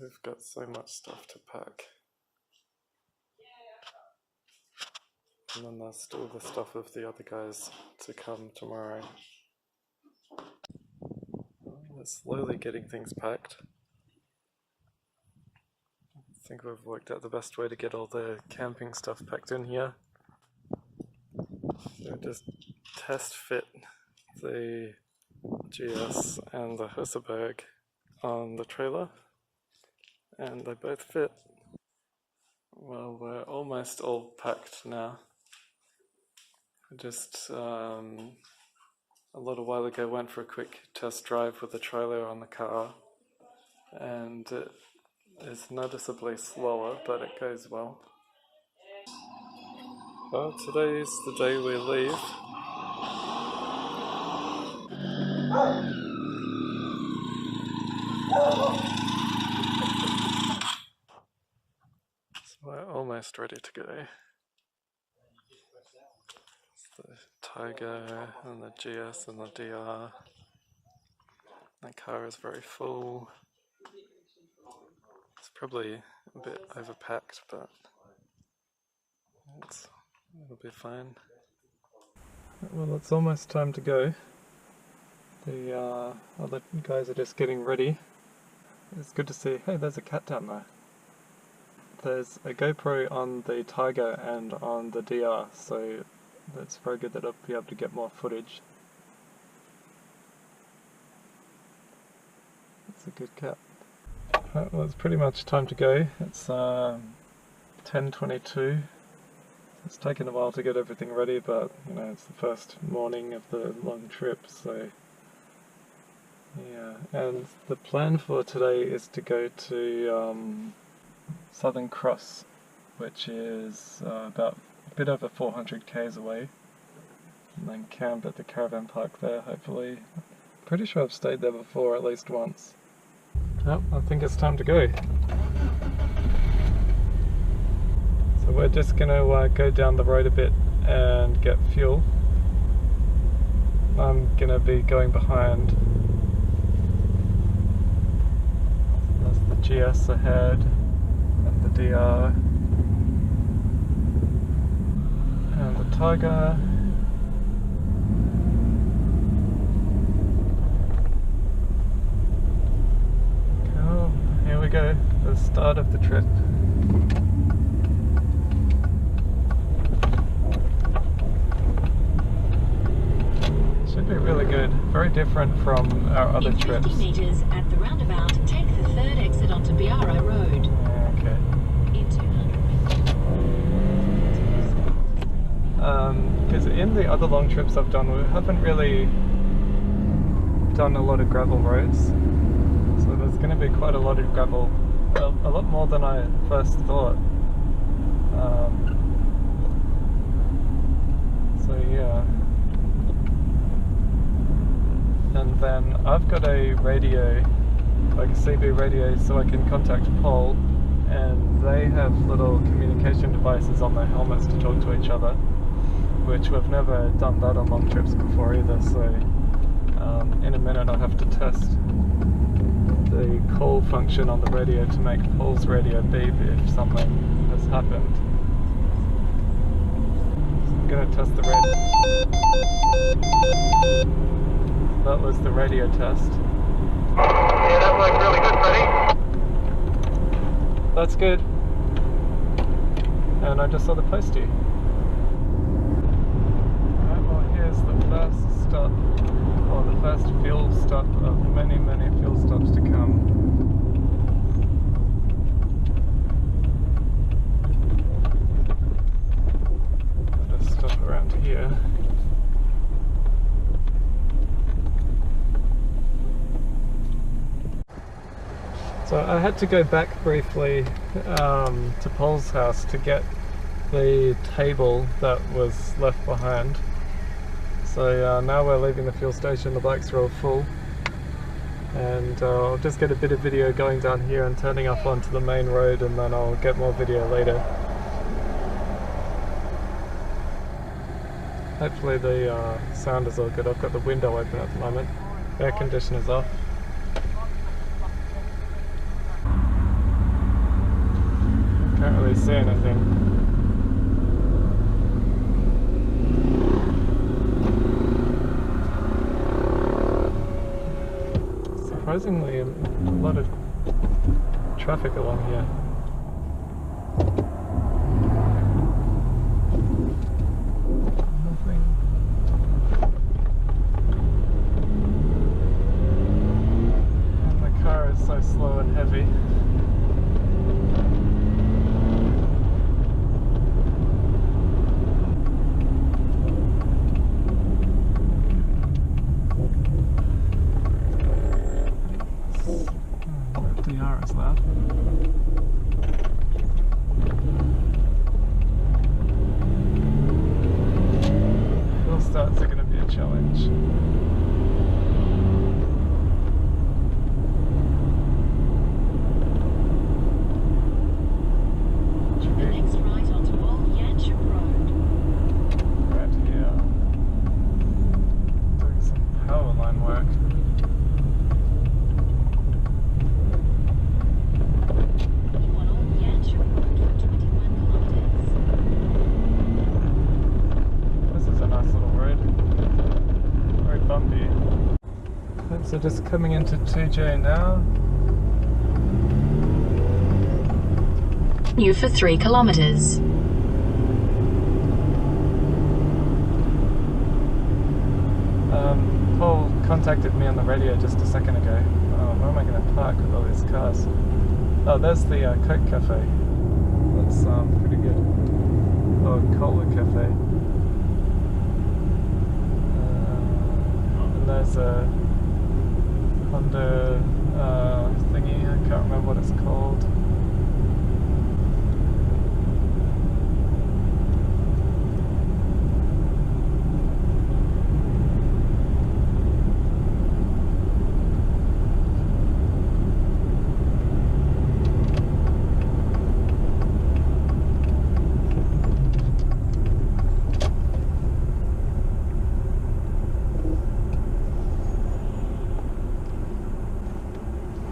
We've got so much stuff to pack. And then there's still the stuff of the other guys to come tomorrow. We're slowly getting things packed. I think we've worked out the best way to get all the camping stuff packed in here. So just test fit the GS and the Husaberg on the trailer, and they both fit. Well, we're almost all packed now. Just a little while ago went for a quick test drive with the trailer on the car, and it is noticeably slower, but it goes well. Well, today's the day we leave. So we're almost ready to go. The Tiger and the GS and the DR. The car is very full. It's probably a bit overpacked, but it'll be fine. Well, it's almost time to go. The other guys are just getting ready. It's good to see. Hey, there's a cat down there. There's a GoPro on the Tiger and on the DR, so that's very good that I'll be able to get more footage. It's a good cat. Right, well, it's pretty much time to go. It's 10:22. It's taken a while to get everything ready, but you know, it's the first morning of the long trip, so yeah. And the plan for today is to go to Southern Cross, which is about a bit over 400 k's away, and then camp at the caravan park there, hopefully. Pretty sure I've stayed there before at least once. Oh, I think it's time to go. So we're just going to go down the road a bit and get fuel. I'm going to be going behind. There's the GS ahead and the DR and the Tiger. Cool, here we go, the start of the trip. Should be really good. Very different from our other trips. 50 meters at the roundabout, take the third exit onto Biara Road. Okay. In 200 Because in the other long trips I've done, we haven't really done a lot of gravel roads. So there's going to be quite a lot of gravel. A lot more than I first thought. So yeah. And then I've got a radio, like a CB radio, so I can contact Paul, and they have little communication devices on their helmets to talk to each other, which we've never done that on long trips before either, so in a minute I'll have to test the call function on the radio to make Paul's radio beep if something has happened. So I'm going to test the radio. That was the radio test. Yeah, that worked really good, Freddie. That's good. And I just saw the postie. Alright, well here's the first stop, or the first fuel stop of many, many fuel stops to come. I'll just stop around here. So I had to go back briefly to Paul's house to get the table that was left behind. So now we're leaving the fuel station, the bikes are all full, and I'll just get a bit of video going down here and turning off onto the main road, and then I'll get more video later. Hopefully the sound is all good. I've got the window open at the moment, air conditioner's off. Can't really see anything. Surprisingly, a lot of traffic along here. Nothing. And the car is so slow and heavy. DR is loud. Hill starts are going to be a challenge. The next right onto Old Yanchep Road. Right here. Doing some power line work. So just coming into 2J now. You for 3 kilometers. Paul contacted me on the radio just a second ago. Where am I going to park with all these cars? Oh, there's the Coke Cafe. That's pretty good. Oh, Cola Cafe. And there's a Honda thingy, I can't remember what it's called.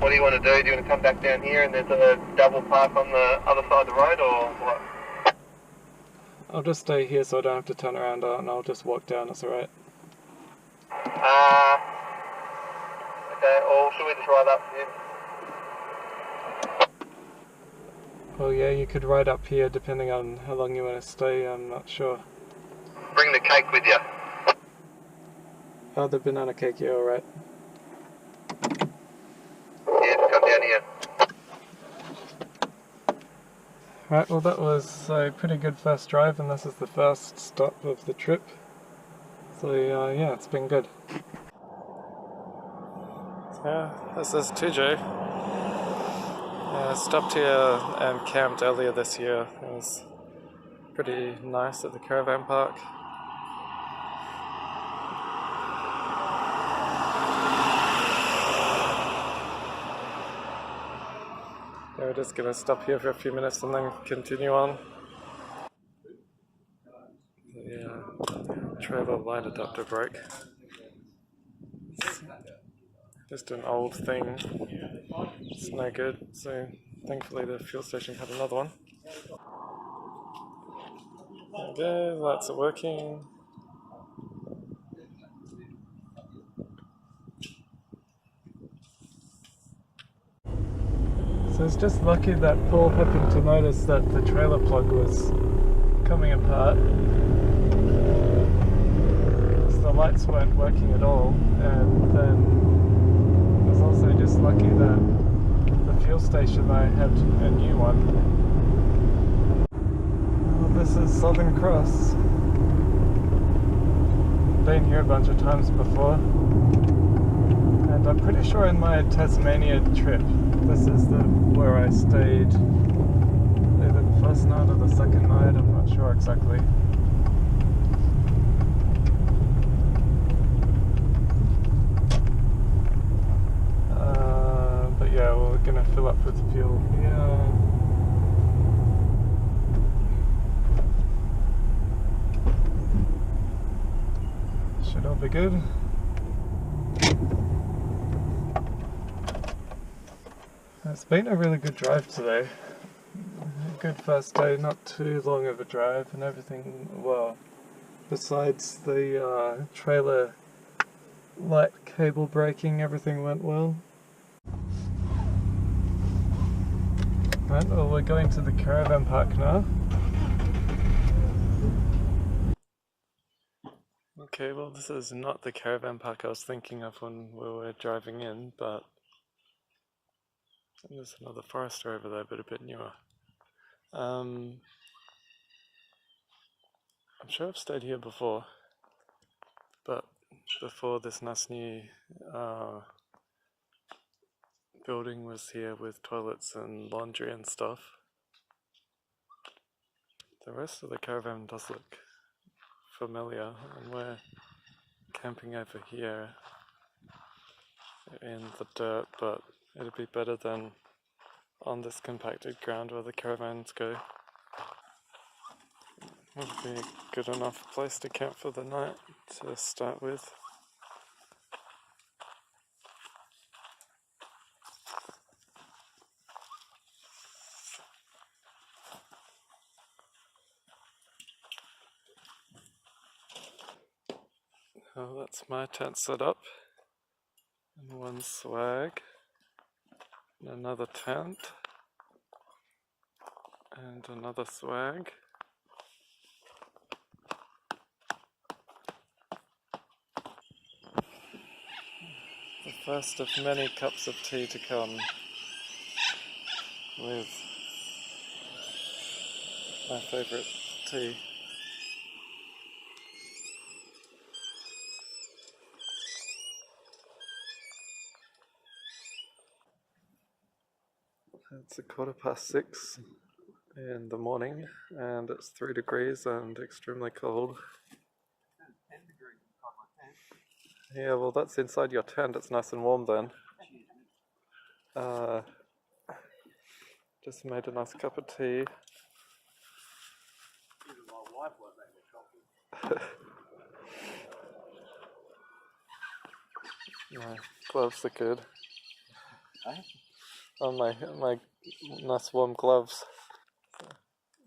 What do you want to do? Do you want to come back down here and there's a double park on the other side of the road, or what? I'll just stay here so I don't have to turn around and I'll just walk down, it's alright. Okay, or should we just ride up here? Well, yeah, you could ride up here depending on how long you want to stay, I'm not sure. Bring the cake with you. Oh, the banana cake, yeah, alright. Yeah, just come down here. Right, well that was a pretty good first drive and this is the first stop of the trip. So yeah, it's been good. Yeah, this is 2J. Stopped here and camped earlier this year. It was pretty nice at the caravan park. Yeah, we're just gonna stop here for a few minutes and then continue on. Yeah, trailer light adapter broke. Just an old thing. It's no good, so thankfully the fuel station had another one. There we go, lights are working. So it's just lucky that Paul happened to notice that the trailer plug was coming apart. So the lights weren't working at all, and then it was also just lucky that the fuel station I had a new one. Oh, this is Southern Cross. Been here a bunch of times before. And I'm pretty sure in my Tasmania trip, this is where I stayed either the first night or the second night, I'm not sure exactly. But yeah, we're gonna fill up with fuel here. Should all be good. It's been a really good drive today. good first day, not too long of a drive, and everything, well, besides the trailer light cable breaking, everything went well. Right, well, we're going to the caravan park now. Okay, well, this is not the caravan park I was thinking of when we were driving in, but there's another Forester over there, but a bit newer. I'm sure I've stayed here before, but before this nice new building was here with toilets and laundry and stuff. The rest of the caravan does look familiar, and we're camping over here in the dirt, but it'd be better than on this compacted ground where the caravans go. Would be a good enough place to camp for the night to start with. Oh, that's my tent set up, and one swag, and another tent, and another swag. The first of many cups of tea to come with my favourite tea. It's 6:15 in the morning, and it's 3 degrees and extremely cold. 10 degrees inside my tent. Yeah, well, that's inside your tent. It's nice and warm then. Just made a nice cup of tea. Even my wife won't make me coffee. My gloves are good. Eh? Oh, my nice warm gloves.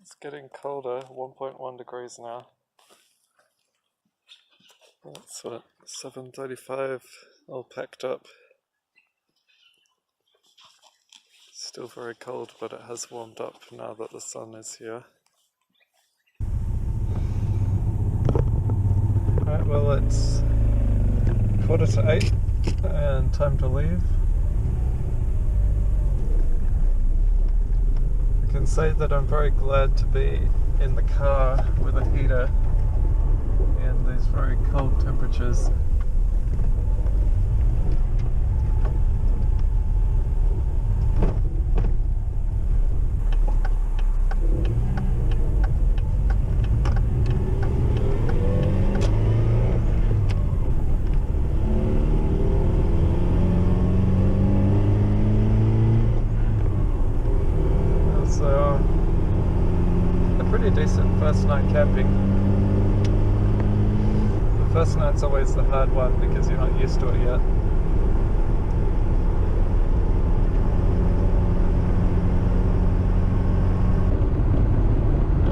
It's getting colder, 1.1 degrees now. It's 7:35, all packed up. Still very cold, but it has warmed up now that the sun is here. Right, well, it's 7:45 and time to leave. I can say that I'm very glad to be in the car with a heater in these very cold temperatures. Decent first night camping. The first night's always the hard one because you're not used to it yet.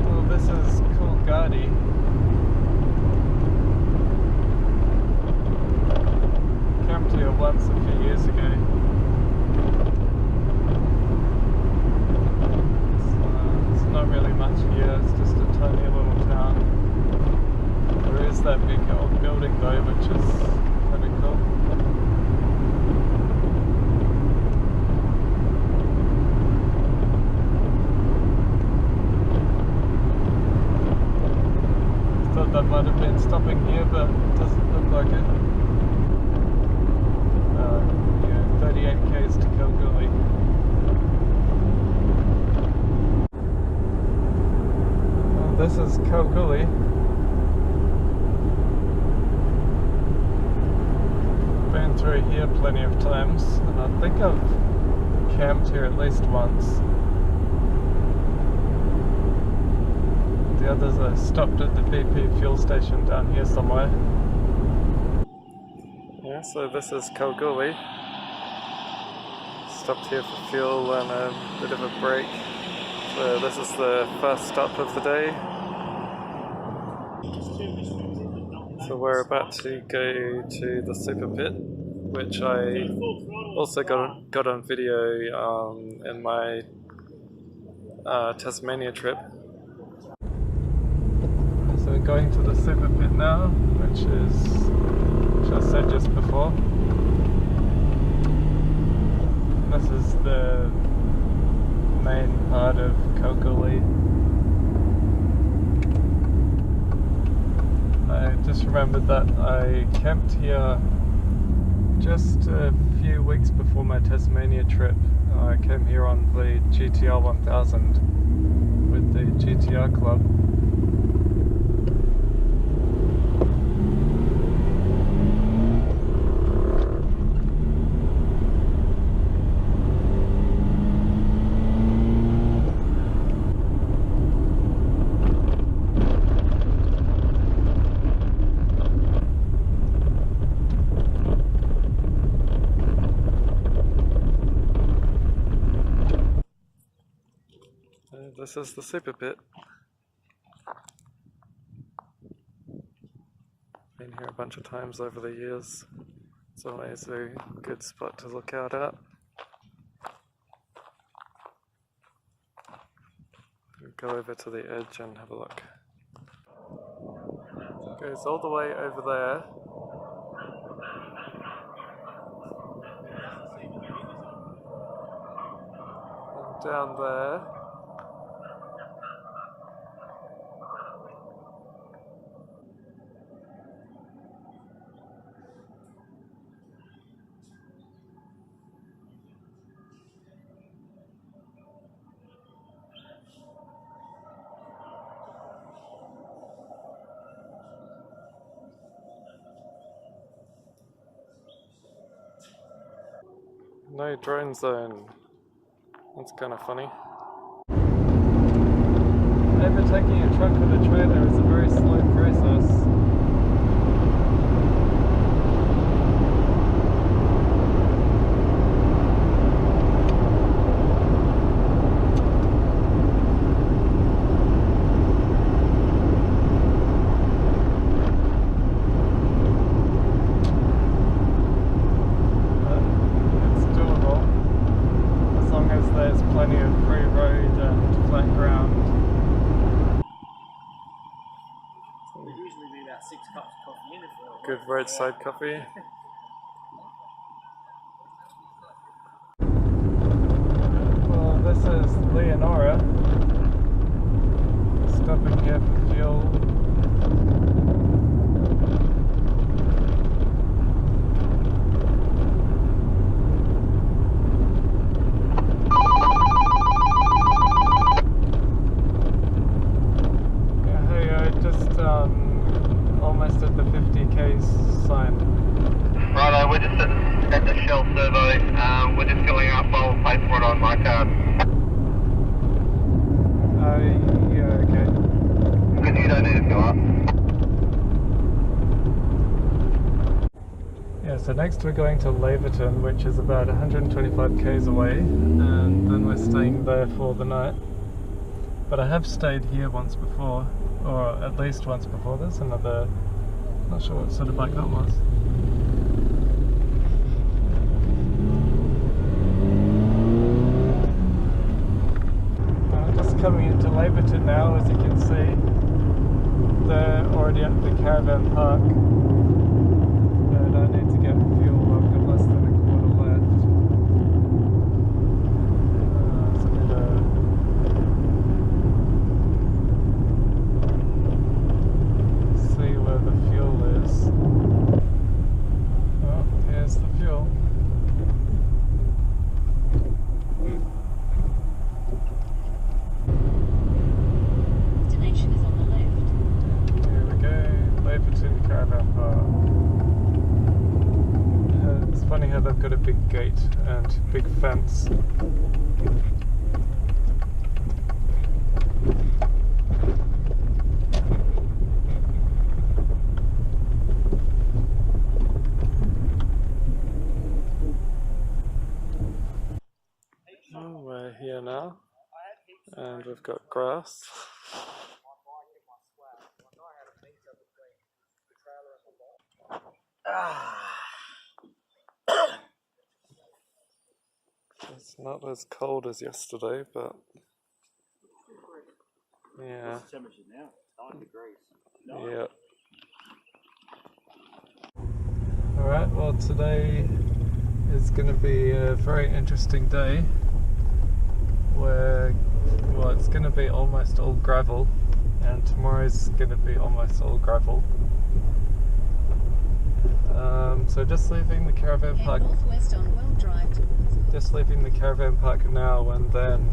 Well, this is Kakadu. Camped here once a few years ago. Not really much here, it's just a tiny little town. There is that big old building though, which is kind of cool. Thought that might have been stopping here, but it doesn't look like it. Yeah, 38 k's to Kalgoorlie. This is Kalgoorlie. Been through here plenty of times, and I think I've camped here at least once. The others I stopped at the BP fuel station down here somewhere. Yeah, so this is Kalgoorlie. Stopped here for fuel and a bit of a break So this is the first stop of the day. So we're about to go to the super pit, which I also got on video in my Tasmania trip. So we're going to the super pit now, which I said just before. This is the main part of Kalgoorlie. I just remembered that I camped here just a few weeks before my Tasmania trip. I came here on the GTR 1000 with the GTR club. This is the super pit. Been here a bunch of times over the years. It's always a good spot to look out at. We'll go over to the edge and have a look. It goes all the way over there. And down there. No drone zone. That's kind of funny. Overtaking a truck with a trailer is a very slow process. Good roadside coffee. Well, this is Leonora. Stopping here for fuel. Yeah, hey, I just almost at the 50k sign. Righto, we're just at the Shell servo. We're just filling up. I'll pay for it on my card. Yeah, okay. Because you don't need to fill up. Yeah, so next we're going to Laverton, which is about 125 k's away, and then we're staying there for the night. But I have stayed here once before, or at least once before. There's another, not sure what sort of bike that was. I'm just coming into Laverton now, as you can see. They're already at the caravan park. And I need to get fuel. I've got less than a quarter left. So I'm gonna see where the fuel is. Oh, here's the fuel. Destination is on the left. Here we go, Laverton Caravan Park. It's funny how they've got a big gate and big fence. Oh, we're here now. And we've got grass. It's not as cold as yesterday, but yeah. What's the temperature now? 9 degrees. Yeah. Alright, well today is going to be a very interesting day where, well, it's going to be almost all gravel, and tomorrow's going to be almost all gravel. So just leaving the caravan park. Northwest on World Drive towards. Just leaving the caravan park now, and then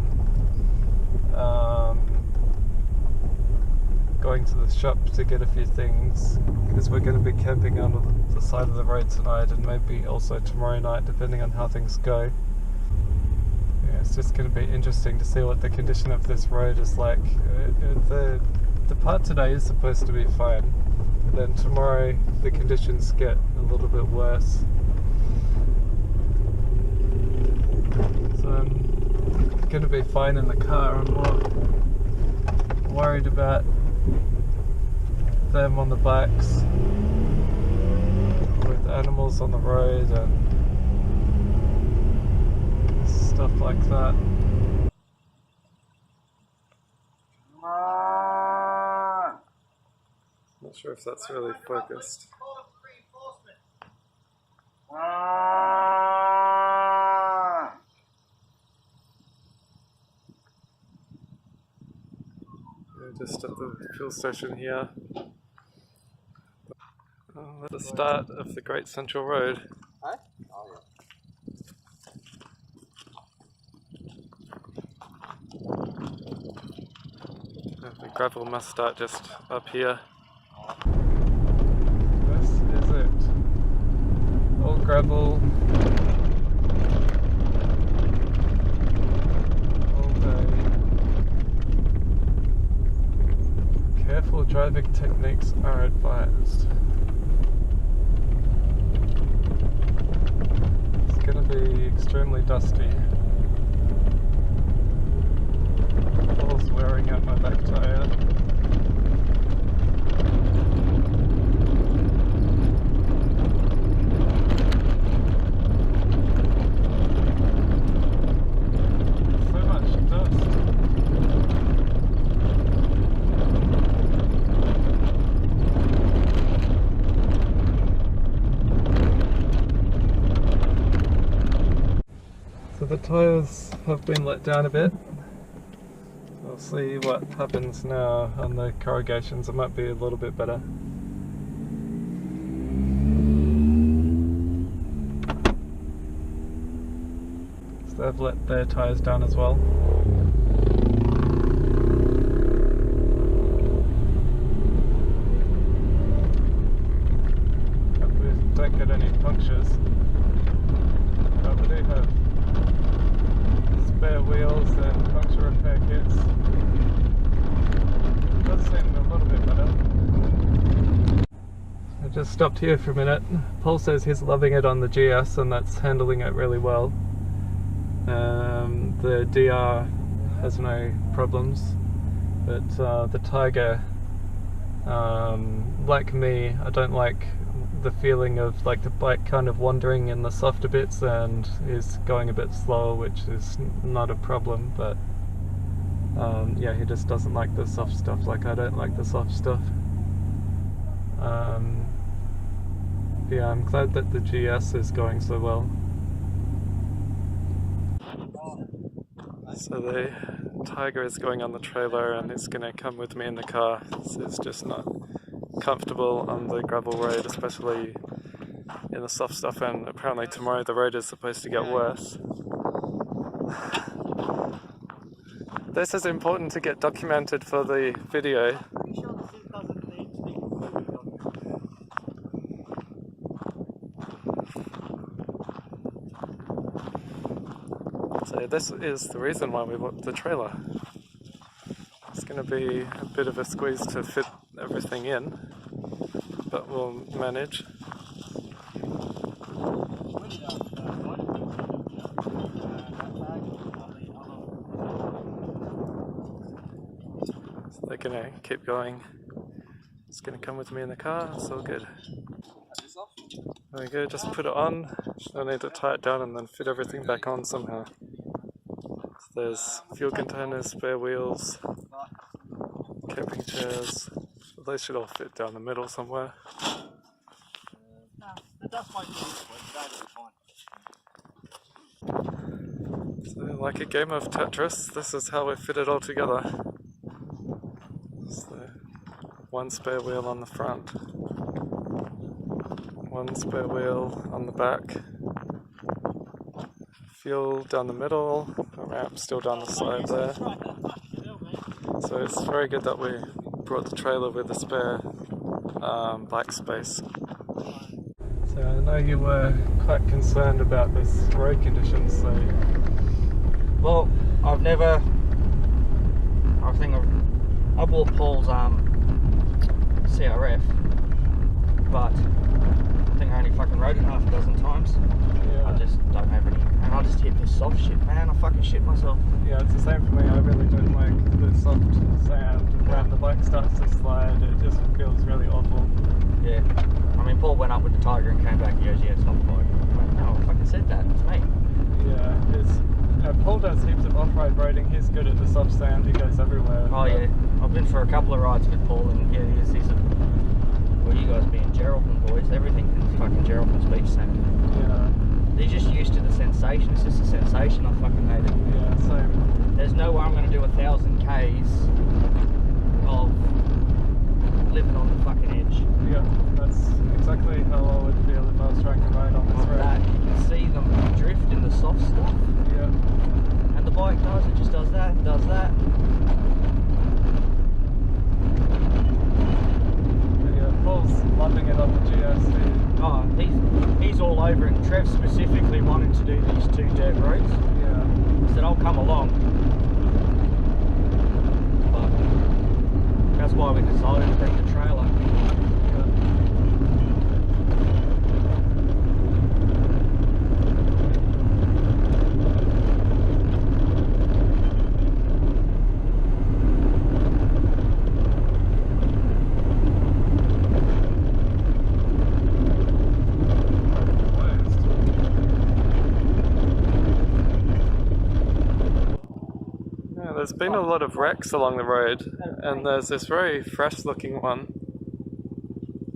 going to the shop to get a few things, because we're going to be camping on the side of the road tonight, and maybe also tomorrow night, depending on how things go. Yeah, it's just going to be interesting to see what the condition of this road is like. The part today is supposed to be fine, but then tomorrow the conditions get a little bit worse. So I'm going to be fine in the car. I'm more worried about them on the bikes with animals on the road and stuff like that. Not sure if that's really focused. We're just at the fuel station here. At the start of the Great Central Road. Huh? Oh, yeah. The gravel must start just up here. This is it. All gravel. All day. Careful driving techniques are advised. It's going to be extremely dusty. Paul's wearing out my back tyre. So much dust. So the tyres have been let down a bit. We'll see what happens now on the corrugations. It might be a little bit better. So they've let their tyres down as well. Hope we don't get any punctures. But we do have spare wheels and puncture repair kits. It does seem a little bit better. I just stopped here for a minute. Paul says he's loving it on the GS and that's handling it really well. The DR has no problems, but the Tiger, like me, I don't like the feeling of like the bike kind of wandering in the softer bits and is going a bit slower, which is not a problem, but yeah, he just doesn't like the soft stuff like I don't like the soft stuff. Yeah, I'm glad that the GS is going so well. So the Tiger is going on the trailer and it's going to come with me in the car. It's just not comfortable on the gravel road, especially in the soft stuff, and apparently tomorrow the road is supposed to get worse. This is important to get documented for the video. So this is the reason why we bought the trailer. It's going to be a bit of a squeeze to fit everything in, but we'll manage. they're gonna keep going. It's gonna come with me in the car, it's all good. There we go, just put it on. I need to tie it down and then fit everything back on somehow. So there's fuel containers, spare wheels, camping chairs. They should all fit down the middle somewhere. The dust might be fine. So like a game of Tetris, this is how we fit it all together. So one spare wheel on the front, one spare wheel on the back, fuel down the middle, a ramp still down the side there. So it's very good that we brought the trailer with a spare back space. So I know you were quite concerned about this road conditions, so... Well, I bought Paul's CRF, but I think I only fucking rode it half a dozen times. Yeah. I just don't have any, and I just hit this soft shit, man. I fucking shit myself. Yeah, it's the same for me. I really don't like the soft sand. When the bike starts to slide, it just feels really awful. Yeah. I mean, Paul went up with the Tiger and came back and goes, yeah, it's not the bike. I went, no, I fucking said that. It's me. Yeah, Paul does heaps of off-road riding. He's good at the soft sand. He goes everywhere. Oh yeah, I've been for a couple of rides with Paul, and yeah, he's well, you guys being Geraldton boys, everything is fucking Geraldton's beach sand. Yeah. They're just used to the sensation. It's just a sensation. I fucking hate it. Yeah, same. There's no way I'm going to do 1,000 Ks of living on the fucking edge. Yeah, that's exactly how I would feel if I was trying to ride on this Like road. that, you can see them drift in the soft stuff. Yeah. And the bike does, it just does that and does that. Yeah, Paul's loving it on the GS. Oh, he's all over it. Trev specifically wanted to do these 2 dirt roads. Yeah. He said, I'll come along. But that's why we decided to bring the trailer. There's been a lot of wrecks along the road, and there's this very fresh looking one.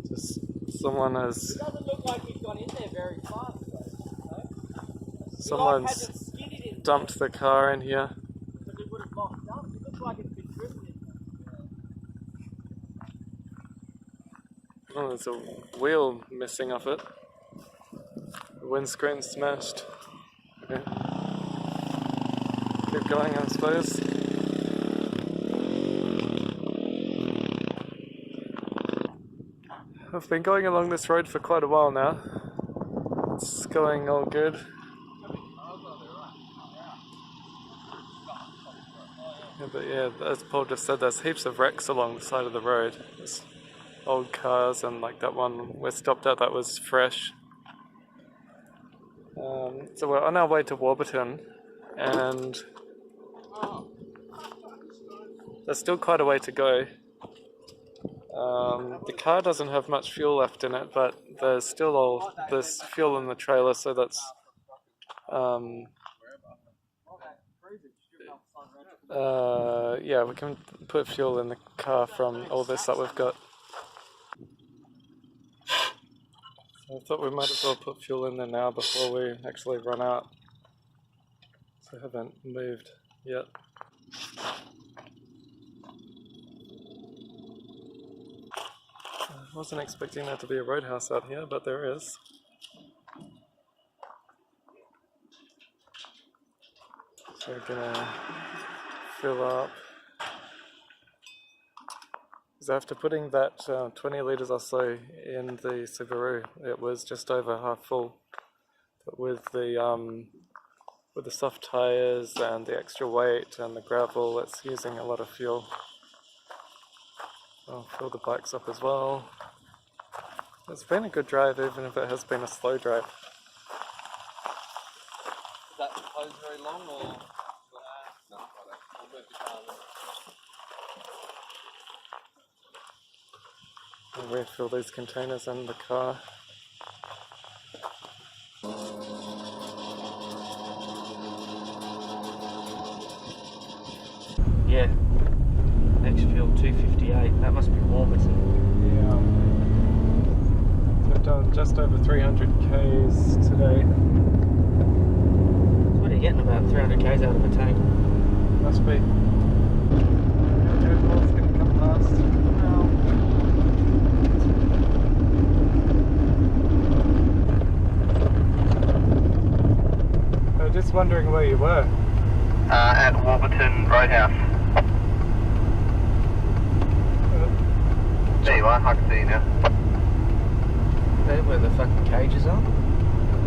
Just someone has... It doesn't look like he's gone in there very fast though. Someone's dumped the car in here. Because it would have locked up. It looks like it's been driven in there. Oh, there's a wheel missing off it. The windscreen smashed. Okay. Keep going, I suppose. I've been going along this road for quite a while now. It's going all good. Yeah, but yeah, as Paul just said, there's heaps of wrecks along the side of the road. There's old cars, and like that one we stopped at, that was fresh. So we're on our way to Warburton, and there's still quite a way to go. The car doesn't have much fuel left in it, but there's still all this fuel in the trailer, so that's yeah, we can put fuel in the car from all this that we've got. So I thought we might as well put fuel in there now before we actually run out. So I haven't moved yet. I wasn't expecting there to be a roadhouse out here, but there is. So we're gonna fill up. Because after putting that 20 litres or so in the Subaru, it was just over half full. But with the soft tyres and the extra weight and the gravel, it's using a lot of fuel. I'll fill the bikes up as well. It's been a good drive, even if it has been a slow drive. Is that hose very long or? No, I'll refill these containers in the car. Yeah. Litchfield 258. That must be Warburton. Yeah. So I've done just over 300 Ks today. What are you getting about 300 Ks out of a tank? Must be. It's going to come past. I was just wondering where you were. At Warburton Roadhouse. There you are, I can see you now. There where the fucking cages are?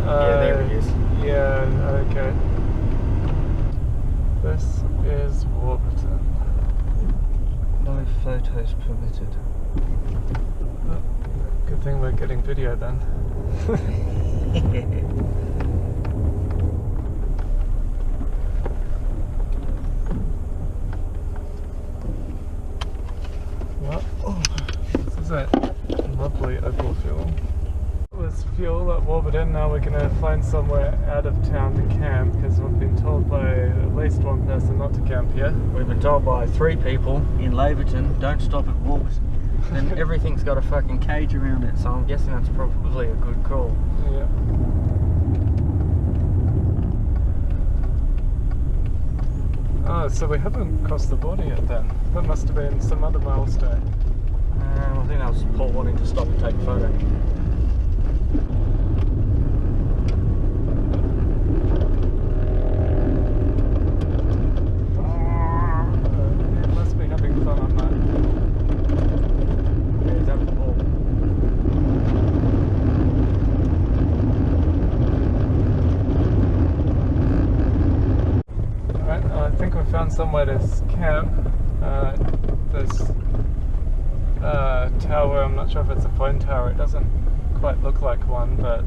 Yeah, there it is. Yeah, okay. This is Warburton. No photos permitted. Oh, good thing we're getting video then. Well, this is a lovely opal fuel. It was fuel at Warburton. Now we're going to find somewhere out of town to camp because we've been told by at least one person not to camp here. We've been told by 3 people in Laverton, don't stop at Warburton. And everything's got a fucking cage around it, so I'm guessing that's probably a good call. Yeah. Oh, so we haven't crossed the border yet then. That must have been some other milestone. I think that was Paul wanting to stop and take a photo. He must be having fun on that. Yeah, he's having a ball. Alright, I think we found somewhere to camp. This tower, I'm not sure if it's a phone tower, it doesn't quite look like one, but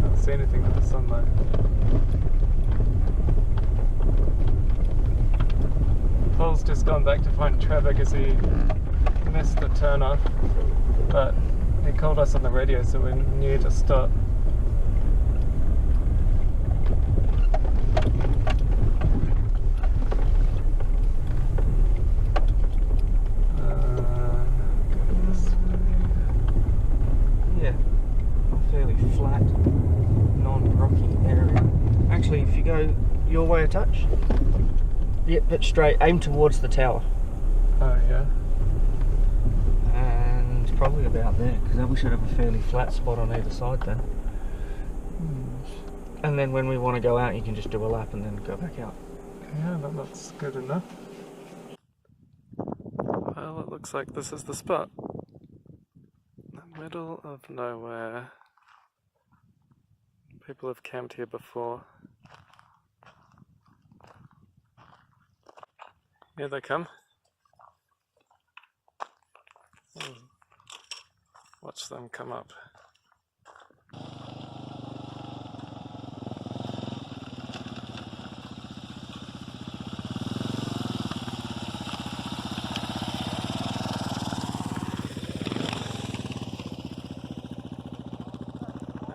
can't see anything with the sunlight. Paul's just gone back to find Trevor because he missed the turn off, but he called us on the radio so we knew to stop. Yeah, a fairly flat, non-rocky area. Actually, if you go your way a touch, yeah, but straight, aim towards the tower. Oh yeah. And probably about there, because we should have a fairly flat spot on either side then. And then when we want to go out, you can just do a lap and then go back out. Yeah, that looks good enough. Well, it looks like this is the spot. The middle of nowhere. People have camped here before. Here they come. Watch them come up.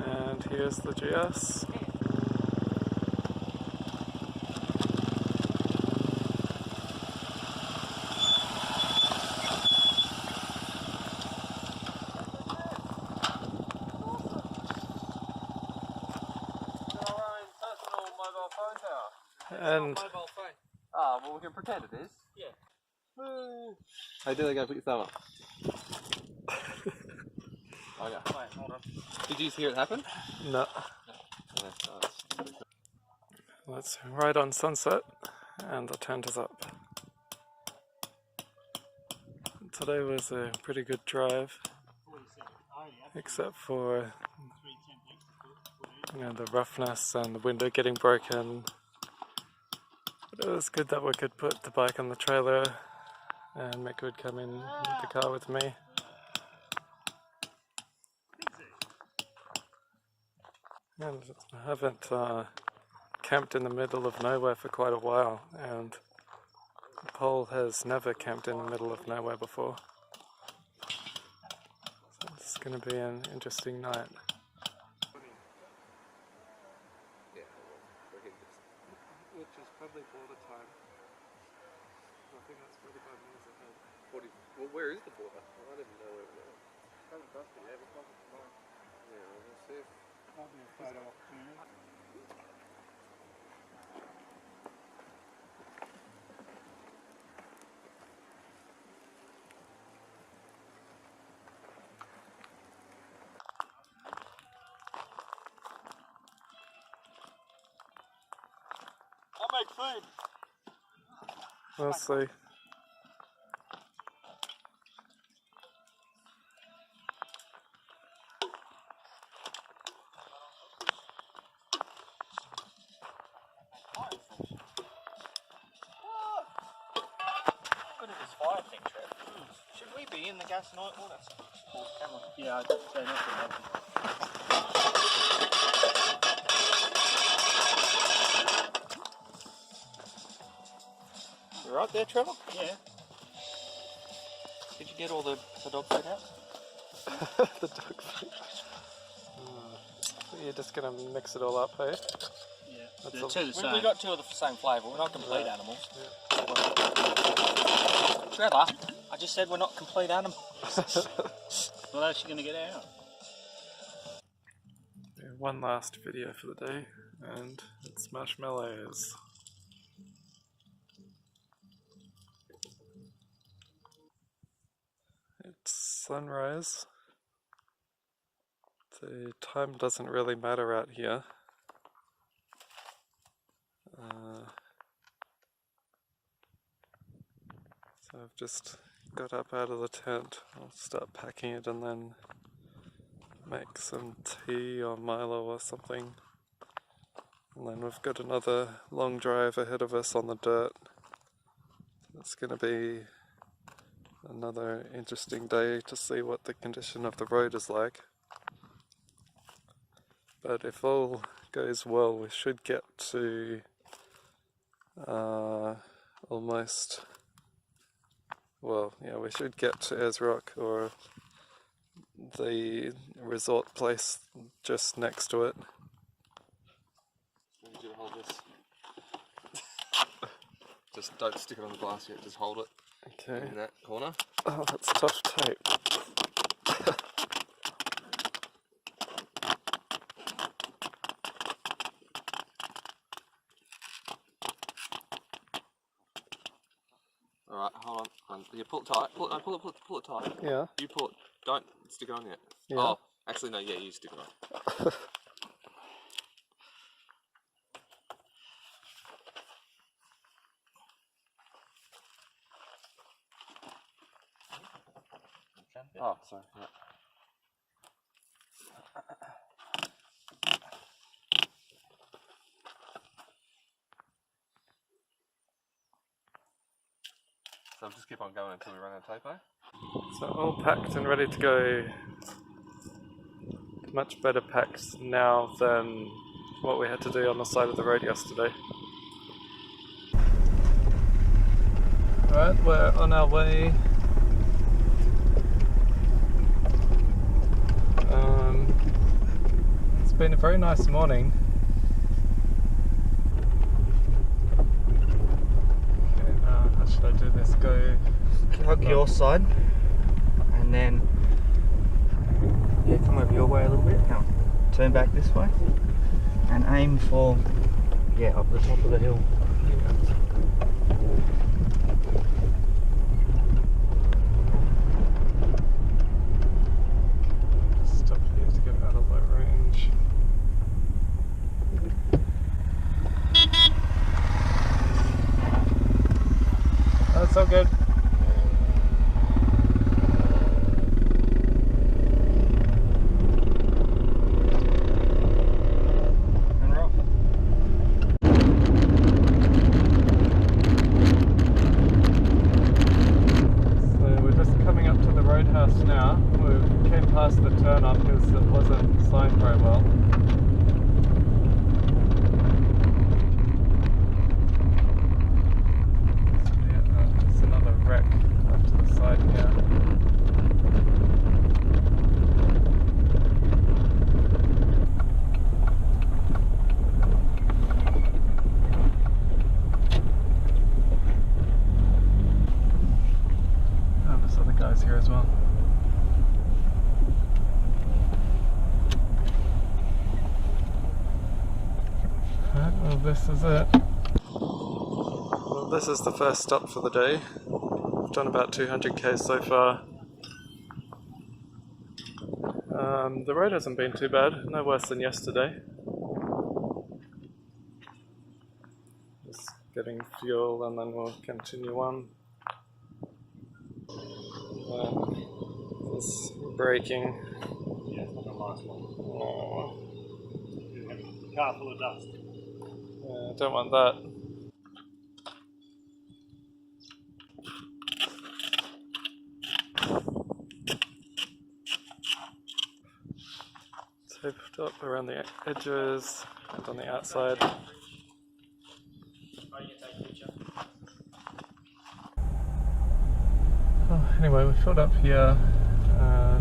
And here's the GS. And Mobile phone. Ah, well we can pretend it is. Yeah. How do they go put your thumb up? Okay. Wait, hold on. Did you just hear it happen? no. Let's ride on sunset and the tent is up. Today was a pretty good drive, except for the roughness and the window getting broken. But it was good that we could put the bike on the trailer and Mick would come in the car with me. And I haven't camped in the middle of nowhere for quite a while, and Paul has never camped in the middle of nowhere before. So it's going to be an interesting night. Which is probably border time. I think that's 45 minutes ahead. Well, where is the border? I didn't know where it was. Hasn't crossed it yet, we'll cross it tomorrow. Yeah, we'll see if... Might be a photo opportunity. I'll make food! We'll see. Should we be in the gas night? Oh, that's cool camera. Yeah, I'd say nothing. You right there, Trevor? Yeah. Did you get all the dog food out? The dog food. You're just going to mix it all up, hey? Yeah. That's They're all. two the same. We got two of the same flavour. We're not complete Yeah. animals. Trevor, I just said we're not complete animals. What else are you going to get out? Yeah, one last video for the day, and it's marshmallows. It's sunrise. The time doesn't really matter out here. So I've just got up out of the tent. I'll start packing it and then make some tea or Milo or something. And then we've got another long drive ahead of us on the dirt. It's going to be another interesting day to see what the condition of the road is like. But if all goes well, we should get to almost, well, yeah, we should get to Ezrock or the resort place just next to it. I need you to hold this. Just don't stick it on the glass yet, just hold it Okay. in that corner. Oh, that's tough tape. Alright, hold on. You pull it tight. Pull it tight. Yeah. You pull it. Don't stick it on yet. Yeah. Oh, actually no, yeah, you stick it on. Oh, sorry. Yeah. So I'll just keep on going until we run out of tape, eh? So all packed and ready to go. Much better packed now than what we had to do on the side of the road yesterday. Alright, we're on our way. It's been a very nice morning. Okay, now how should I do this? Go Hug your side, and then yeah, come over your way a little bit. Now turn back this way, and aim for up the top of the hill. Stop here to get out of my range. That's all good. Now we came past the turn up because it wasn't signed very well. So yeah, Right, well this is it. Well, this is the first stop for the day. I've done about 200k so far. The road hasn't been too bad, no worse than yesterday. Just getting fuel and then we'll continue on. This braking. Yeah, it's not a nice one. Oh, Car full of dust. yeah, don't want that. Taped up around the edges and on the outside. Oh, anyway, we filled up here,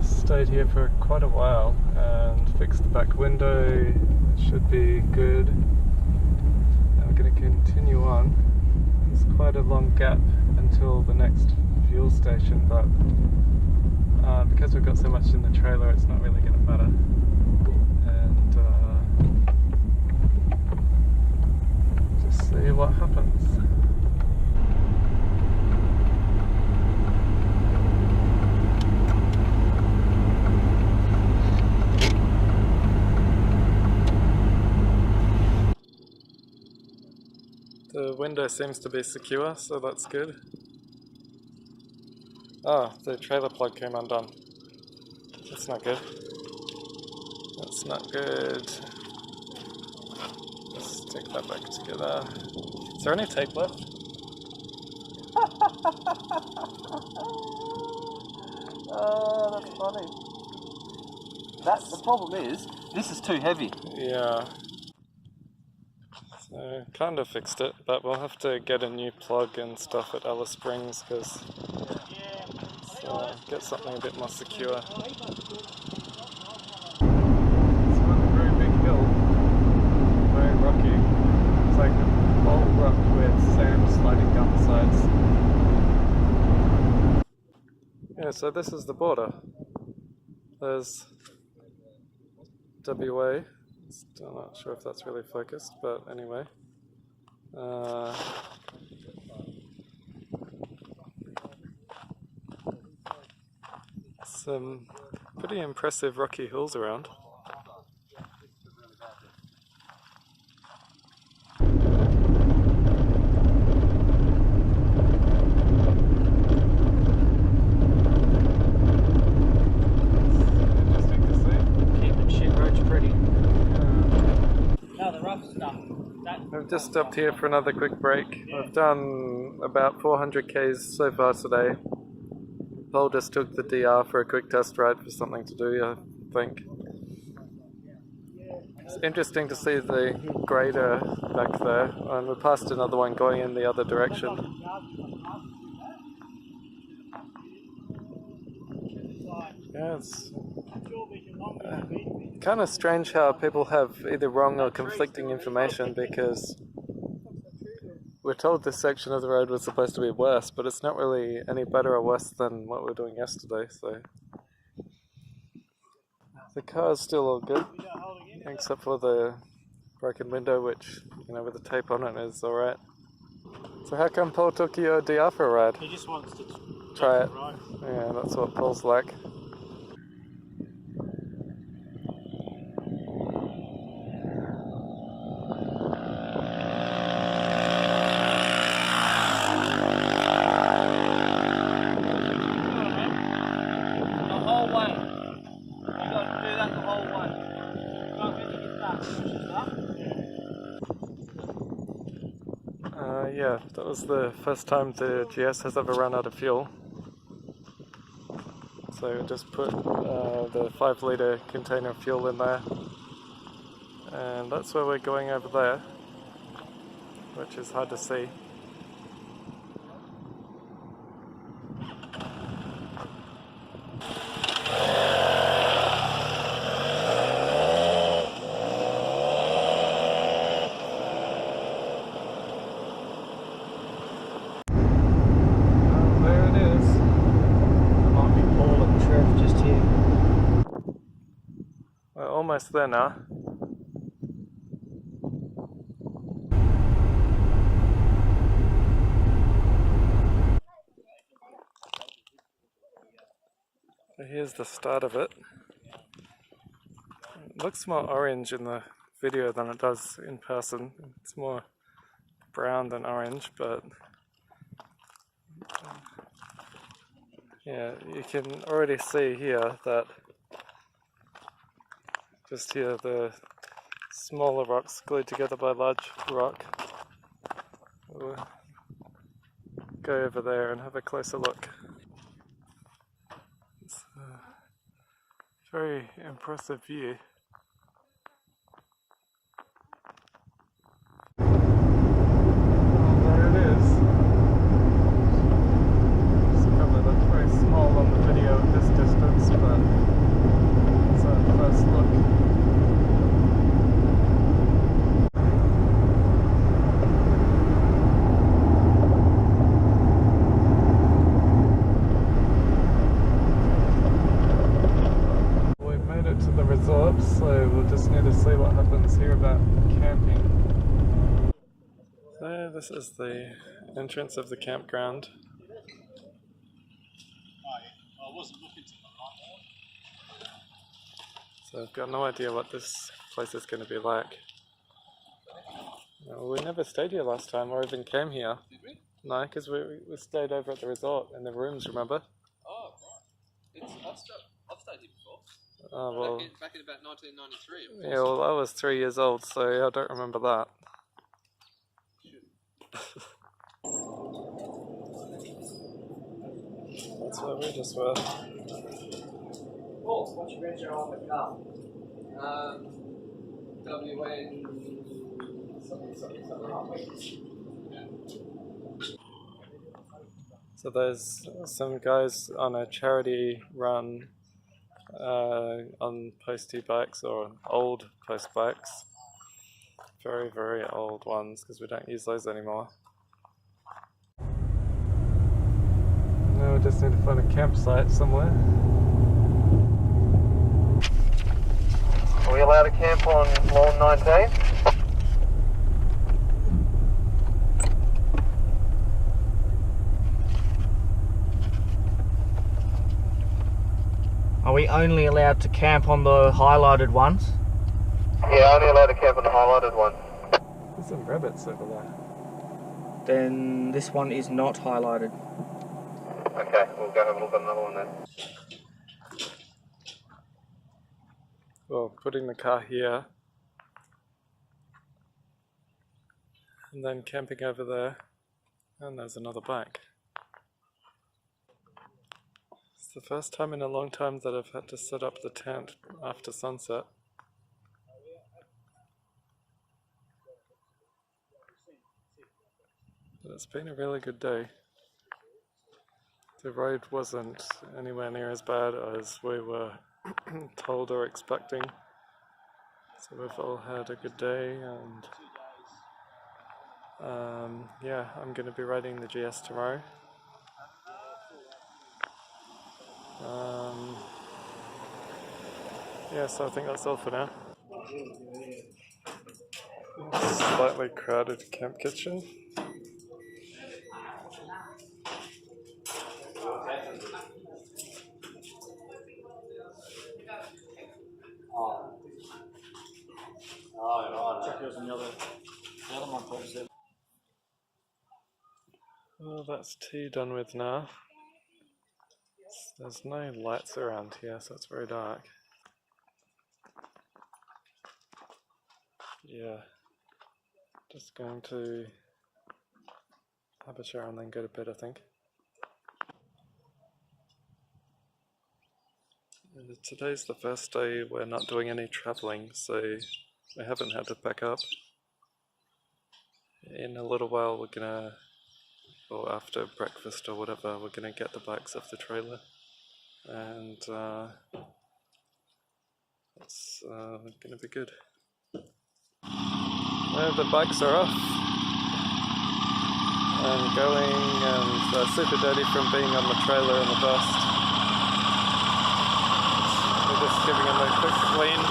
stayed here for quite a while and fixed the back window. It should be good. Now we're going to continue on. There's quite a long gap until the next fuel station, but because we've got so much in the trailer, it's not really going to matter. And just see what happens. The window seems to be secure, so that's good. Oh, the trailer plug came undone. That's not good. That's not good. Let's take that back together. Is there any tape left? Oh, that's funny. The problem is, this is too heavy. Yeah. So, kind of fixed it, but we'll have to get a new plug and stuff at Alice Springs because get something a bit more secure. It's not a very big hill, very rocky. It's like all rock with sand sliding down the sides. Yeah, so this is the border. There's WA. Still not sure if that's really focused, but anyway. Some pretty impressive rocky hills around. We've just stopped here for another quick break. We've done about 400 Ks so far today. Paul just took the DR for a quick test ride for something to do, I think. It's interesting to see the grader back there, and we passed another one going in the other direction. Yeah, it's kind of strange how people have either wrong or conflicting information, because we're told this section of the road was supposed to be worse, but it's not really any better or worse than what we were doing yesterday, so the car's still all good, except for the broken window, which, you know, with the tape on it is alright. So how come Paul took your DR for a ride? He just wants to try it. Yeah, that's what Paul's like. Yeah, that was the first time the GS has ever run out of fuel. So we just put the 5-litre container of fuel in there, and that's where we're going over there, which is hard to see. Almost there now. here's the start of it. It looks more orange in the video than it does in person. It's more brown than orange, but yeah, you can already see here that just here the smaller rocks glued together by large rock. We'll go over there and have a closer look. It's a very impressive view. So we'll just need to see what happens here about camping. So this is the entrance of the campground. So I've got no idea what this place is going to be like. Well, we never stayed here last time or even came here. Did we? No, because we stayed over at the resort in the rooms, remember? Oh, right. I've stayed here before. Oh, well, back in about 1993. yeah, well, I was 3 years old, so I don't remember that. That's where we just were. Paul, what's your venture on the car? WN So there's some guys on a charity run on postie bikes, or old post bikes. Very, very old ones, because we don't use those anymore. Now we just need to find a campsite somewhere. Are we allowed to camp on lawn 19? Are we only allowed to camp on the highlighted ones? Yeah, only allowed to camp on the highlighted one. There's some rabbits over there. Then this one is not highlighted. Okay, we'll go have a look at another one then. Well, putting the car here and then camping over there, and there's another bike. It's the first time in a long time that I've had to set up the tent after sunset. But it's been a really good day. The road wasn't anywhere near as bad as we were told or expecting. So we've all had a good day, and yeah, I'm going to be riding the GS tomorrow. Yeah, so I think that's all for now. Slightly crowded camp kitchen. Well, that's tea done with now. There's no lights around here, so it's very dark. Yeah, just going to have a shower and then go to bed, I think. Today's the first day we're not doing any travelling, so we haven't had to pack up. In a little while we're gonna, or after breakfast or whatever, we're gonna get the bikes off the trailer, and it's gonna be good. The bikes are off and going, and they're super dirty from being on the trailer and the dust. We're just giving them a quick clean.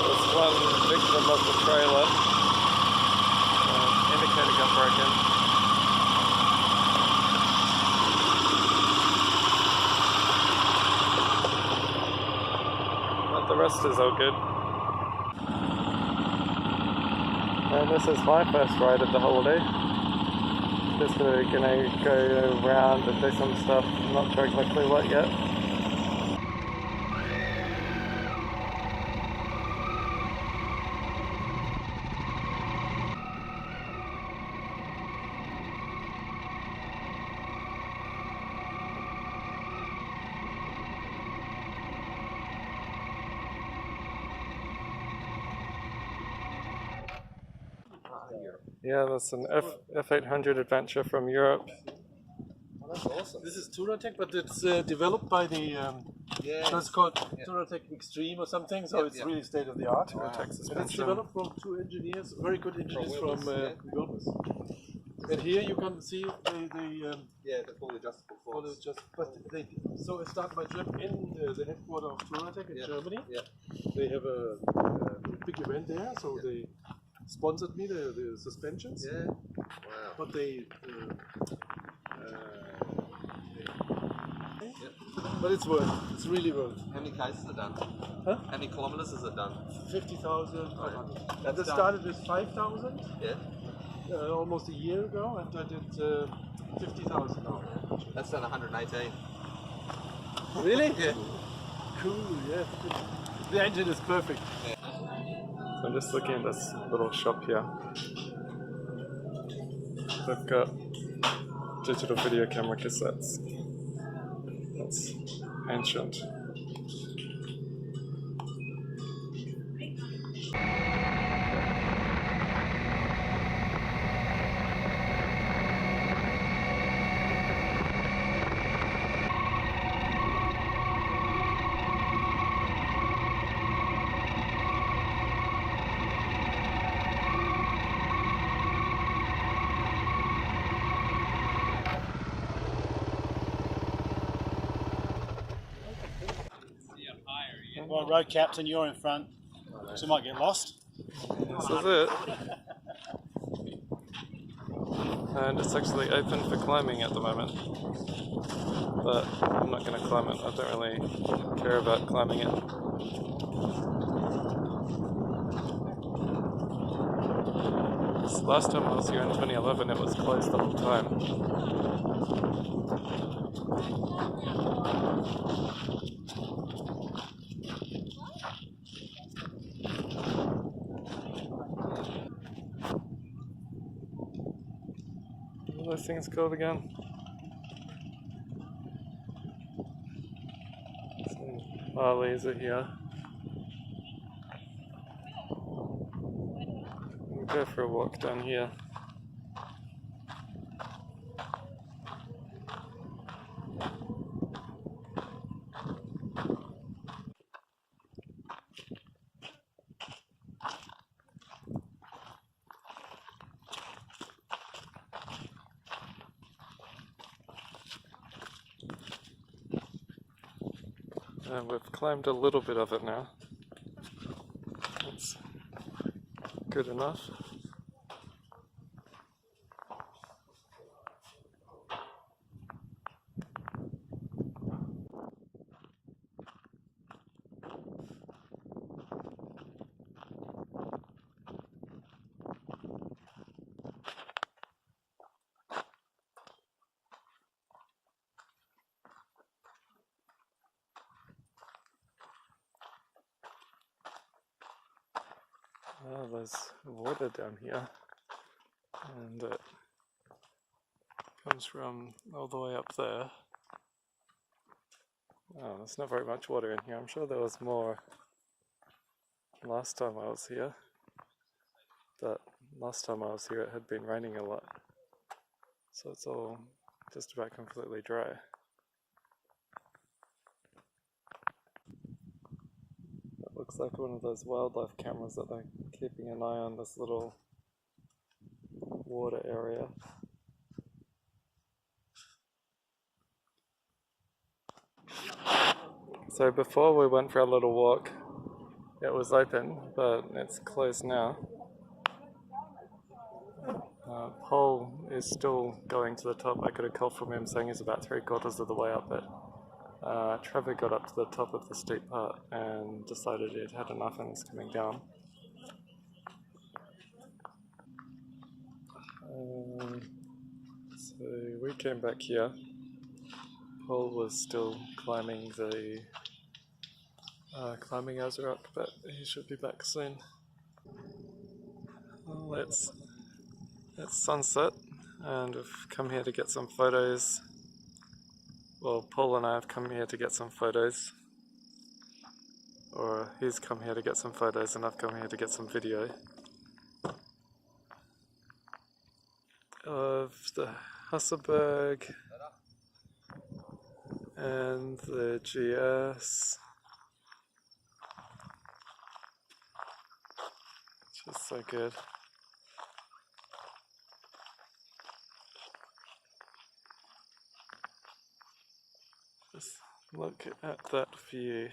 There's one victim of the trailer, indicator got rest is all good. And this is my first ride of the holiday. Just gonna go around and do some stuff. I'm not sure exactly what yet. Yeah, that's an F800 adventure from Europe. Oh, that's awesome. This is Touratech, but it's developed by the. So it's called Touratech Extreme or something. So it's really state of the art. Touratech And it's suspension. developed from two engineers, very good engineers from Wilbus. And here you can see the fully adjustable forks. So I started my trip in the headquarters of Touratech in Germany. Yeah. They have a big event there, so they sponsored me the suspensions. Yeah. Wow. But they. But it's worth. It's really worth. How many cases are done? Huh? How many kilometers is it done? 50,000. That's I started with 5,000 Yeah. almost a year ago, and I did 50,000 now. That's done 118. Really? Yeah. Cool. Yeah. The engine is perfect. So I'm just looking at this little shop here. They've got digital video camera cassettes. That's ancient. Well, road captain, you're in front, so you might get lost. This is it. And it's actually open for climbing at the moment. But I'm not going to climb it. I don't really care about climbing it. Last time I was here in 2011, it was closed the whole time. What are those things called again? Some Harleys are here. We'll go for a walk down here. And we've climbed a little bit of it now. That's good enough. Oh, there's water down here, and it comes from all the way up there. Oh, there's not very much water in here. I'm sure there was more last time I was here, but last time I was here it had been raining a lot, so it's all just about completely dry. Looks like one of those wildlife cameras that they're keeping an eye on this little water area. So before we went for a little walk, it was open, but it's closed now. Paul is still going to the top. I got a call from him saying he's about 3/4 of the way up it. Trevor got up to the top of the steep part and decided he'd had enough and was coming down. So we came back here. Paul was still climbing the Azurok, but he should be back soon. Well, it's sunset, and we've come here to get some photos. Well, Paul and I have come here to get some photos, or he's come here to get some photos and I've come here to get some video of the Husaberg and the GS, which is so good. Just look at that view.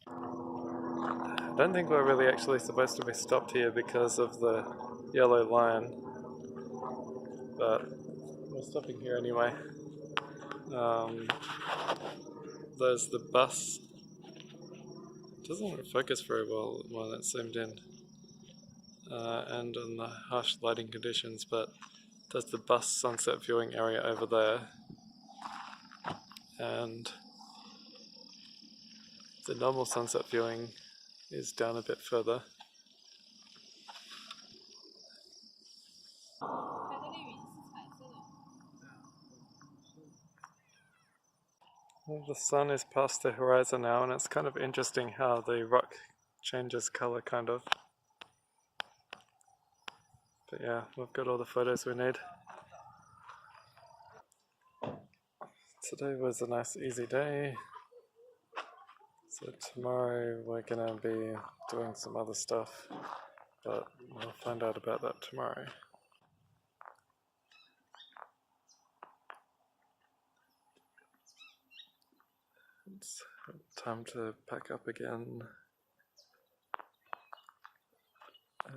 I don't think we're really actually supposed to be stopped here because of the yellow line, but we're stopping here anyway. There's the bus. It doesn't focus very well when it's zoomed in, and on the harsh lighting conditions, but there's the bus sunset viewing area over there, and the normal sunset viewing is down a bit further. Well, the sun is past the horizon now, and it's kind of interesting how the rock changes colour, kind of. But yeah, we've got all the photos we need. Today was a nice easy day. So tomorrow we're gonna be doing some other stuff, but we'll find out about that tomorrow. It's time to pack up again.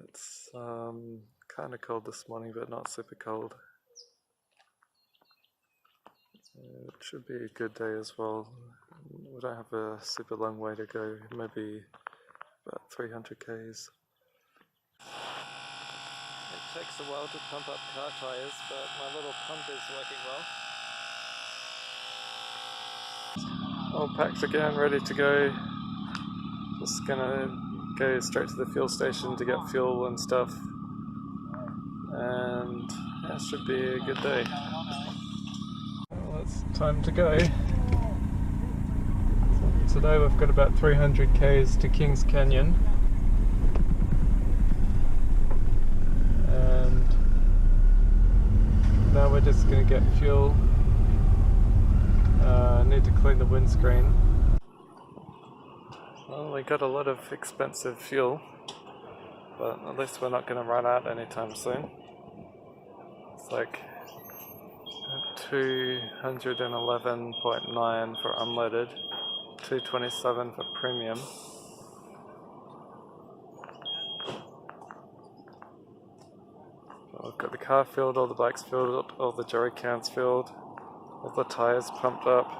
It's kind of cold this morning, but not super cold. It should be a good day as well. We don't have a super long way to go, maybe about 300 k's. It takes a while to pump up car tyres, but my little pump is working well. All packed again, ready to go. Just gonna go straight to the fuel station to get fuel and stuff. And yeah, it should be a good day. Well, it's time to go. Today we've got about 300 k's to Kings Canyon, and now we're just going to get fuel. I need to clean the windscreen. Well, we got a lot of expensive fuel, but at least we're not going to run out anytime soon. It's like 211.9 for unleaded. 227 for premium. We've got the car filled, all the bikes filled, all the jerry cans filled, all the tyres pumped up.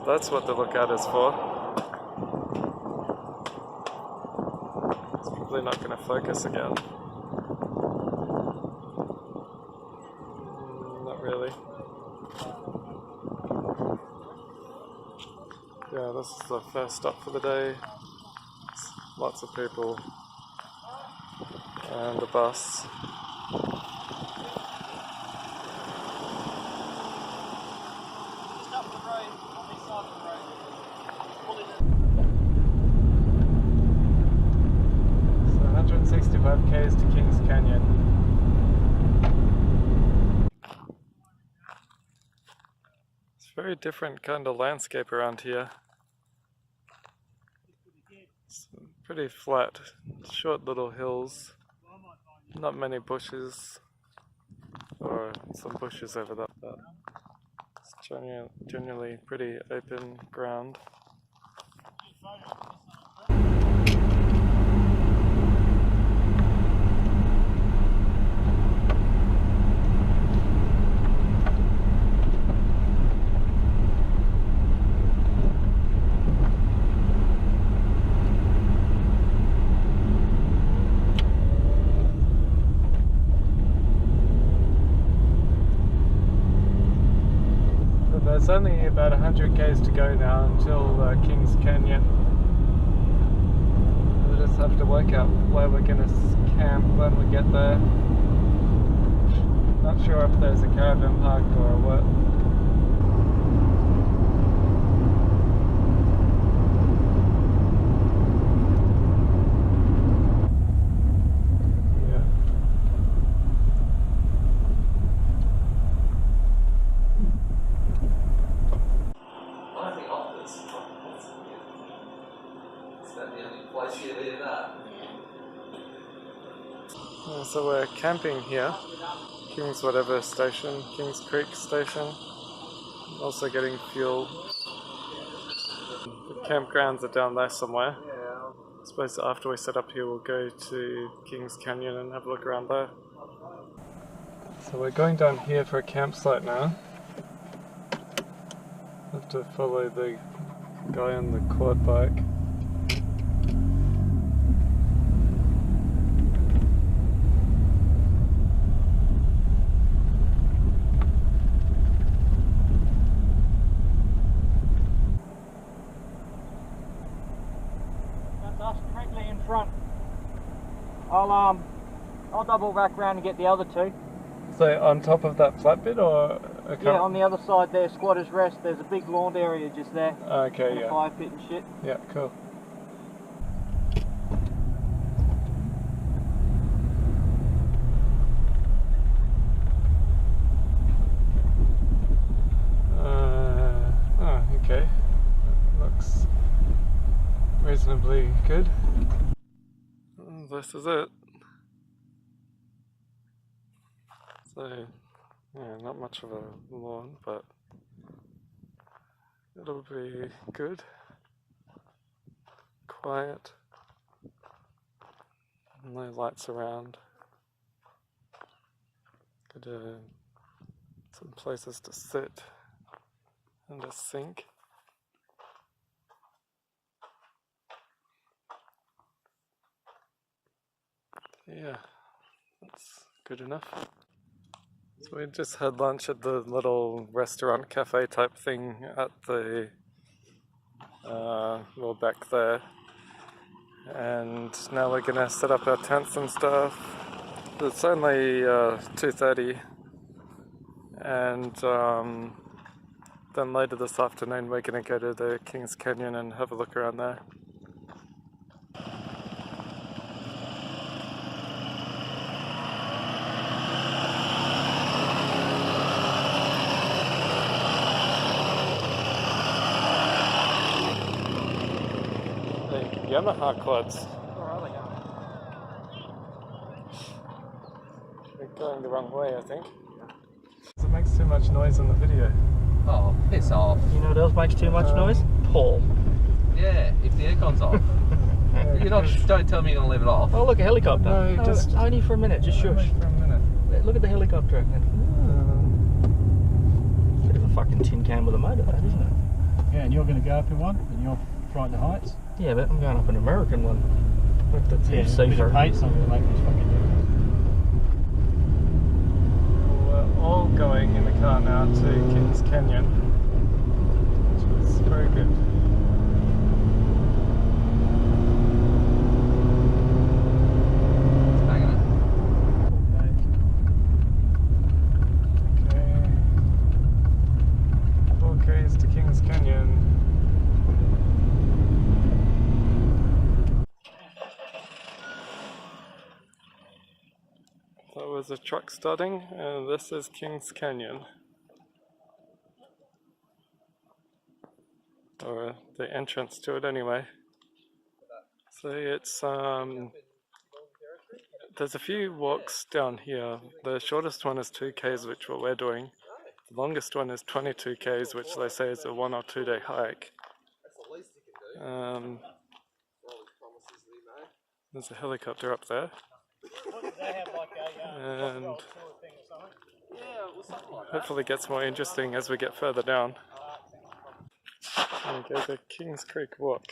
That's what the lookout is for. It's probably not going to focus again. Not really. Yeah, this is the first stop for the day. Lots of people and a bus. So 165 k's to Kings Canyon. It's a very different kind of landscape around here. It's pretty flat, short little hills, not many bushes, or some bushes over that, but it's generally pretty open ground. There's only about 100 k's to go now until Kings Canyon. We'll just have to work out where we're going to camp when we get there. Not sure if there's a caravan park or what. So we're camping here, Kings whatever station, Kings Creek station, also getting fuel. The campgrounds are down there somewhere. I suppose after we set up here we'll go to Kings Canyon and have a look around there. So we're going down here for a campsite now. Have to follow the guy on the quad bike. I'll double back round and get the other two. So on top of that flat bit, or yeah, on the other side there, Squatters Rest. There's a big lawn area just there. Okay, yeah. Fire pit and shit. Yeah, cool. Oh, okay. Looks reasonably good. This is it. So, yeah, not much of a lawn, but it'll be good. Quiet. No lights around. Good, some places to sit and a sink. Yeah, that's good enough. So we just had lunch at the little restaurant cafe type thing at the well, back there, and now we're gonna set up our tents and stuff. It's only 2:30, and then later this afternoon we're gonna go to the Kings Canyon and have a look around there. Yamaha quads. Where are they going? They're going the wrong way, I think. It makes too much noise in the video. Oh, piss off. You know what else makes too much noise? Paul. Yeah, if the aircon's off. Don't tell me you're going to leave it off. Oh, look, a helicopter. No, just only for a minute, just shush. For a minute. Look at the helicopter. Bit of a fucking tin can with a motor, that, isn't it? Yeah, and you're going to go up in one, and you're flying the heights. Yeah, but I'm going up an American one. With the Yeah, a bit safer. of paint's not going to make much fucking difference. We're all going in the car now to Kings Canyon, which is very good. Okay. 4Ks to Kings Canyon. That was a truck starting, and this is Kings Canyon. Or the entrance to it anyway. So it's there's a few walks down here. The shortest one is 2Ks, which what we're doing. The longest one is 22Ks, which they say is a 1 or 2 day hike. There's a helicopter up there. And hopefully it gets more interesting as we get further down. And go to Kings Creek Walk.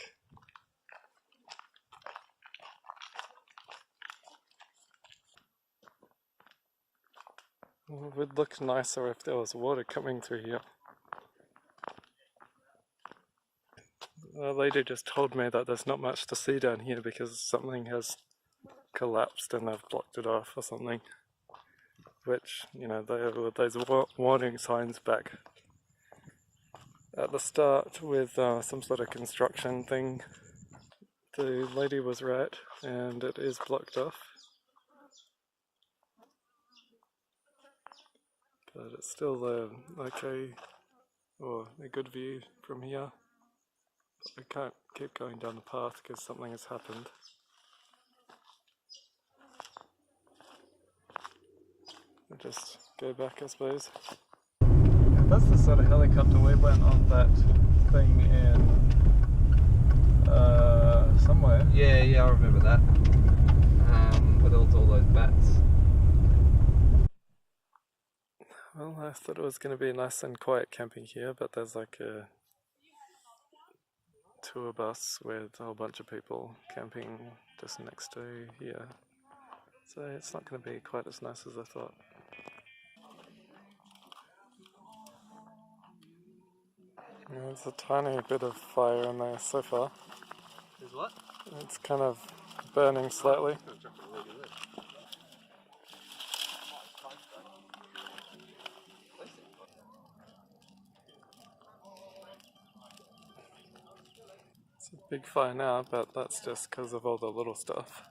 It would look nicer if there was water coming through here. The lady just told me that there's not much to see down here because something has collapsed and they've blocked it off or something. Which, you know, they have those warning signs back at the start with some sort of construction thing. The lady was right, and it is blocked off. But it's still okay, or a good view from here. But we can't keep going down the path because something has happened. We'll just go back, I suppose. Yeah, that's the sort of helicopter we went on that thing in somewhere. Yeah, I remember that. With all those bats. Well, I thought it was going to be nice and quiet camping here, but there's like a tour bus with a whole bunch of people camping just next to here. So it's not going to be quite as nice as I thought. There's a tiny bit of fire in there so far. There's what? It's kind of burning slightly. It's a big fire now, but that's just because of all the little stuff.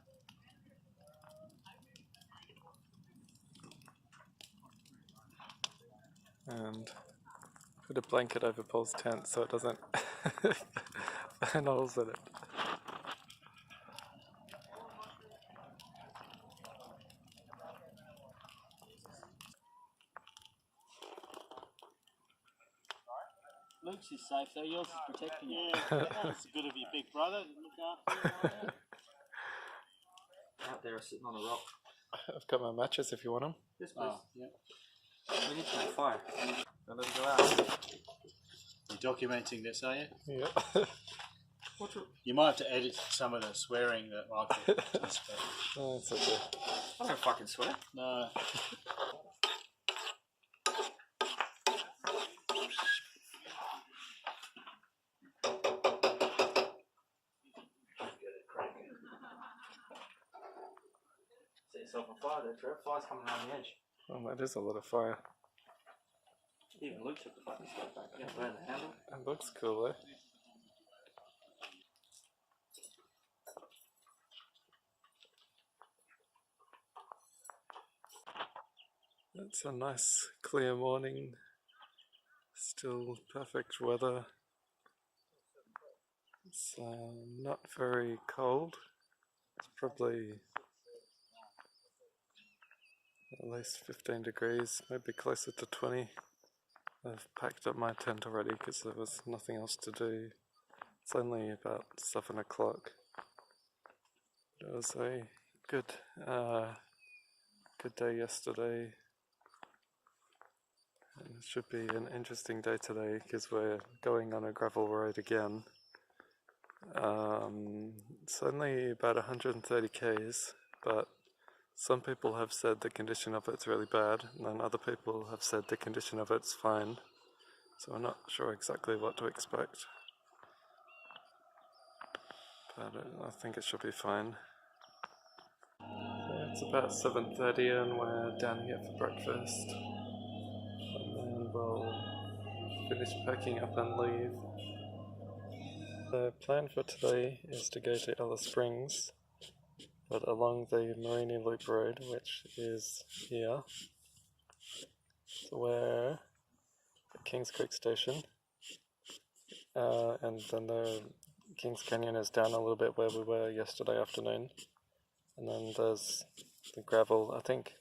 And put a blanket over Paul's tent so it doesn't burn holes in it. Luke's is safe though, yours is protecting you. Yeah, that's good of your big brother. Look after you. Out there sitting on a rock. I've got my matches if you want them. This place. Oh, yeah. We need to make fire. Don't let it go out. You're documenting this, are you? Yeah. You might have to edit some of the swearing that Michael just spoke. No, it's okay. I don't fucking swear. No. Set yourself on fire there, Trev. Fire's coming around the edge. Well, that is a lot of fire. Even Luke took the fucking stuff back. Yeah, burn the handle. It looks cool, eh? It's a nice clear morning, still perfect weather. It's not very cold, it's probably at least 15 degrees, maybe closer to 20. I've packed up my tent already because there was nothing else to do. It's only about 7 o'clock. It was a good day yesterday. And It should be an interesting day today because we're going on a gravel road again. It's only about 130 k's, but some people have said the condition of it's really bad, and then other people have said the condition of it's fine. So I'm not sure exactly what to expect, but I think it should be fine. So it's about 7:30 and we're down here for breakfast, and then we'll finish packing up and leave. The plan for today is to go to Alice Springs, but along the Marini Loop Road, which is here. So we're at Kings Creek Station, and then the Kings Canyon is down a little bit where we were yesterday afternoon, and then there's the gravel. I think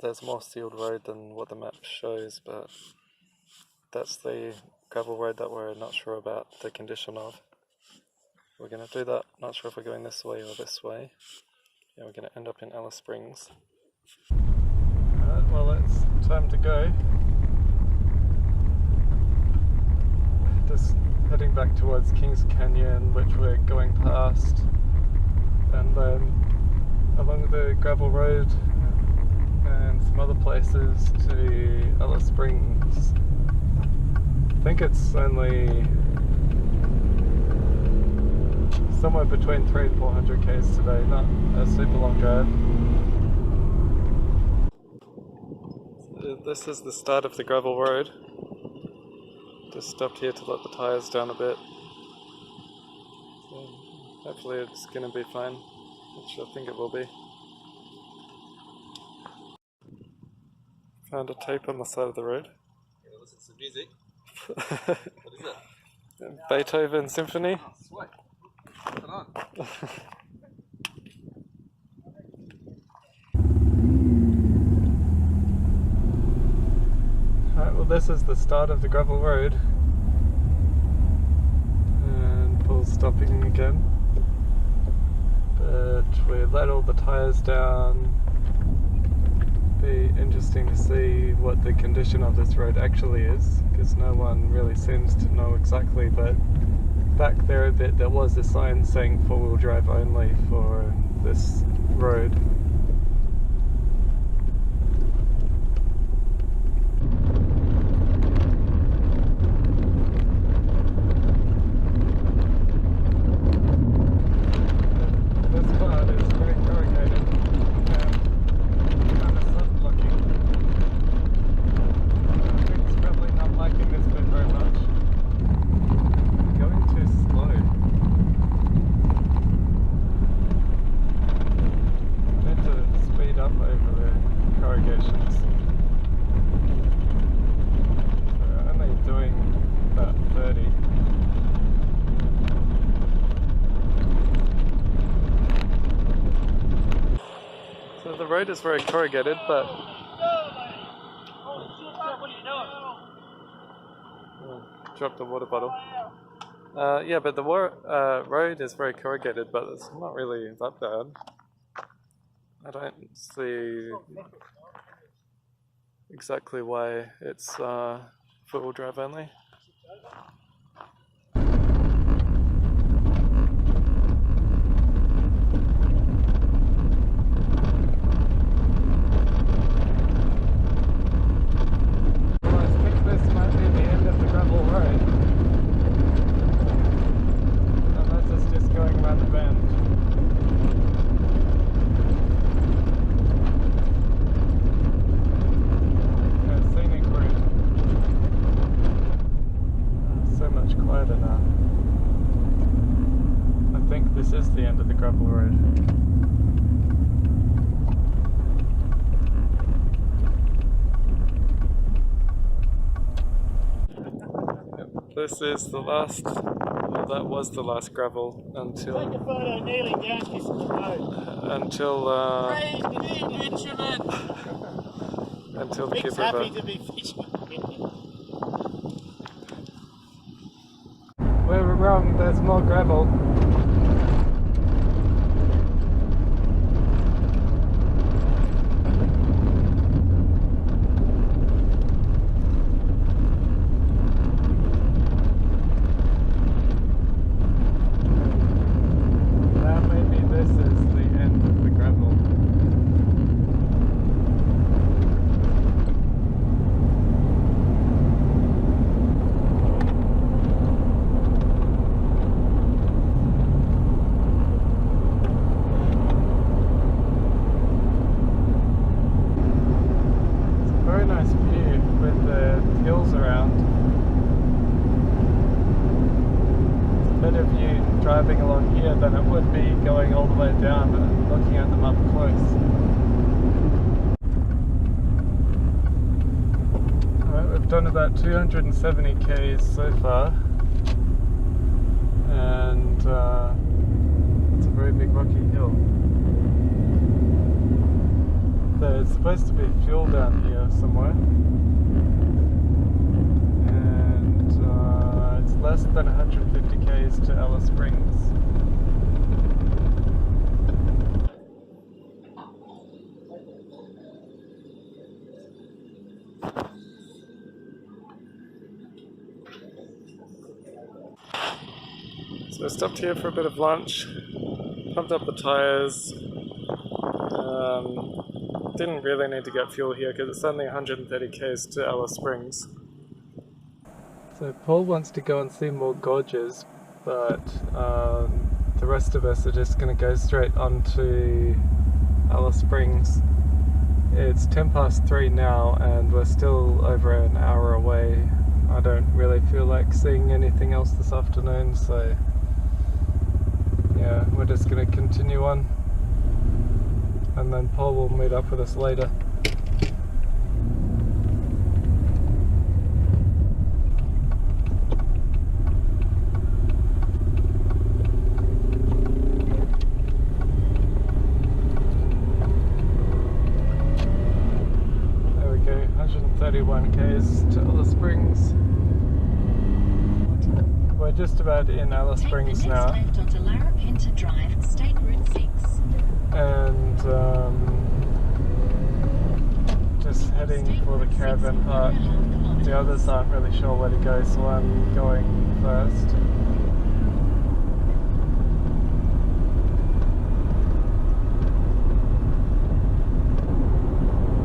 there's more sealed road than what the map shows, but that's the gravel road that we're not sure about the condition of. We're going to do that, not sure if we're going this way or this way. Yeah, we're going to end up in Alice Springs. Alright, well it's time to go. Just heading back towards Kings Canyon, which we're going past, and then along the gravel road and some other places to Alice Springs. I think it's only somewhere between 300 and 400 k's today, not a super long drive. So this is the start of the gravel road. Just stopped here to let the tyres down a bit. So hopefully it's going to be fine, which I think it will be. Found a tape on the side of the road. Yeah, listen to some music. What is it? Beethoven Symphony. Oh, sweet. Put it on. Alright, well this is the start of the gravel road. And Paul's stopping again. But we let all the tyres down. Be interesting to see what the condition of this road actually is, because no one really seems to know exactly, but back there a bit there was a sign saying 4-wheel drive only for this road. This part is very corrugated. The road is very corrugated, but dropped the water bottle. Yeah, but the road is very corrugated, but it's not really that bad. I don't see exactly why it's 4-wheel drive only. This is the end of the gravel road. Yep, this is the last, well, that was the last gravel until... Take a photo kneeling down kissing the road. Until Praise the new instrument! Until the Gibb River. Happy to be fishing. We were wrong, there's more gravel. around. It's a better view driving along here than it would be going all the way down and looking at them up close. Alright, we've done about 270 k's so far, and it's a very big rocky hill. There's supposed to be fuel down here somewhere, and it's less than 150 k's to Alice Springs. So I stopped here for a bit of lunch, pumped up the tyres. Didn't really need to get fuel here because it's only 130 k's to Alice Springs. So Paul wants to go and see more gorges, but the rest of us are just going to go straight on to Alice Springs. It's 3:10 now and we're still over an hour away. I don't really feel like seeing anything else this afternoon, so yeah, we're just going to continue on. And then Paul will meet up with us later. There we go, 131 k's to Alice Springs. We're just about in Alice Springs now. Take the next left onto Larapinta Drive, State Route 6. And just heading for the caravan park. The others aren't really sure where to go, so I'm going first.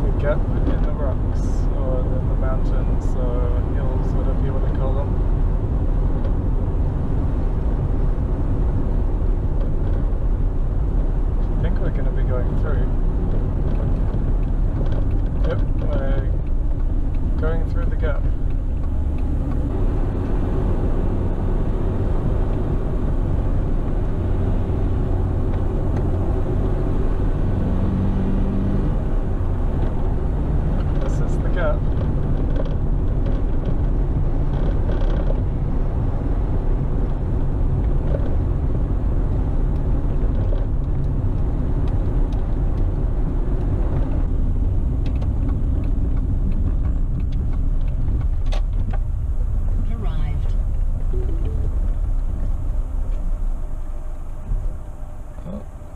The gap in the rocks, or in the mountains, or hills, whatever you want to call them. I think we're going to be going through. Yep, we're going through the gap. This is the gap.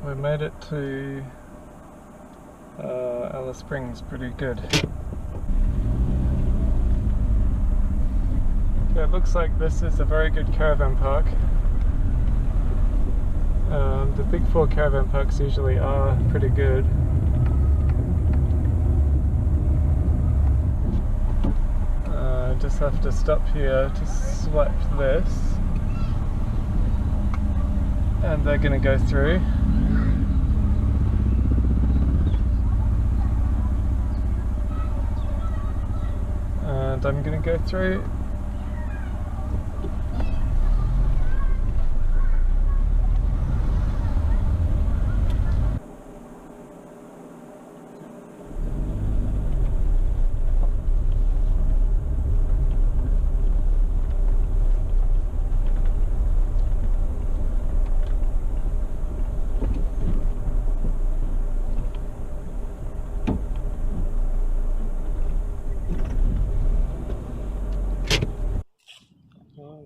We made it to Alice Springs pretty good. Okay, it looks like this is a very good caravan park. The big four caravan parks usually are pretty good. Just have to stop here to swipe this, and they're going to go through. And I'm going to go through.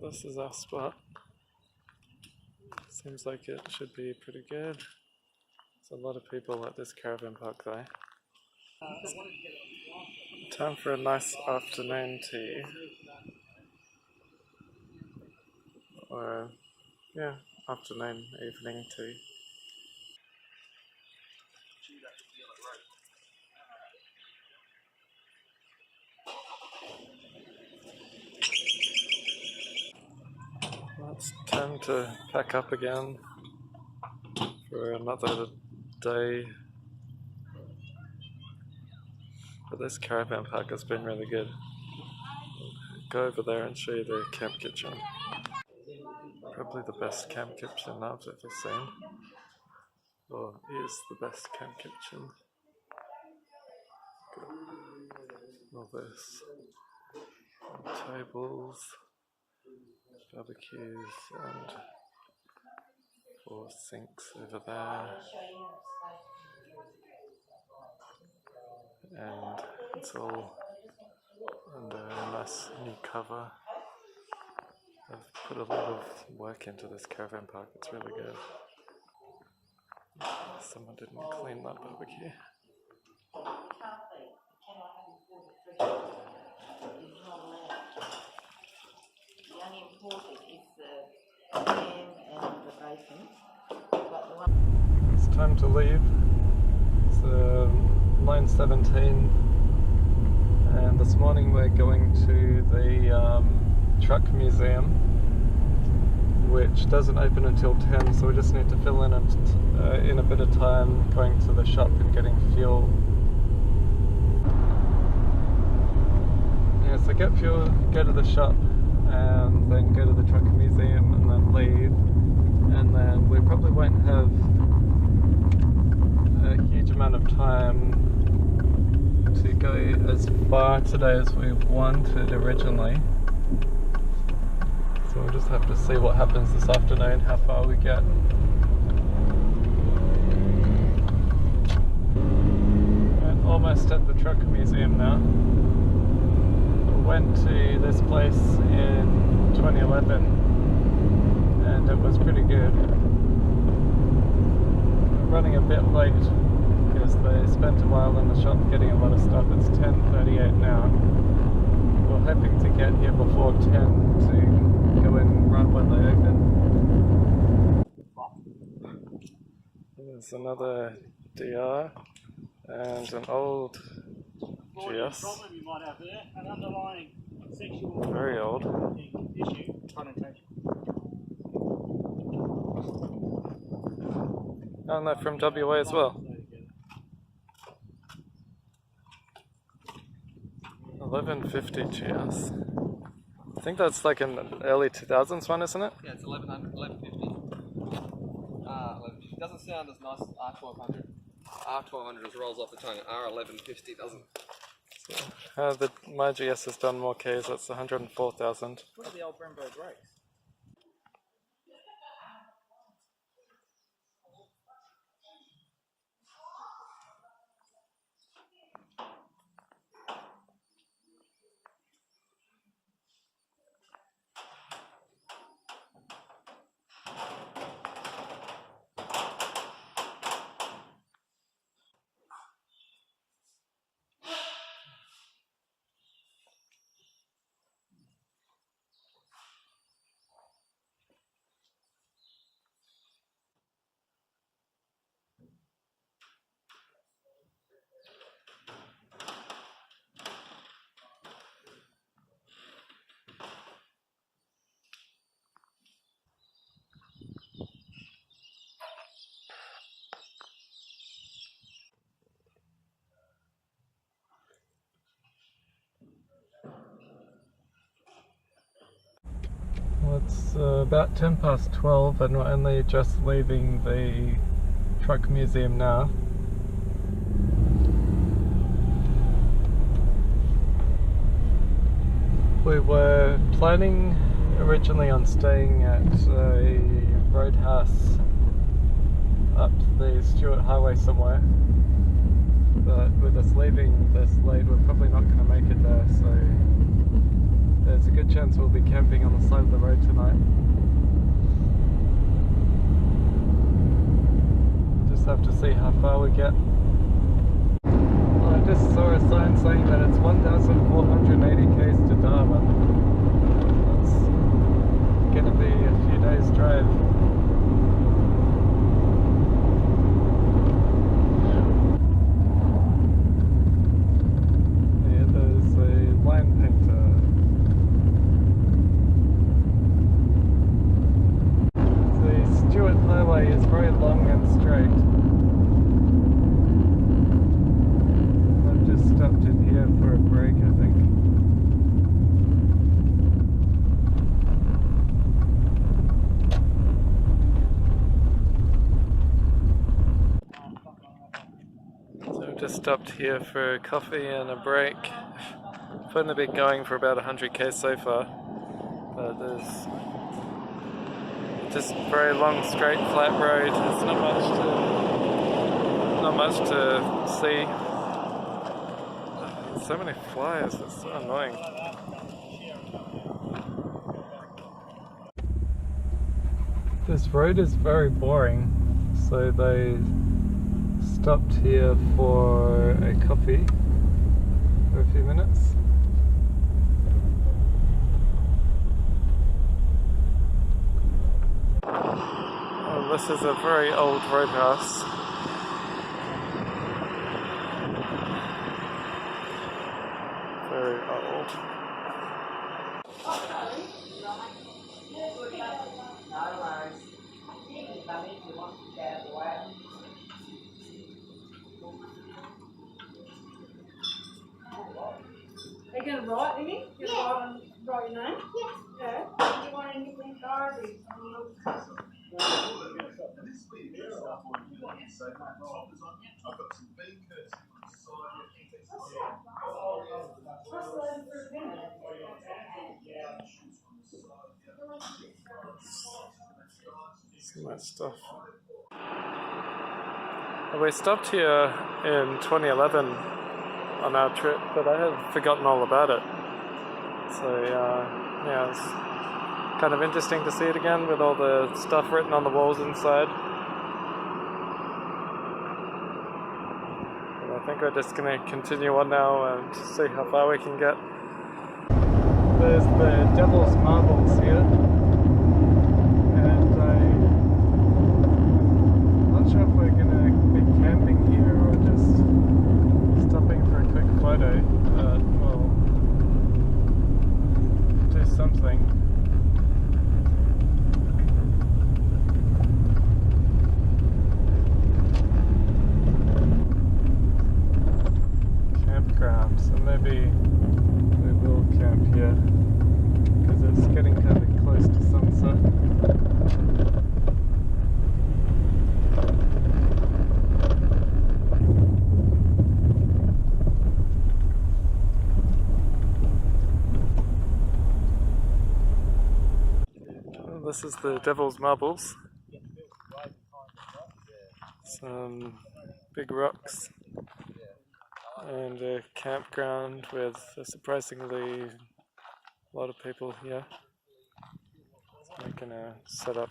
This is our spot. Seems like it should be pretty good. There's a lot of people at this caravan park though. Time for a nice afternoon tea. Or, yeah, afternoon, evening tea. Well, it's time to pack up again for another day. But this caravan park has been really good. go over there and show you the camp kitchen. Probably the best camp kitchen I've ever seen. Or is the best camp kitchen. All this. Tables, barbecues, and 4 sinks over there. And it's all under a nice new cover. I've put a lot of work into this caravan park, it's really good. Someone didn't clean that barbecue. The only important is the ham and the bacon. But the one It's time to leave. It's 9:17 and this morning we're going to the truck museum, which doesn't open until 10, so we just need to fill in a bit of time going to the shop and getting fuel. Yeah, so get fuel, go to the shop, and then go to the truck museum and then leave, and then we probably won't have a huge amount of time to go as far today as we wanted originally. So we'll just have to see what happens this afternoon, how far we get. We're almost at the truck museum now. We went to this place in 2011 and it was pretty good. We're running a bit late because they spent a while in the shop getting a lot of stuff. It's 10:38 now. We're hoping to get here before 10 to go in right when they open. There's another DR and an old GS. Problem you might have there, an underlying sexual Very old. issue, connotation. Oh no, from WA as well. 1150 GS. I think that's like an early 2000s one, isn't it? Yeah, it's 1150. It doesn't sound as nice as R1200. R1200 just rolls off the tongue. R1150 doesn't. So, my GS has done more Ks, that's 104,000. What are the old Brembo brakes? Well, it's about 10 past 12 and we're only just leaving the truck museum now. We were planning originally on staying at a roadhouse up the Stewart Highway somewhere, but with us leaving this late we're probably not going to make it there, so there's a good chance we'll be camping on the side of the road tonight. Just have to see how far we get. Well, I just saw a sign saying that it's 1,480 km to Darwin. That's going to be a few days drive. Yeah, there's a line painter. Stewart Highway is very long and straight. I've just stopped in here for a break, I think. stopped here for coffee and a break. I've only been going for about 100k so far, but there's just very long, straight, flat road. There's not much to see. There's so many flyers. It's so annoying. This road is very boring, so they stopped here for a coffee for a few minutes. Oh, this is a very old roadhouse. Very old. Are you going to write anything? You going to write your name? Yeah. Do you want anything garbage? So much stuff. We stopped here in 2011 on our trip, but I had forgotten all about it. So yeah, it's kind of interesting to see it again with all the stuff written on the walls inside. But I think we're just going to continue on now and see how far we can get. There's the Devil's Marbles here, and I'm not sure if we're going to be camping here or just stopping for a quick photo. We'll do something. Campground, so maybe we will camp here because it's getting kind of close to sunset. This is the Devil's Marbles. Some big rocks and a campground with surprisingly a lot of people here. So we're gonna set up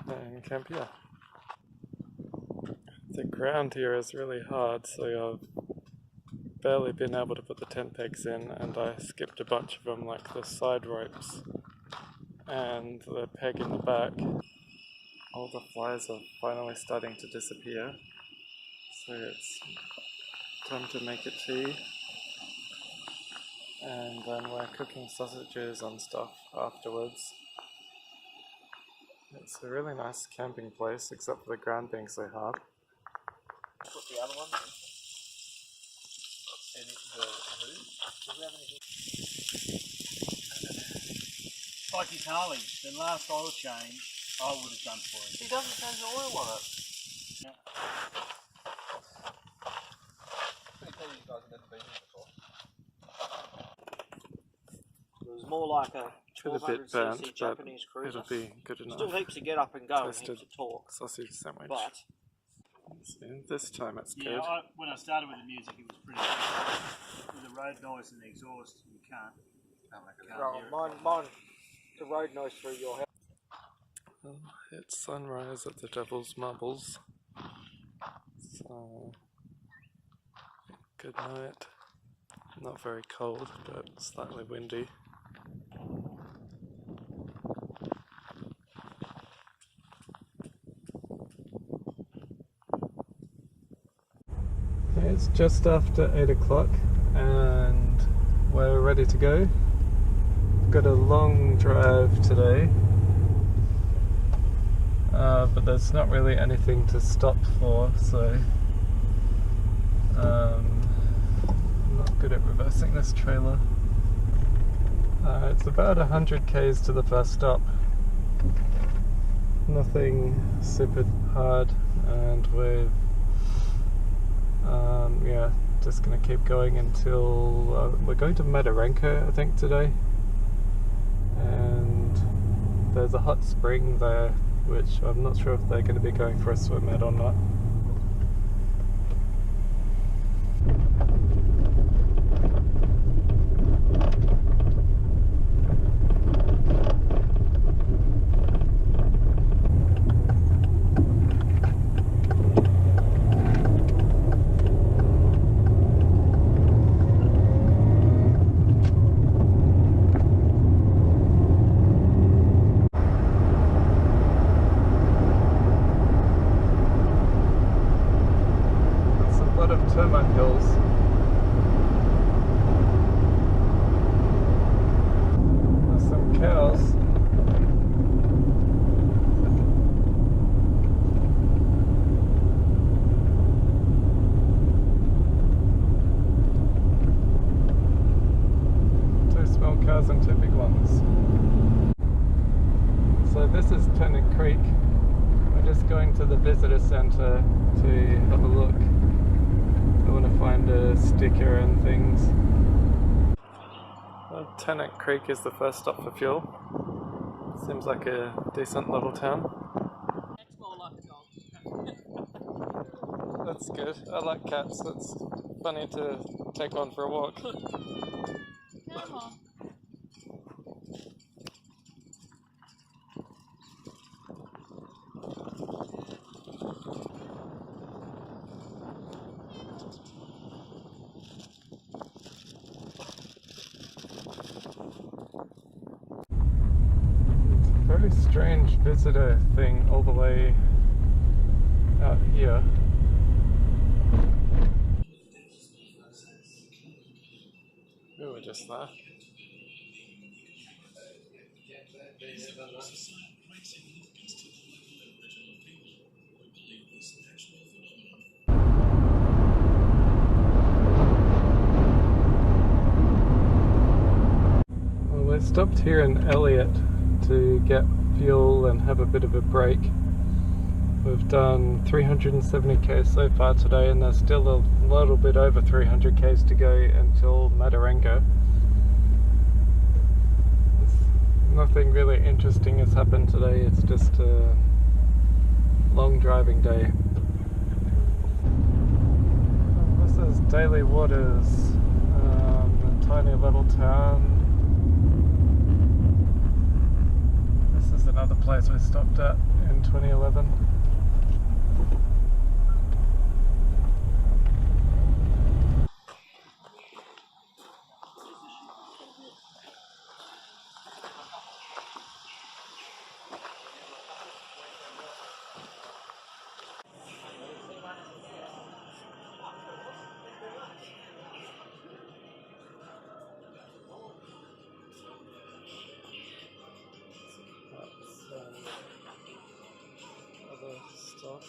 and camp here. The ground here is really hard, so I've barely been able to put the tent pegs in, and I skipped a bunch of them, like the side ropes and the peg in the back. All the flies are finally starting to disappear, so it's time to make a tea, and then we're cooking sausages and stuff afterwards. It's a really nice camping place, except for the ground being so hard. Put the other one and into the roof. Do we have anything? Like his Harley, the last oil change I would have done for him. He doesn't change the oil on it. Yeah. Pretty cool you guys have never been here before. It was more like a Bit a bit 1200cc burnt, but Japanese cruiser. it'll be good enough. Still heaps to get up and go and Toasted heaps of torque. sausage sandwich. But So this time it's Yeah, good. when I started with the music, it was pretty good. With the road noise and the exhaust, you can't hear it. mine, the road noise through your house. Well, it's sunrise at the Devil's Marbles. So good night. Not very cold, but slightly windy. It's just after 8 o'clock and we're ready to go. Got a long drive today, but there's not really anything to stop for, so I'm not good at reversing this trailer. It's about 100 k's to the first stop. Nothing super hard, and we've Yeah, just gonna keep going until we're going to Mataranka, I think, today, and there's a hot spring there, which I'm not sure if they're going to be going for a swim at or not. Termite hills. There's some cows. Two small cows and two big ones. So this is Tennant Creek. We're just going to the visitor centre to have a look. I want to find a sticker and things. Well, Tennant Creek is the first stop for fuel. Seems like a decent little town. That's good. I like cats. That's funny to take on for a walk. Come on. Very strange visitor thing all the way out here. We were just there. Well, we stopped here in Elliott to get fuel and have a bit of a break. We've done 370 k's so far today, and there's still a little bit over 300 k's to go until Mataranka. Nothing really interesting has happened today, it's just a long driving day. This is Daily Waters, a tiny little town. This is another place we stopped at in 2011. Other stuff.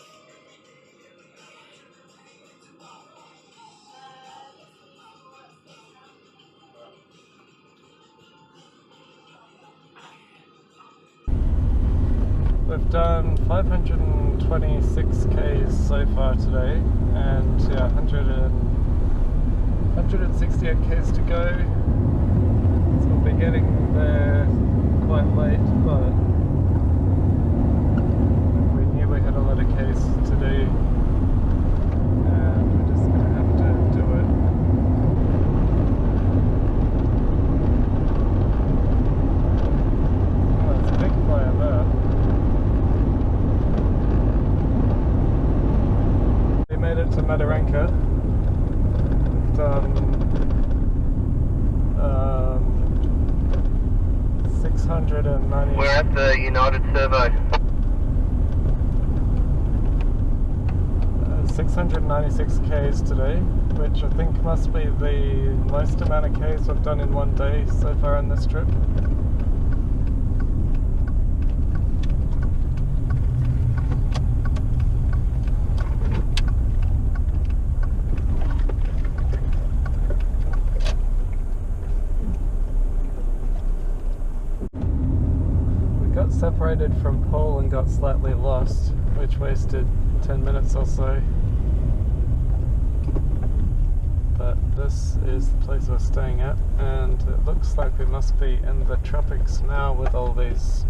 We've done 526 k's so far today, and yeah, 168 k's to go. So we'll be getting there quite late, but we knew we had a lot of k's to do, and we're just going to have to do it. Oh, it's a big fire there. We made it to Mataranka. We've done 690. We're at the United Servo. 696 k's today, which I think must be the most amount of k's I've done in one day so far on this trip. Separated from Paul and got slightly lost, which wasted 10 minutes or so. but this is the place we're staying at, and it looks like we must be in the tropics now with all these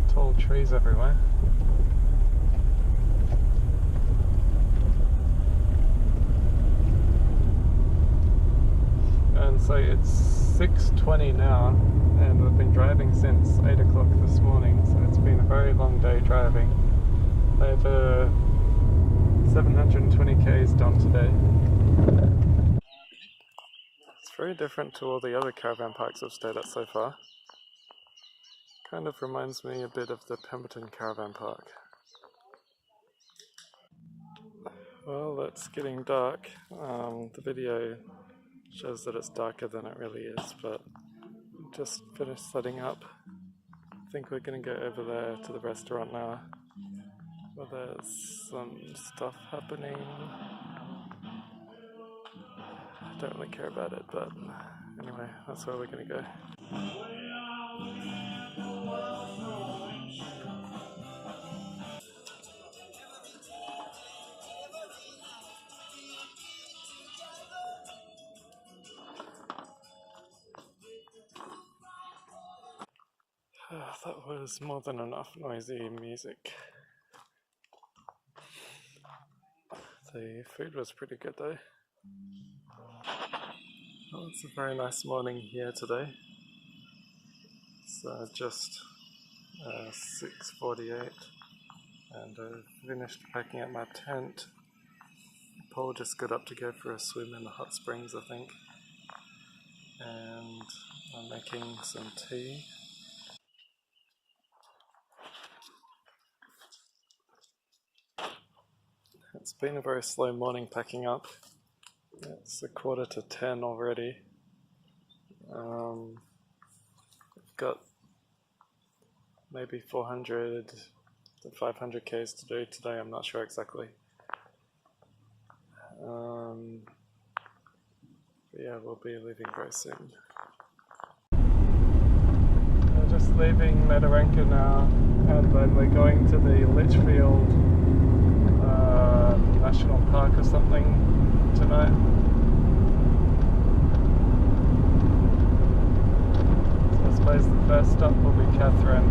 tall trees everywhere. And so it's 6:20 now, and we've been driving since 8 o'clock this morning, so it's been a very long day driving. Over 720 k's done today. It's very different to all the other caravan parks I've stayed at so far. Kind of reminds me a bit of the Pemberton Caravan Park. Well, it's getting dark. The video shows that it's darker than it really is, but just finished setting up. I think we're going to go over there to the restaurant now, where there's some stuff happening. I don't really care about it, but anyway, that's where we're going to go. That was more than enough noisy music. The food was pretty good though. Well, it's a very nice morning here today. It's just 6:48 and I've finished packing up my tent. Paul just got up to go for a swim in the hot springs, I think. And I'm making some tea. It's been a very slow morning packing up. It's 9:45 already. I've got maybe 400 to 500 k's to do today, I'm not sure exactly. But yeah, we'll be leaving very soon. We're just leaving Mataranka now, and then we're going to the Litchfield National Park or something tonight. So I suppose the first stop will be Catherine.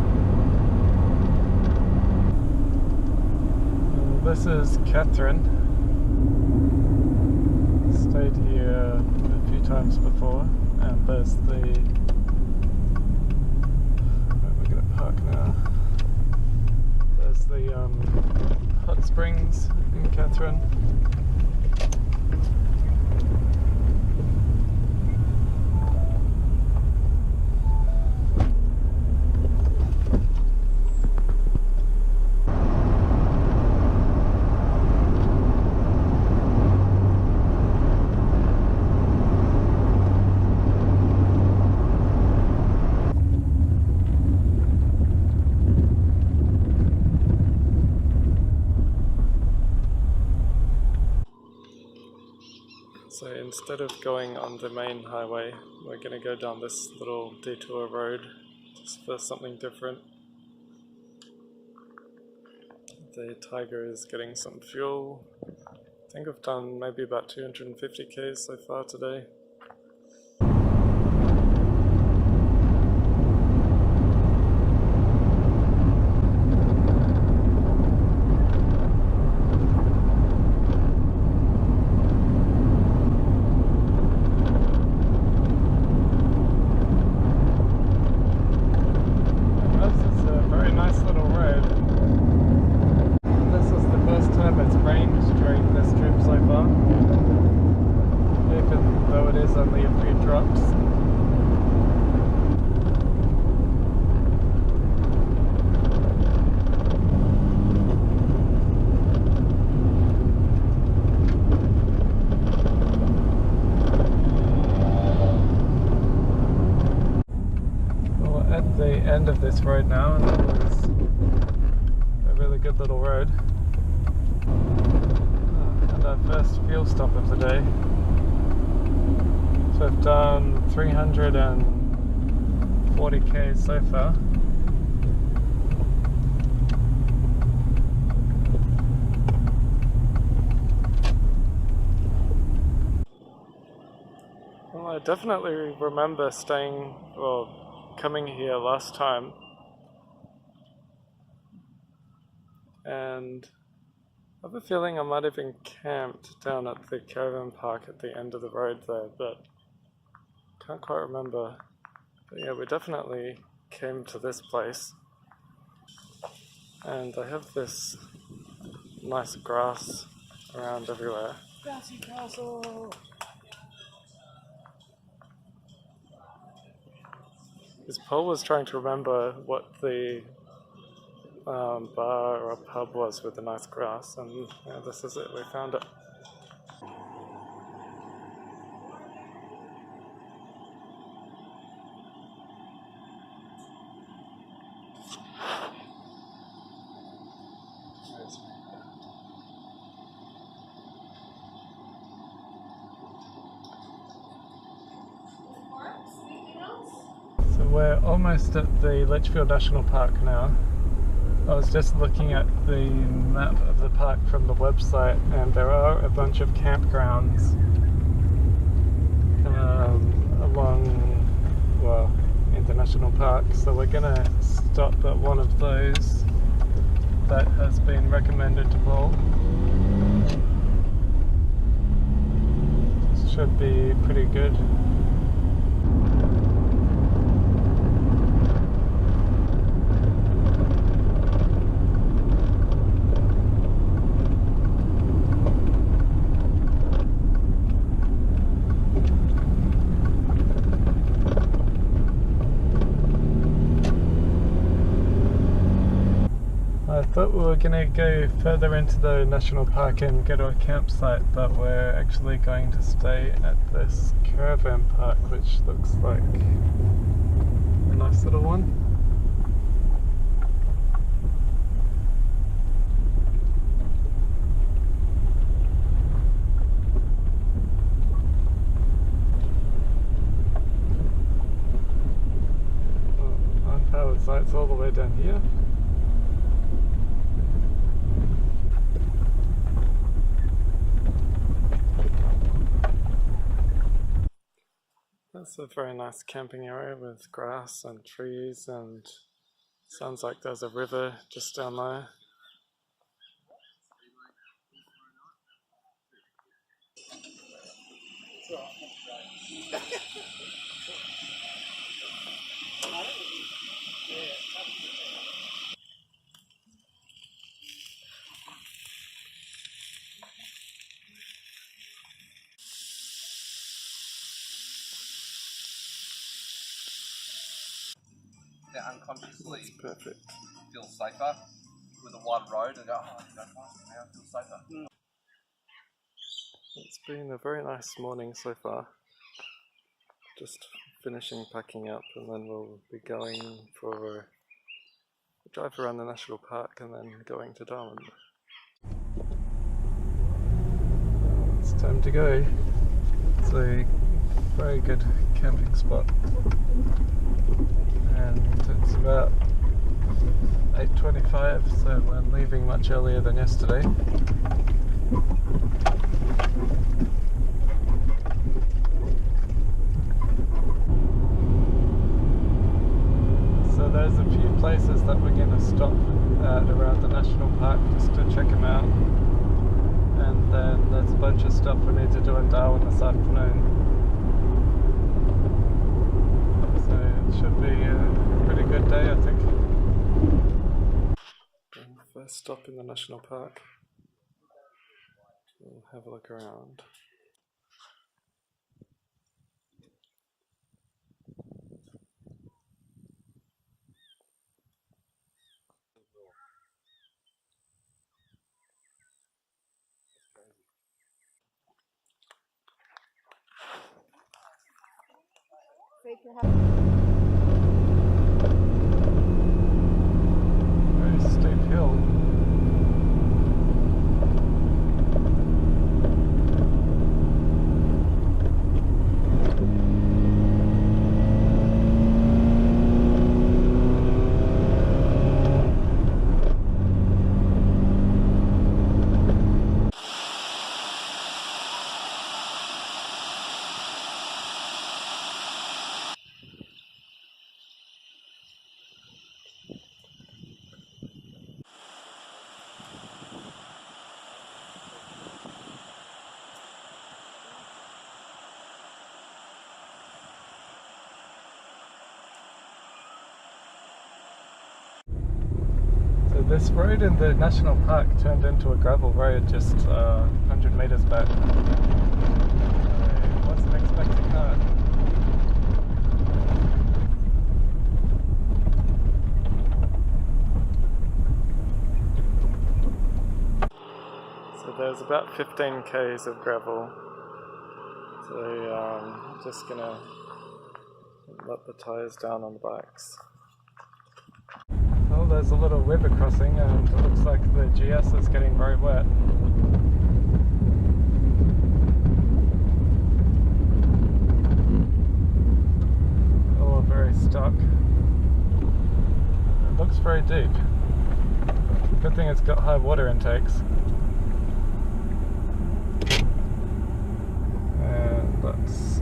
And this is Catherine. Stayed here a few times before, and there's the... we're going to park now. There's the hot springs in Catherine. So instead of going on the main highway, we're going to go down this little detour road just for something different. The Tiger is getting some fuel. I think I've done maybe about 250 k's so far today. Only a few drops. Well, we're at the end of this road now, and it was a really good little road. And our first fuel stop of the day. So I've done 340 k's so far. I definitely remember staying or coming here last time, and I have a feeling I might have been camped down at the caravan park at the end of the road there, but can't quite remember. But yeah, we definitely came to this place, and I have this nice grass around everywhere. Grassy castle! Because Paul was trying to remember what the bar or pub was with the nice grass, and yeah, this is it, we found it. So we're almost at the Litchfield National Park now. I was just looking at the map of the park from the website, and there are a bunch of campgrounds along, well, in the national park. So we're gonna stop at one of those that has been recommended to Paul. Should be pretty good. I thought we were going to go further into the national park and go to a campsite, but we're actually going to stay at this caravan park, which looks like a nice little one. Unpowered sites all the way down here. That's a very nice camping area with grass and trees, and sounds like there's a river just down there. They unconsciously Perfect. feel safer with a wide road and go, oh, now I feel safer. It's been a very nice morning so far. Just finishing packing up, and then we'll be going for a drive around the national park and then going to Darwin. It's time to go. It's a very good camping spot, and it's about 8:25, so we're leaving much earlier than yesterday. So there's a few places that we're going to stop at around the national park just to check them out, and then there's a bunch of stuff we need to do in Darwin this afternoon. So it should be a pretty good day, I think. First stop in the national park. We'll have a look around. Very steep hill. This road in the national park turned into a gravel road just 100 metres back. I wasn't expecting that. So there's about 15 k's of gravel. So I'm just gonna let the tyres down on the bikes. Oh, there's a little river crossing and it looks like the GS is getting very wet. Oh, very stuck. It looks very deep. Good thing it's got high water intakes. And that's,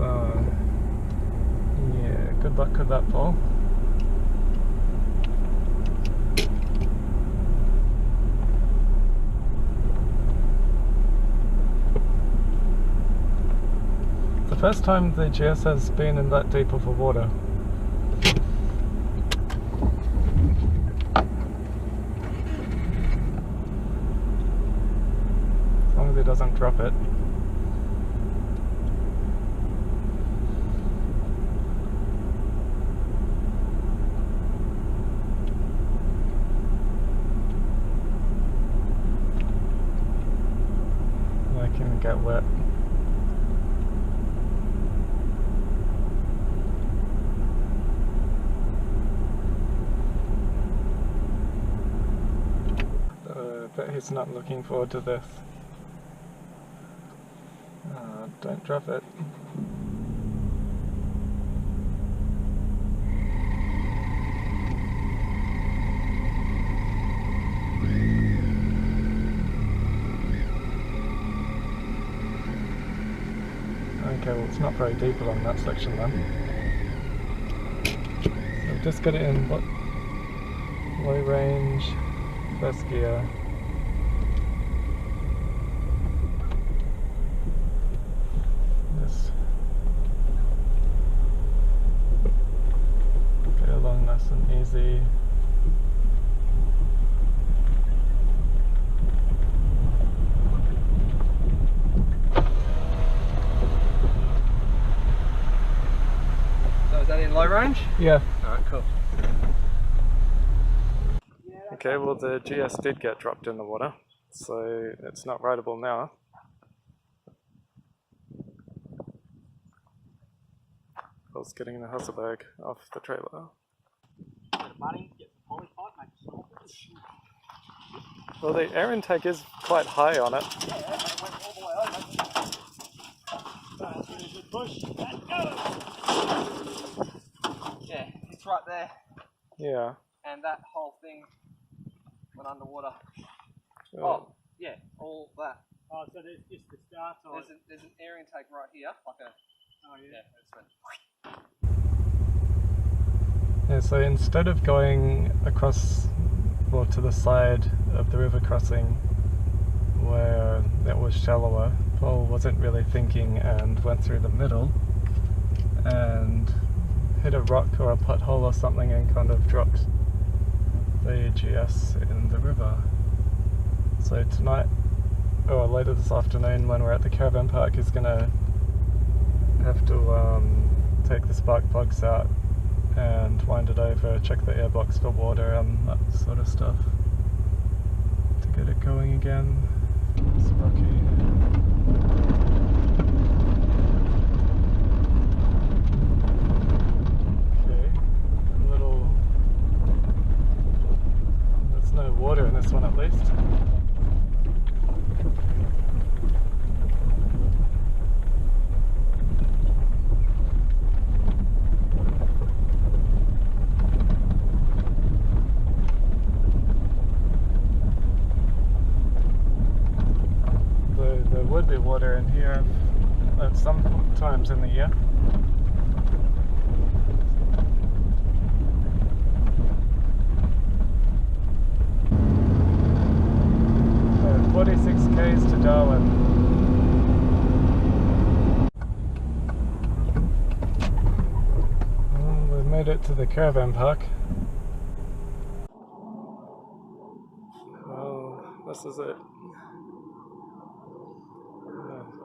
yeah, good luck with that, Paul. The first time the GS has been in that deep of a water. As long as it doesn't drop it. I can get wet. But he's not looking forward to this. Don't drop it. Okay, well it's not very deep along that section then. So just get it in low range, first gear. Just get along nice and easy. Is that in low range? Yeah. Alright, cool. Okay, well the GS did get dropped in the water, so it's not rideable now. I was getting the Husaberg off the trailer. Well, the air intake is quite high on it. Yeah, it's right there. Yeah. And that whole thing went underwater. Oh. Oh, yeah, all that. Oh, so there's just the start on. There's an air intake right here, like a. Oh yeah. Yeah, so instead of going across or to the side of the river crossing where it was shallower, Paul wasn't really thinking and went through the middle and hit a rock or a pothole or something and kind of dropped the GS in the river. So tonight, or later this afternoon when we're at the caravan park, he's gonna have to take the spark plugs out and wind it over, check the airbox for water and that sort of stuff to get it going again. It's rocky. There's no water in this one at least. 46 k's to Darwin. Well, we've made it to the caravan park. This is it.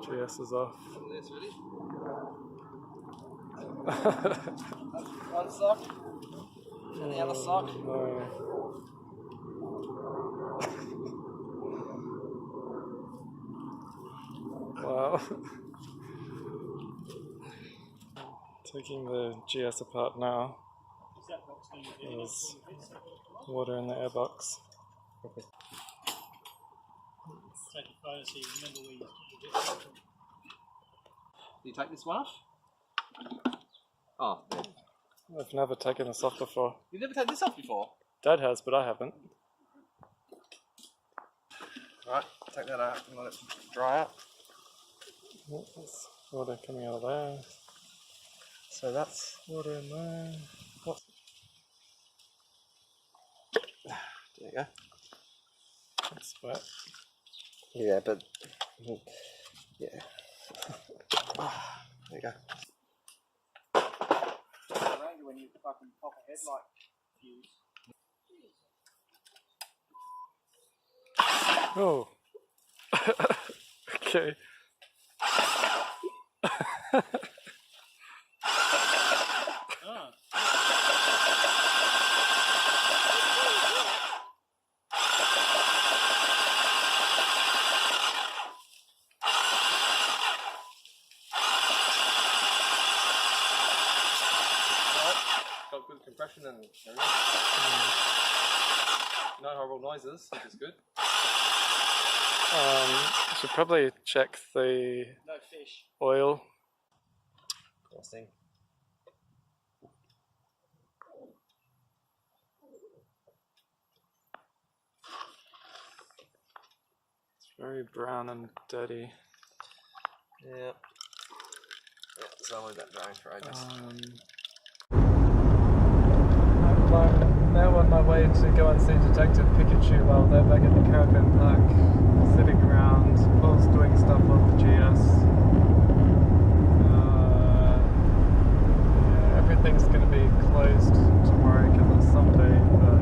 GS is off. One sock. And the other sock. No. Wow. Taking the GS apart now. There's water in the airbox. Take a photo so you remember where you put it. Do you take this one off? Oh, there. I've never taken this off before. You've never taken this off before? Dad has, but I haven't. Alright, take that out and let it dry out. There's water coming out of there. So that's Water in there. What? there you go. That's wet. Yeah, but yeah. There you go. When you fucking pop a headlight fuse. Oh. Okay. Got good compression and everything. No horrible noises, which is good. Should probably check the No fish. oil. Cool thing. It's very brown and dirty. Yeah. Yeah, so I'll leave that drying for ages. I'm now on my way to go and see Detective Pikachu while they're back at the caravan park, sitting around. Paul's doing stuff on the GS. Yeah, everything's going to be closed tomorrow because it's Sunday, but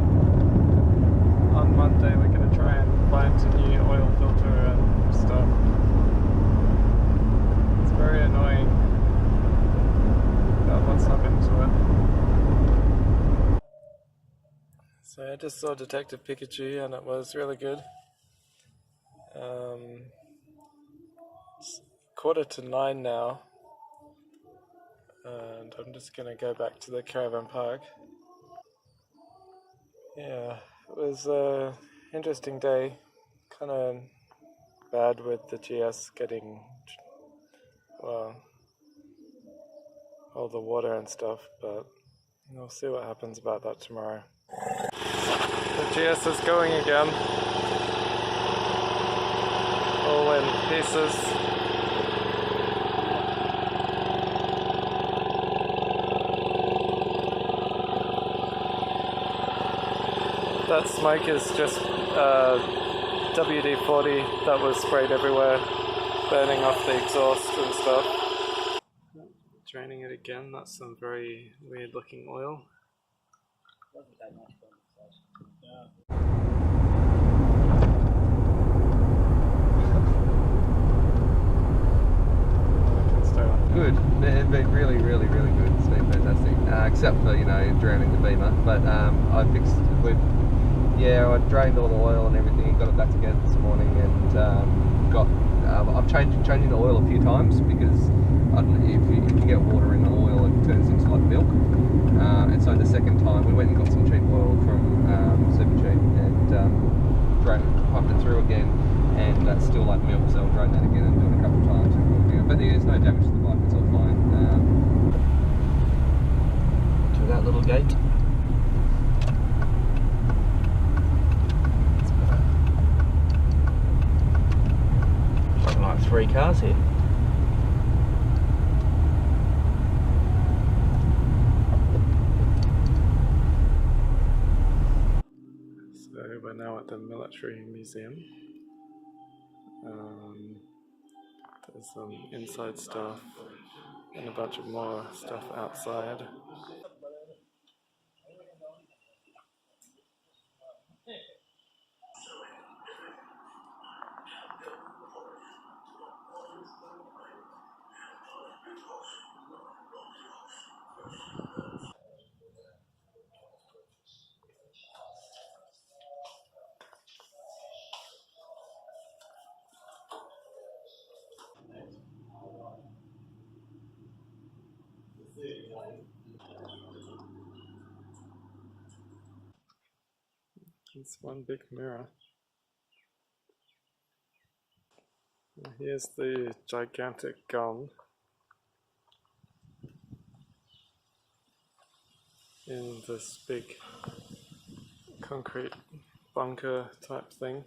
on Monday we're going to try and find a new oil filter and stuff. It's very annoying about what's happened to it. So I just saw Detective Pikachu and it was really good. It's 8:45 now, and I'm just gonna go back to the caravan park. Yeah, it was an interesting day. Kind of bad with the GS getting, well, all the water and stuff, but we'll see what happens about that tomorrow. The GS is going again, all in pieces. That smoke is just WD-40 that was sprayed everywhere, burning off the exhaust and stuff. Draining it again, that's some very weird looking oil. Good. It's been really good. It's been fantastic. Except for, drowning the Beamer. But I drained all the oil and everything, got it back together this morning, and I'm changing the oil a few times because I don't know, if you get water in the oil, it turns into like milk. And so the second time we went and got some cheap oil from Super Cheap and pumped it through again, and that's still like milk, so I'll drain that again and do it a couple of times. But there's no damage to the bike, it's all fine. To that little gate. Like 3 cars here. So we're now at the military museum. There's some inside stuff and a bunch of more stuff outside. It's one big mirror. And here's the gigantic gun in this big concrete bunker type thing.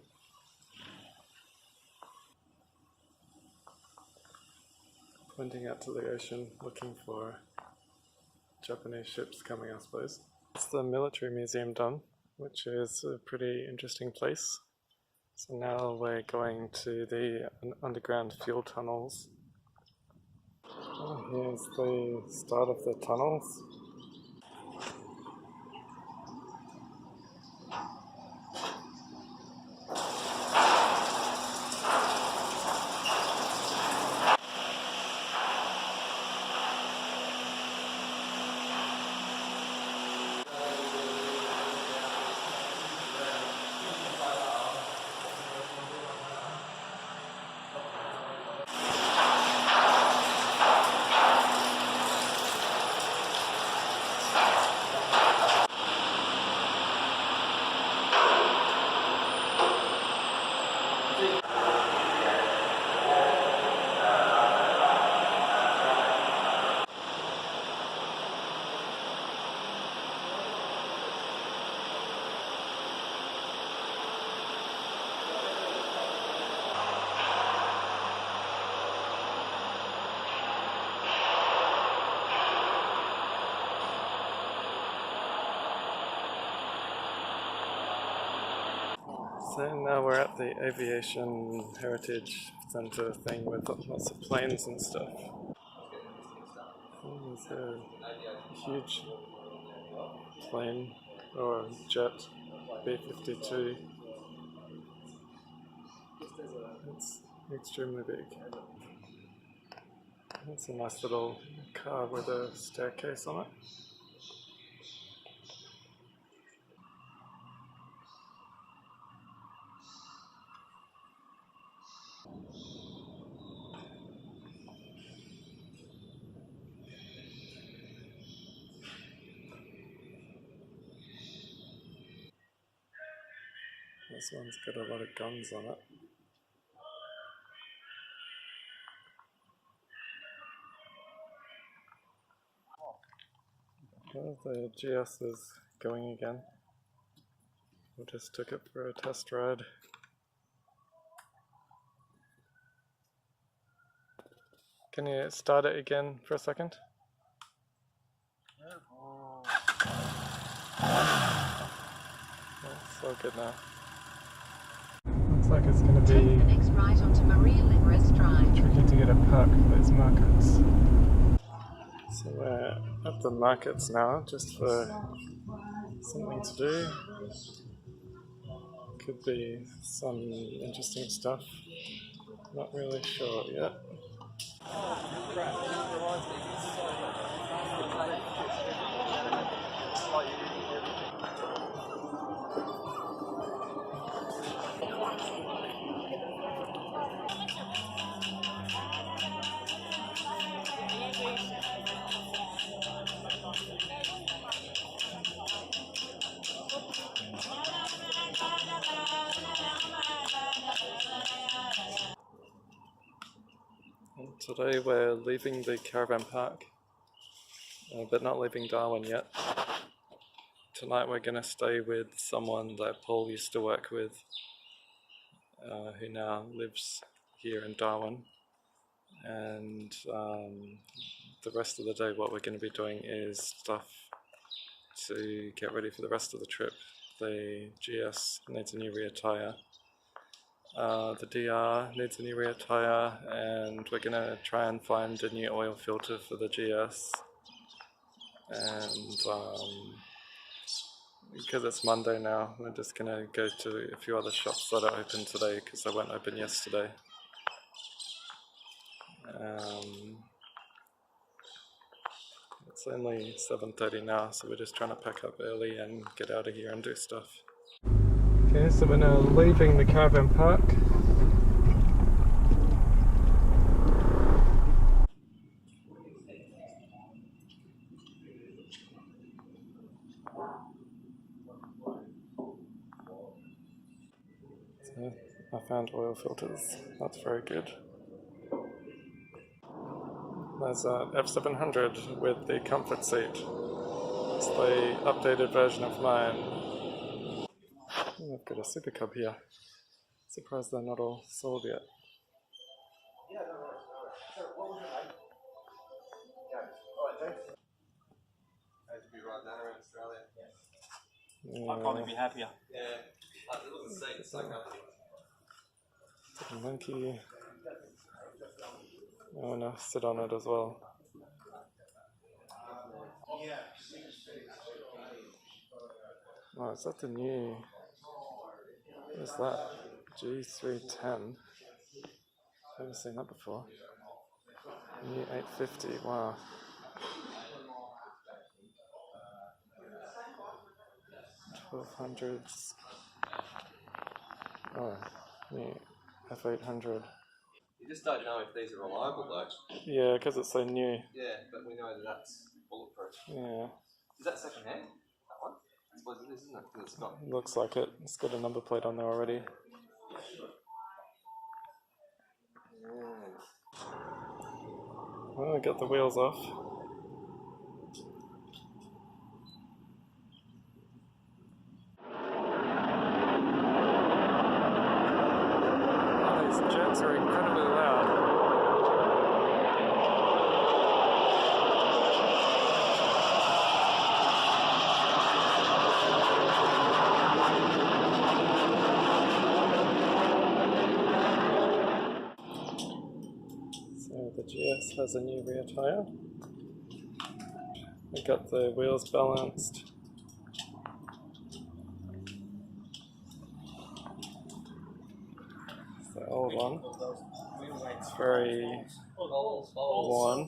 Pointing out to the ocean, looking for Japanese ships coming, I suppose. It's the military museum done, which is a pretty interesting place. So now we're going to the underground fuel tunnels. Oh, here's the start of the tunnels. So now we're at the Aviation Heritage Centre thing with lots of planes and stuff. Oh, there's a huge plane, or jet, B-52. It's extremely big. It's a nice little car with a staircase on it. This one's got a lot of guns on it. Well, the GS is going again. We just took it for a test ride. Can you start it again for a second? It's all good now. Looks like it's going to be Take the next right onto Maria Limerest Drive. tricky to get a park for these markets. So we're at the markets now, just for something to do. Could be some interesting stuff. Not really sure yet. Today we're leaving the caravan park, but not leaving Darwin yet. Tonight we're going to stay with someone that Paul used to work with, who now lives here in Darwin. And the rest of the day what we're going to be doing is stuff to get ready for the rest of the trip. The GS needs a new rear tyre. The DR needs a new rear tyre, and we're going to try and find a new oil filter for the GS. And because it's Monday now, we're just going to go to a few other shops that are open today because they weren't open yesterday. It's only 7:30 now, so we're just trying to pack up early and get out of here and do stuff. Okay, so we're now leaving the caravan park. So I found oil filters, that's very good. There's an F700 with the comfort seat. It's the updated version of mine. Oh, I've got a Super Cub here. Surprised they're not all sold yet. I'd probably be happier. Yeah, it wasn't safe, it's so comfy. Monkey. Oh no, sit on it as well. Oh, is that the new... What is that? G310? Never seen that before. New 850, wow. $1,200s. Oh, new F800. You just don't know if these are reliable though. Yeah, because it's so new. Yeah, but we know that that's bulletproof. Yeah. Is that second hand? That one? I suppose it is, isn't it? 'Cause it's got... Looks like it. It's got a number plate on there already. Oh, I got the wheels off. Oh, these jets are incredibly loud. So the GS has a new rear tyre. I got the wheels balanced. It's the old one. It's very worn.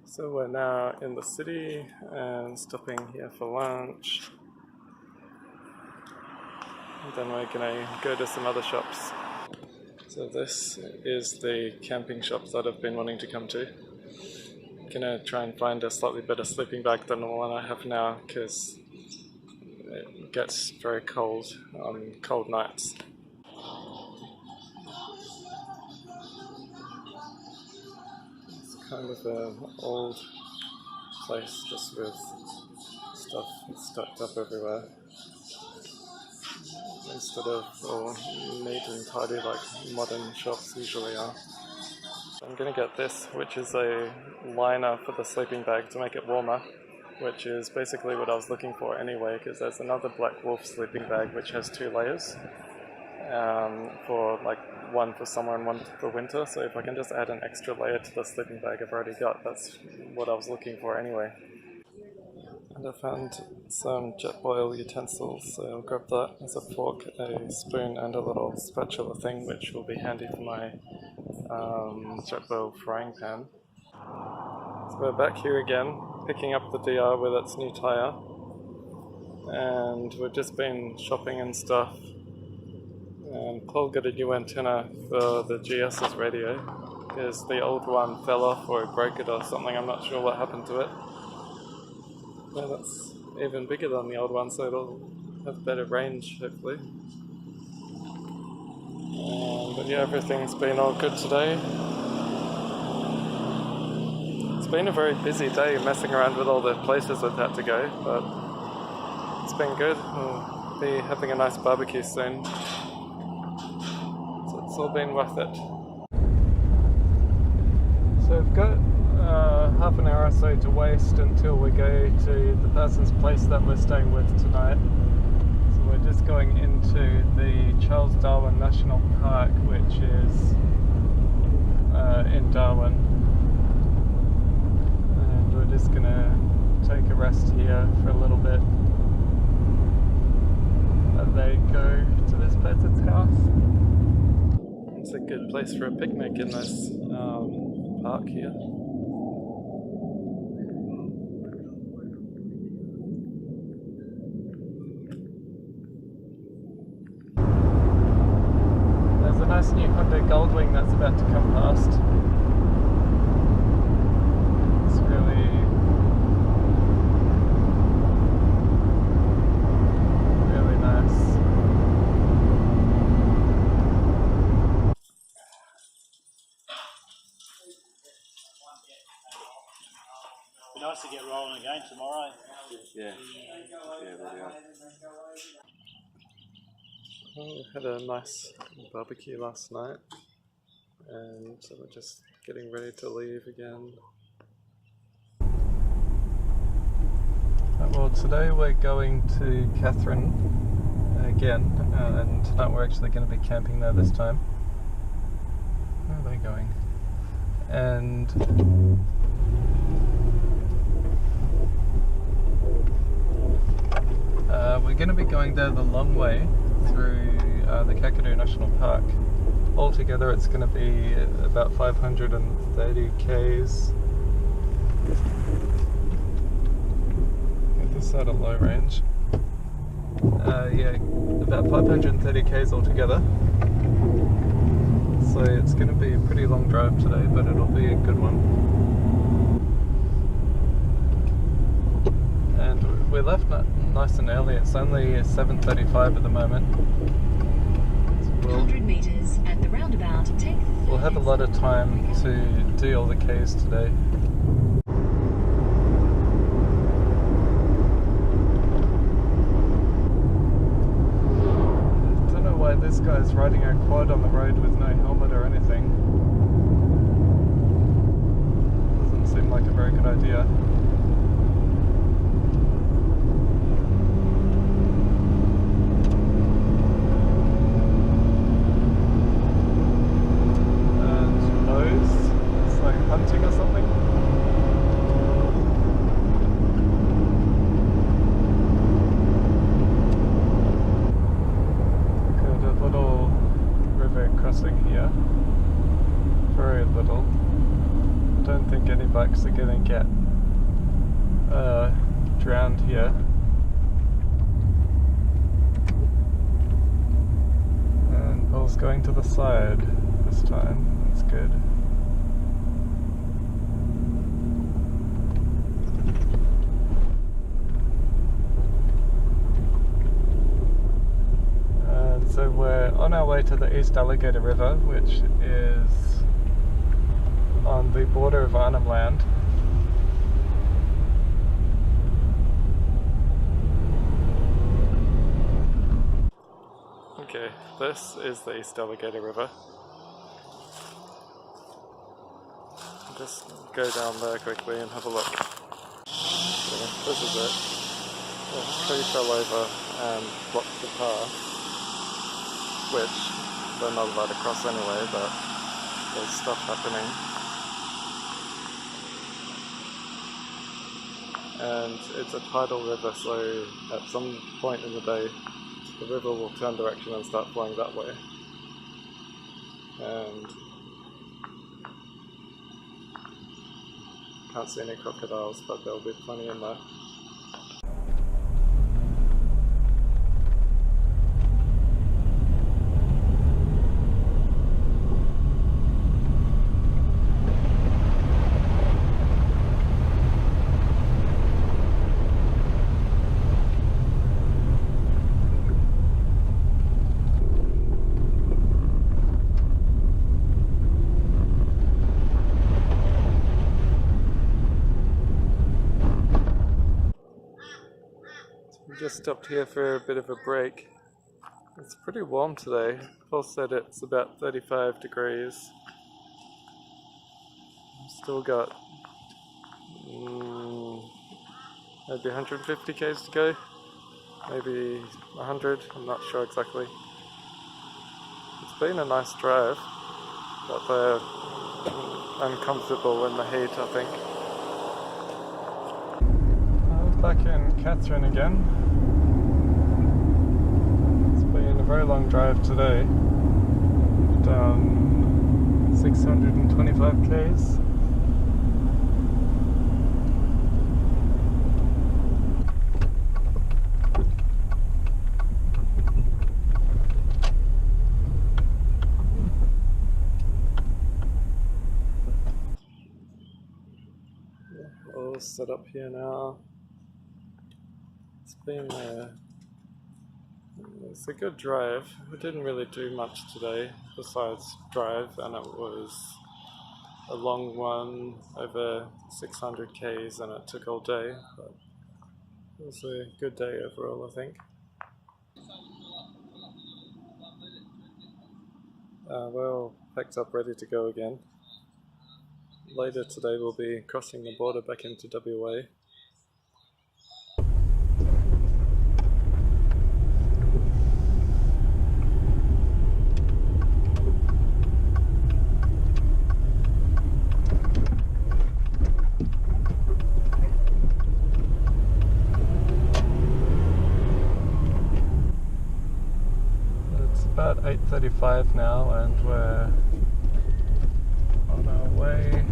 So we're now in the city and stopping here for lunch. And then we're gonna go to some other shops. So this is the camping shop that I've been wanting to come to. I'm gonna try and find a slightly better sleeping bag than the one I have now because it gets very cold on cold nights. It's kind of an old place just with stuff stacked up everywhere. Instead of all neat and tidy like modern shops usually are. I'm going to get this, which is a liner for the sleeping bag to make it warmer, which is basically what I was looking for anyway, because there's another Black Wolf sleeping bag which has 2 layers, for like one for summer and one for winter, so if I can just add an extra layer to the sleeping bag I've already got, that's what I was looking for anyway. And I found some Jetboil utensils, so I'll grab that as a fork, a spoon and a little spatula thing, which will be handy for my Jetboil frying pan. So we're back here again, picking up the DR with its new tyre, and we've just been shopping and stuff, and Paul got a new antenna for the GS's radio, because the old one fell off or it broke it or something, I'm not sure what happened to it. Yeah, that's even bigger than the old one, so it'll have better range, hopefully. But yeah, everything's been all good today. It's been a very busy day messing around with all the places we've had to go, but it's been good. We'll be having a nice barbecue soon. So it's all been worth it. So we've got half an hour or so to waste until we go to the person's place that we're staying with tonight. So we're just going into the Charles Darwin National Park, which is in Darwin. And we're just going to take a rest here for a little bit. And then go to this person's house. It's a good place for a picnic in this park here. nice new Hyundai Goldwing that's about to come past. It's really nice. Be nice to get rolling again tomorrow. Yeah. Yeah, really are. Well, we had a nice barbecue last night, and so we're just getting ready to leave again. Well, today we're going to Catherine again, and tonight we're actually going to be camping there this time. Where are they going? And we're going to be going there the long way through the Kakadu National Park. Altogether it's going to be about 530 k's. Get this out of low range. Yeah, about 530 k's altogether. So it's going to be a pretty long drive today, but it'll be a good one. And we left nice and early. It's only 7:35 at the moment. So 100 meters at the roundabout. Take the we'll have a lot of time to do all the Ks today. I don't know why this guy's riding a quad on the road with no helmet or anything. Doesn't seem like a very good idea. Hunting or something. Got a little river crossing here. Very little. Don't think any bikes are gonna get drowned here. And Paul's going to the side this time. That's good. So we're on our way to the East Alligator River, which is on the border of Arnhem Land. Okay, this is the East Alligator River. Just go down there quickly and have a look. Yeah, this is it. The tree fell over and blocked the path, which they're not allowed to cross anyway, but there's stuff happening. And it's a tidal river, so at some point in the day the river will turn direction and start flowing that way. And can't see any crocodiles, but there'll be plenty in there. Just stopped here for a bit of a break. It's pretty warm today. Paul said it's about 35 degrees. Still got maybe 150 k's to go, maybe 100, I'm not sure exactly. It's been a nice drive, but they're uncomfortable in the heat, I think. Back in Catherine again. It's been a very long drive today. Done 625 k's. set up here now. It's been it's a good drive. We didn't really do much today besides drive, and it was a long one, over 600 k's, and it took all day, but it was a good day overall, I think. We're all packed up, ready to go again. Later today we'll be crossing the border back into WA. About 8:35 now, and we're on our way.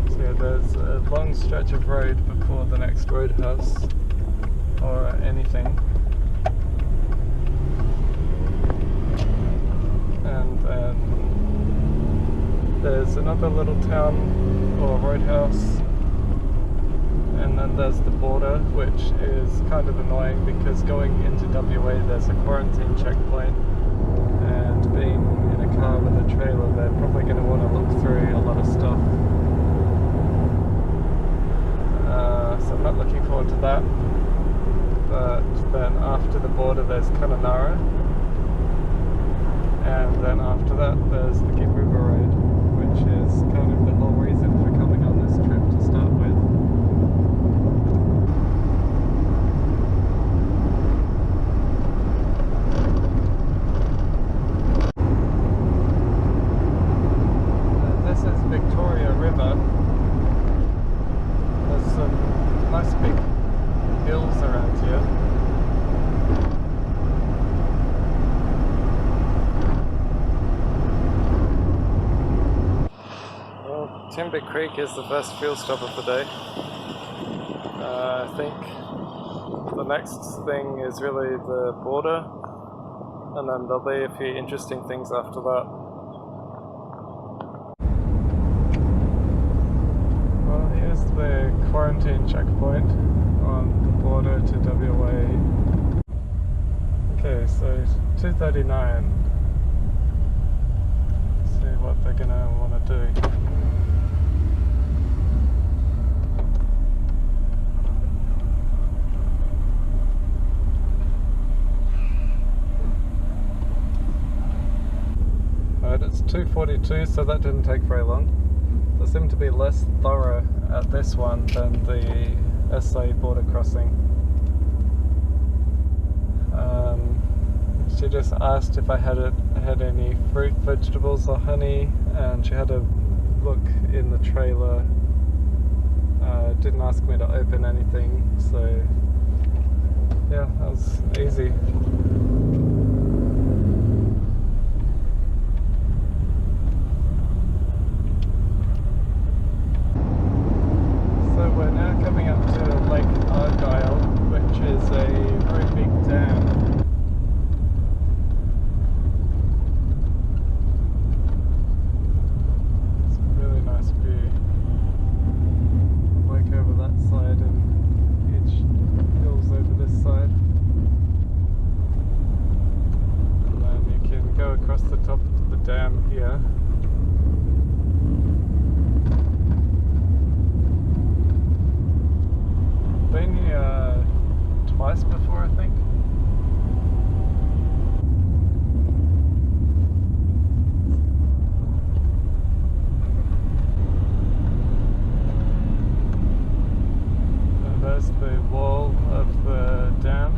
So yeah, there's a long stretch of road before the next roadhouse or anything, and then there's another little town or roadhouse, and then there's the border, which is kind of annoying because going into WA there's a quarantine checkpoint, and being in a car with a trailer they're probably going to want to look through a lot of stuff. So I'm not looking forward to that. But then after the border there's Kununurra, and then after that there's the Gibb River Road, which is kind of the whole reason for coming on this trip to start with. This is Victoria River. There's some nice big hills around here. Timber Creek is the first fuel stop of the day. I think the next thing is really the border, and then there'll be a few interesting things after that. Well, here's the quarantine checkpoint on the border to WA. Okay, so 2:39. See what they're gonna want to do. It's 2:42, so that didn't take very long. They seem to be less thorough at this one than the SA border crossing. She just asked if I had any fruit, vegetables or honey, and she had a look in the trailer. Didn't ask me to open anything, so yeah, that was easy. Coming up to Lake Argyle, which is a very big dam. It's a really nice view. Lake over that side and each hills over this side. And then you can go across the top of the dam here. Been here twice before, I think. And there's the wall of the dam.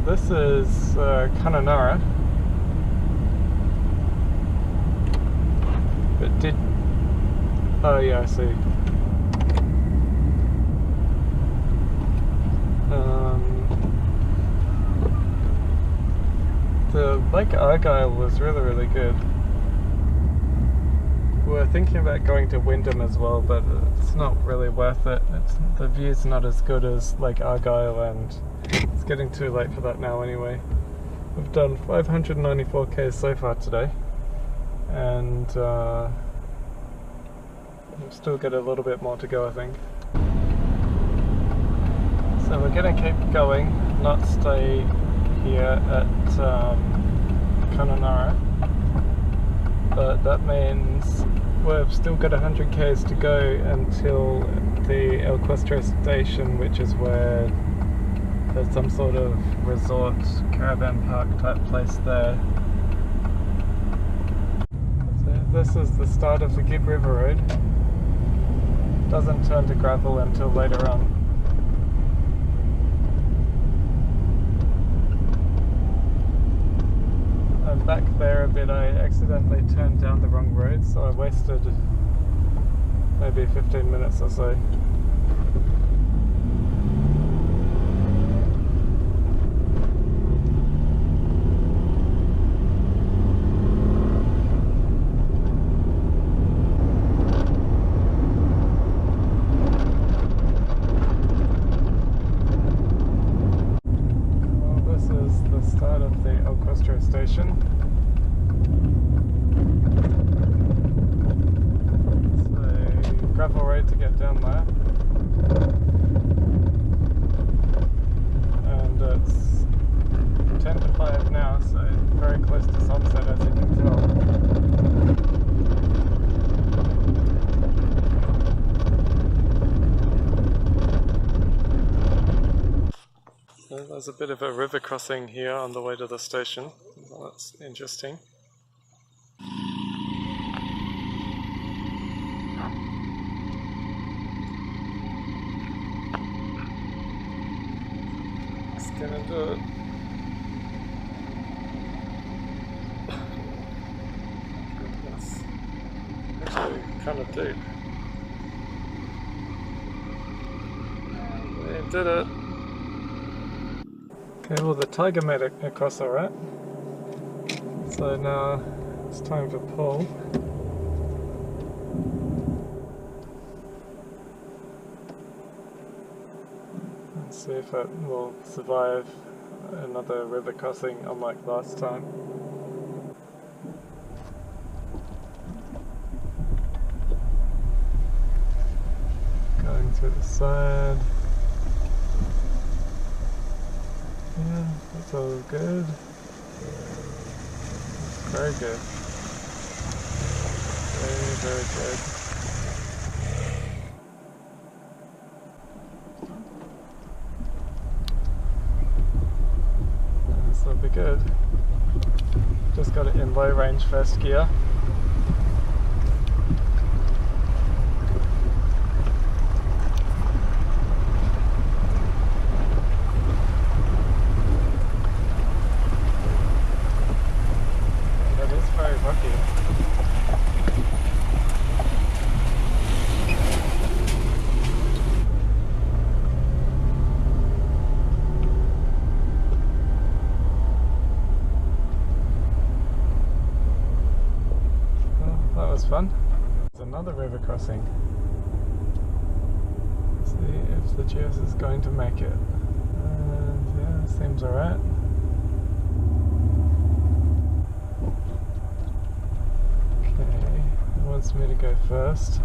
this is Kununurra. But did... Oh yeah, I see. The Lake Argyle was really good. We're thinking about going to Wyndham as well, but it's not really worth it. The view's not as good as Lake Argyle, and it's getting too late for that now anyway. We've done 594 k's so far today, and we've still got a little bit more to go, I think. So we're going to keep going, not stay here at Kununurra, but that means we've still got 100 k's to go until the Questro station, which is where there's some sort of resort caravan park type place there. So this is the start of the Gibb River Road. Doesn't turn to gravel until later on. I'm back there a bit. I accidentally turned down the wrong road, so I wasted maybe 15 minutes or so. Station. It's a gravel road to get down there, and it's 10 to 5 now, so very close to sunset, as you can tell. So there's a bit of a river crossing here on the way to the station. Well, that's interesting. It's gonna do it. Goodness. Actually kind of deep. They did it. Okay, well the tiger made it across alright. So now it's time for Paul. Let's see if it will survive another river crossing unlike last time. Going through the side. Yeah, that's all good. Very good. Very good. This will be good. Just got it in low range first gear. Fun. There's another river crossing. Let's see if the GS is going to make it. And yeah, seems alright. Okay, it wants me to go first.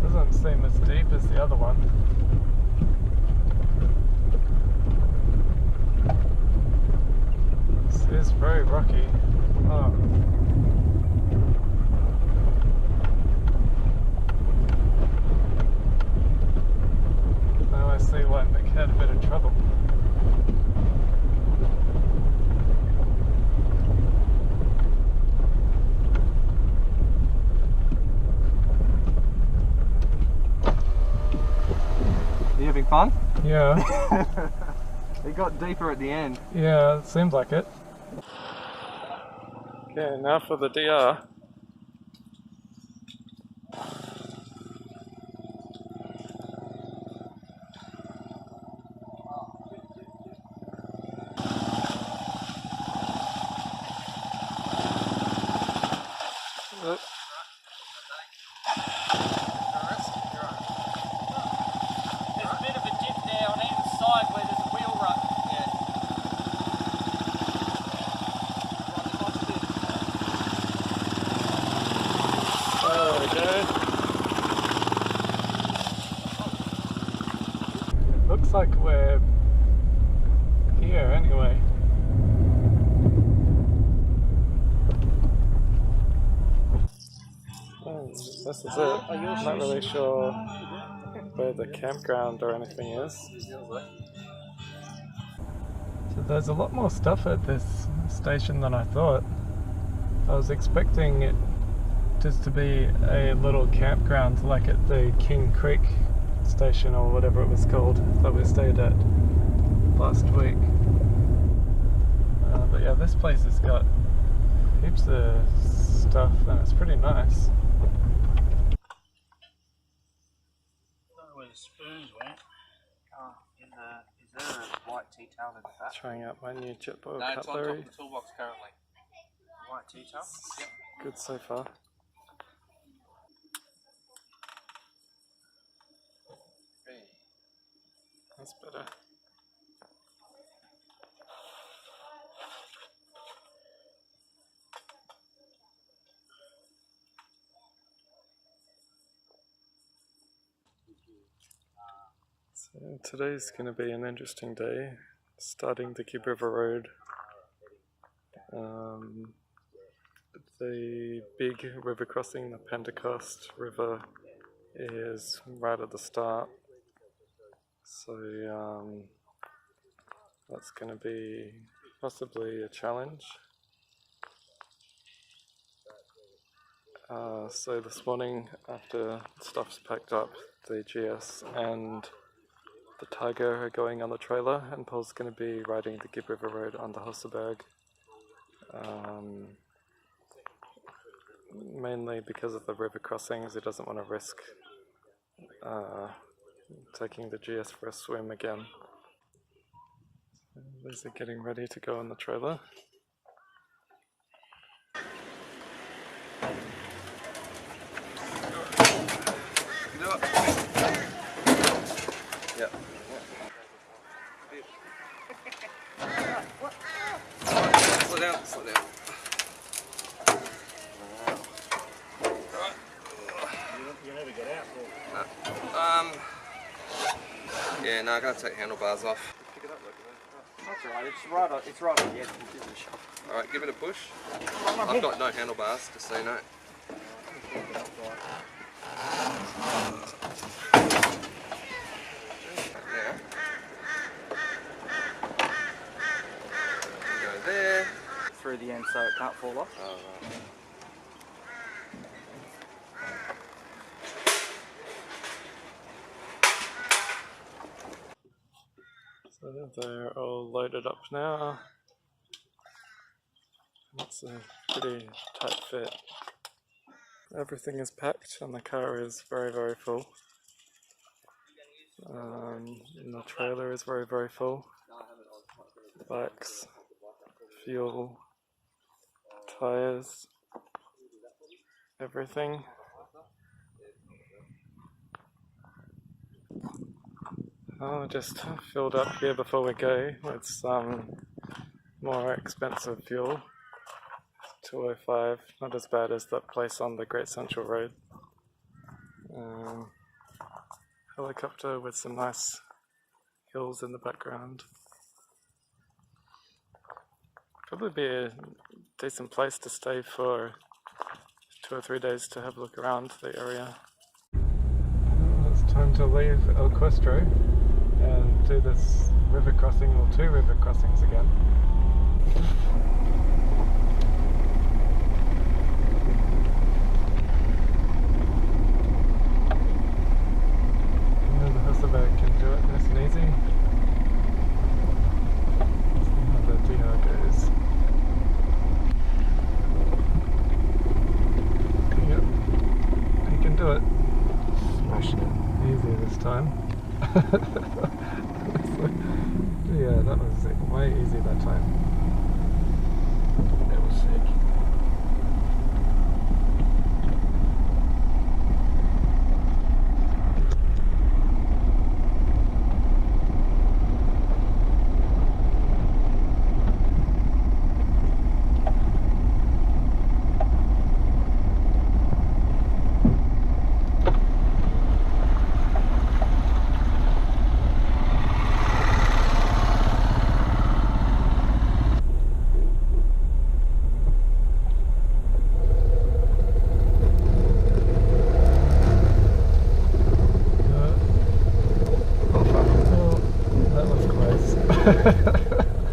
Doesn't seem as deep as the other one. It's very rocky. Oh. Now I see why Mick had a bit of trouble. having fun? Yeah. It got deeper at the end. Yeah, it seems like it. Okay, now for the DR. Oops. There's a bit of a dip there on either side where there's a wheel rut. There we go. It looks like we're here anyway. This is it. I'm not really sure where the campground or anything is. So there's a lot more stuff at this station than I thought. I was expecting it just to be a little campground like at the King Creek station or whatever it was called that we stayed at last week. But yeah, this place has got heaps of stuff and it's pretty nice. Where the spoons went. Oh, is there a white tea towel in the back? Trying out my new Jetboil No, it's on top cutlery. of the toolbox currently. White tea towel? Yep. Good so far. That's better. So today's going to be an interesting day, starting the Gibb River Road. The big river crossing, the Pentecost River, is right at the start. So that's going to be possibly a challenge. So this morning, after stuff's packed up, the GS and the Tiger are going on the trailer, and Paul's going to be riding the Gibb River Road on the Husaberg. Mainly because of the river crossings, he doesn't want to risk taking the GS for a swim again. So these are getting ready to go on the trailer. Yep. Slow down, slow down. You never get out, or? Yeah, no, I gotta take handlebars off. Pick it up, That's right, it's right on the edge of the business shop. Alright, give it a push. I've got no handlebars, just so you know. Now, go there. Through the end so it can't fall off. Oh, right. So they're all loaded up now. It's a pretty tight fit. Everything is packed and the car is very, very full. And the trailer is very, very full. Bikes, fuel, tyres, everything. I'll just filled up here before we go with some more expensive fuel. 205, not as bad as that place on the Great Central Road. Helicopter with some nice hills in the background. Probably be a decent place to stay for 2 or 3 days to have a look around the area. It's time to leave Questro and do this river crossing, or 2 river crossings again. And then the Husaberg can do it. time. Yeah, that was way easy that time. That was sick.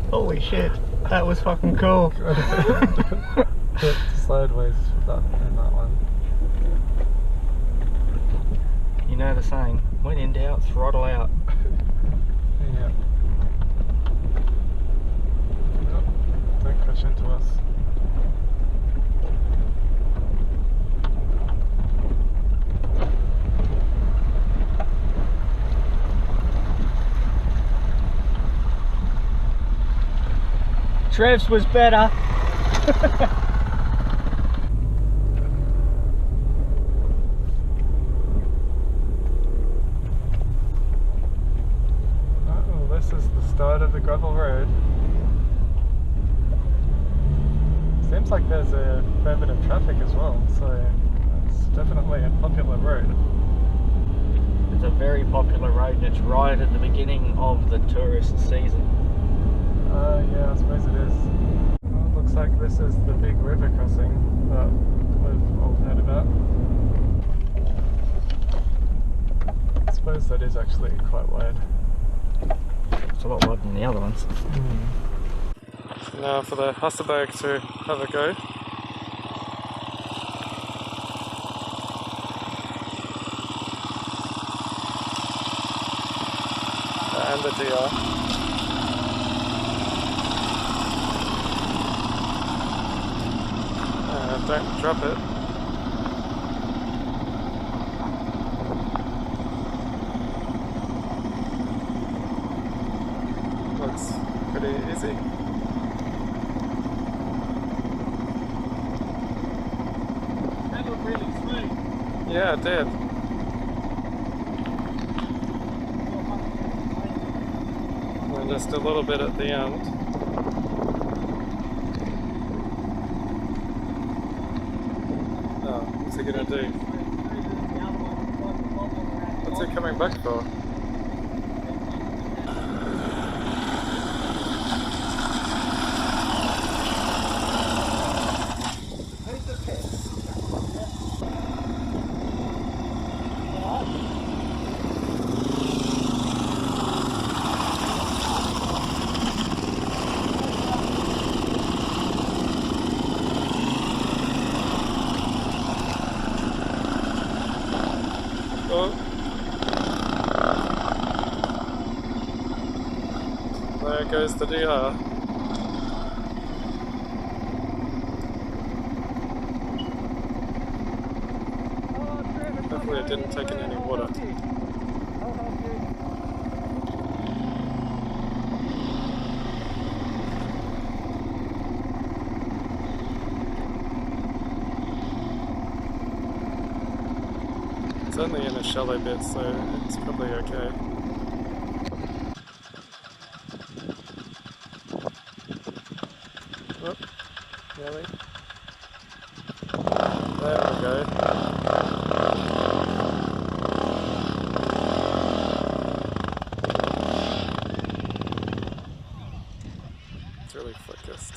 Holy shit, that was fucking cool. Bit sideways with that in that one. You know the saying, when in doubt, throttle out. Yeah. Nope, don't crash into us. Trev's was better. Oh, this is the start of the gravel road. Seems like there's a fair bit of traffic as well, so it's definitely a popular road. It's a very popular road and it's right at the beginning of the tourist season. Yeah, I suppose it is. Well, it looks like this is the big river crossing that we've all heard about. I suppose that is actually quite wide. It's a lot wider than the other ones. Now for the Husaberg to have a go. And the DR. Don't drop it. Looks pretty easy. That looked really smooth. Yeah, it did. And just a little bit at the end. What's he gonna do? What's he coming back for? Oh. There goes the DR. Hopefully it didn't take in any water. It's only in a shallow bit, so it's probably okay. Oh, nearly. There we go. It's really focused.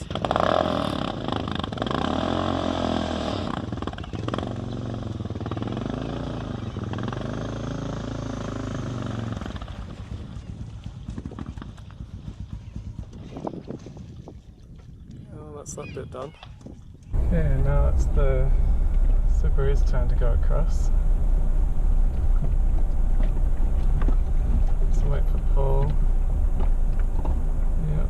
That's that bit done. Okay, now it's the Subaru's turn to go across. Let's wait for Paul. Yep.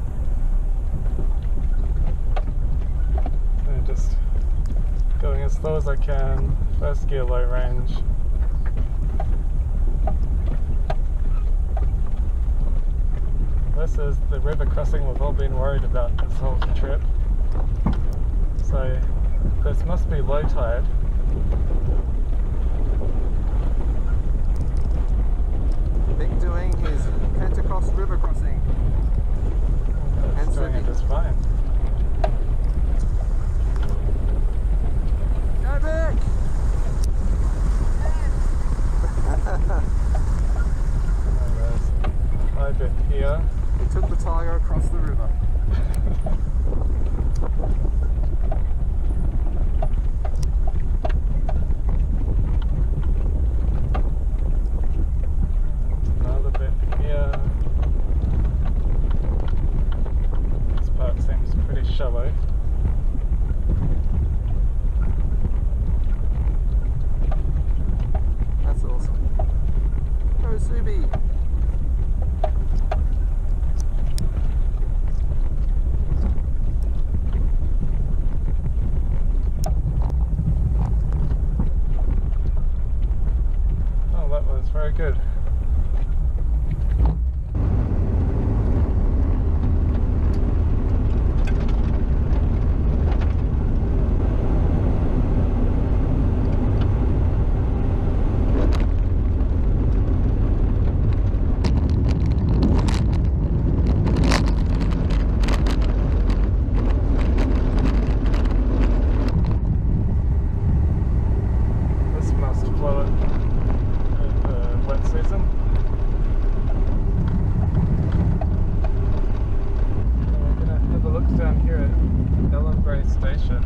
So just going as slow as I can. First gear low range. is the river crossing we've all been worried about this whole trip. So this must be low tide. Vic doing his Pentecost river crossing. It's doing it just fine. Go Vic! There's a high bit here. He took the tiger across the river. Another bit here. This part seems pretty shallow. That's awesome. Go Subi! Oh, that was very good. This must flow it in the wet season. And we're going to have a look down here at Ellenbray Station.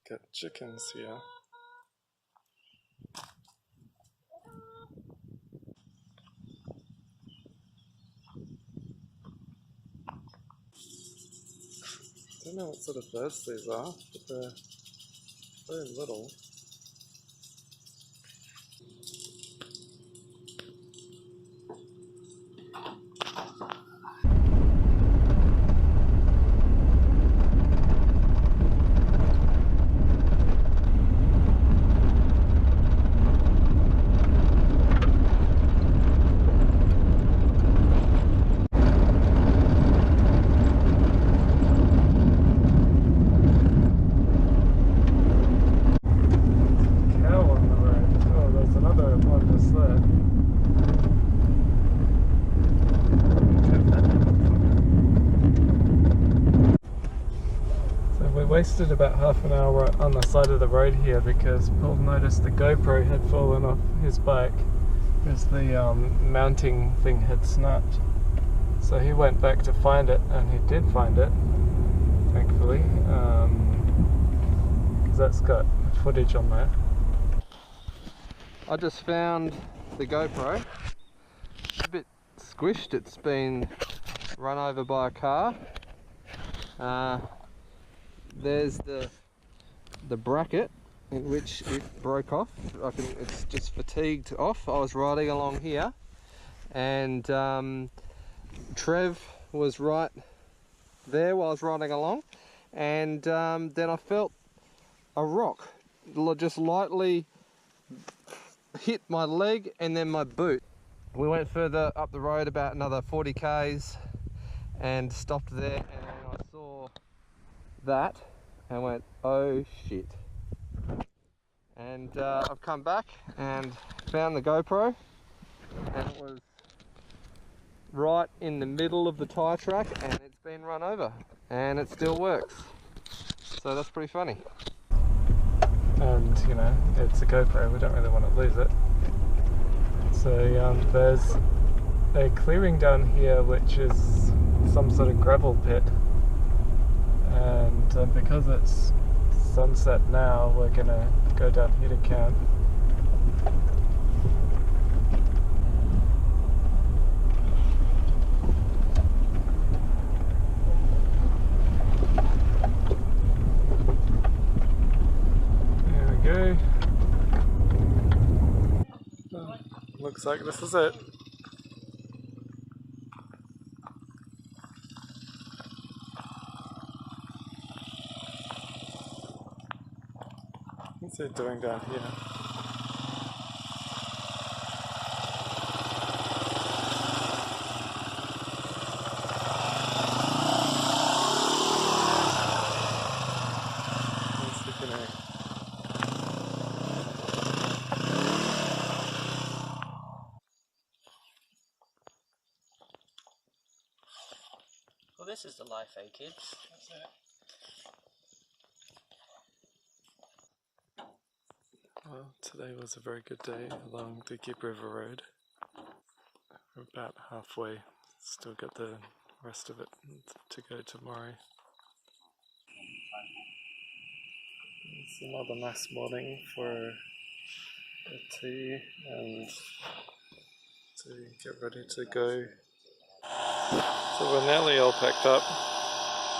Got chickens here. I don't know what sort of birds these are, but they're very little. Wasted about half an hour on the side of the road here because Paul noticed the GoPro had fallen off his bike because the mounting thing had snapped. So he went back to find it, and he did find it, thankfully, because that's got footage on there. I just found the GoPro. It's a bit squished, it's been run over by a car. There's the bracket in which it broke off. It's just fatigued off. I was riding along here, and Trev was right there while I was riding along, and then I felt a rock just lightly hit my leg and then my boot. We went further up the road about another 40 k's and stopped there, and then I saw that and went, oh shit. And I've come back and found the GoPro, and it was right in the middle of the tyre track, and it's been run over, and it still works. So that's pretty funny. And you know, it's a GoPro, we don't really want to lose it. So there's a clearing down here which is some sort of gravel pit, and because it's sunset now, we're gonna go down here to camp. There we go. Oh, looks like this is it. What's it doing down here? Well, this is the life, eh, kids? That's it. Well, today was a very good day along the Gibb River Road. We're about halfway, still got the rest of it to go tomorrow. It's another nice morning for a tea and to get ready to go. So we're nearly all packed up,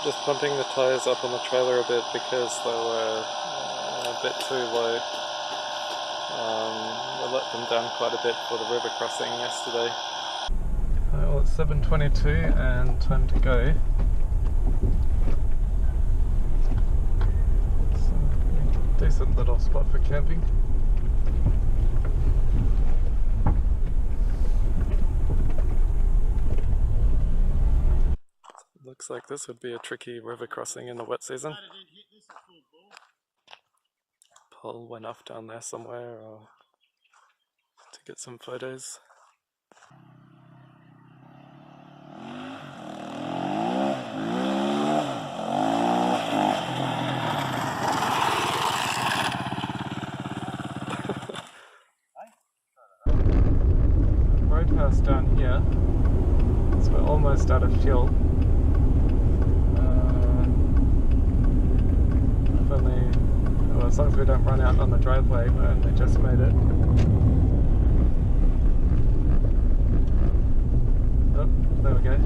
just pumping the tyres up on the trailer a bit because they were a bit too low. We let them down quite a bit for the river crossing yesterday. Well, it's 7:22 and time to go. It's a decent little spot for camping. Looks like this would be a tricky river crossing in the wet season. Pole went off down there somewhere or to get some photos. Roadhouse down here, so we're almost out of fuel. Well, as long as we don't run out on the driveway, we only just made it. Oh, there we go.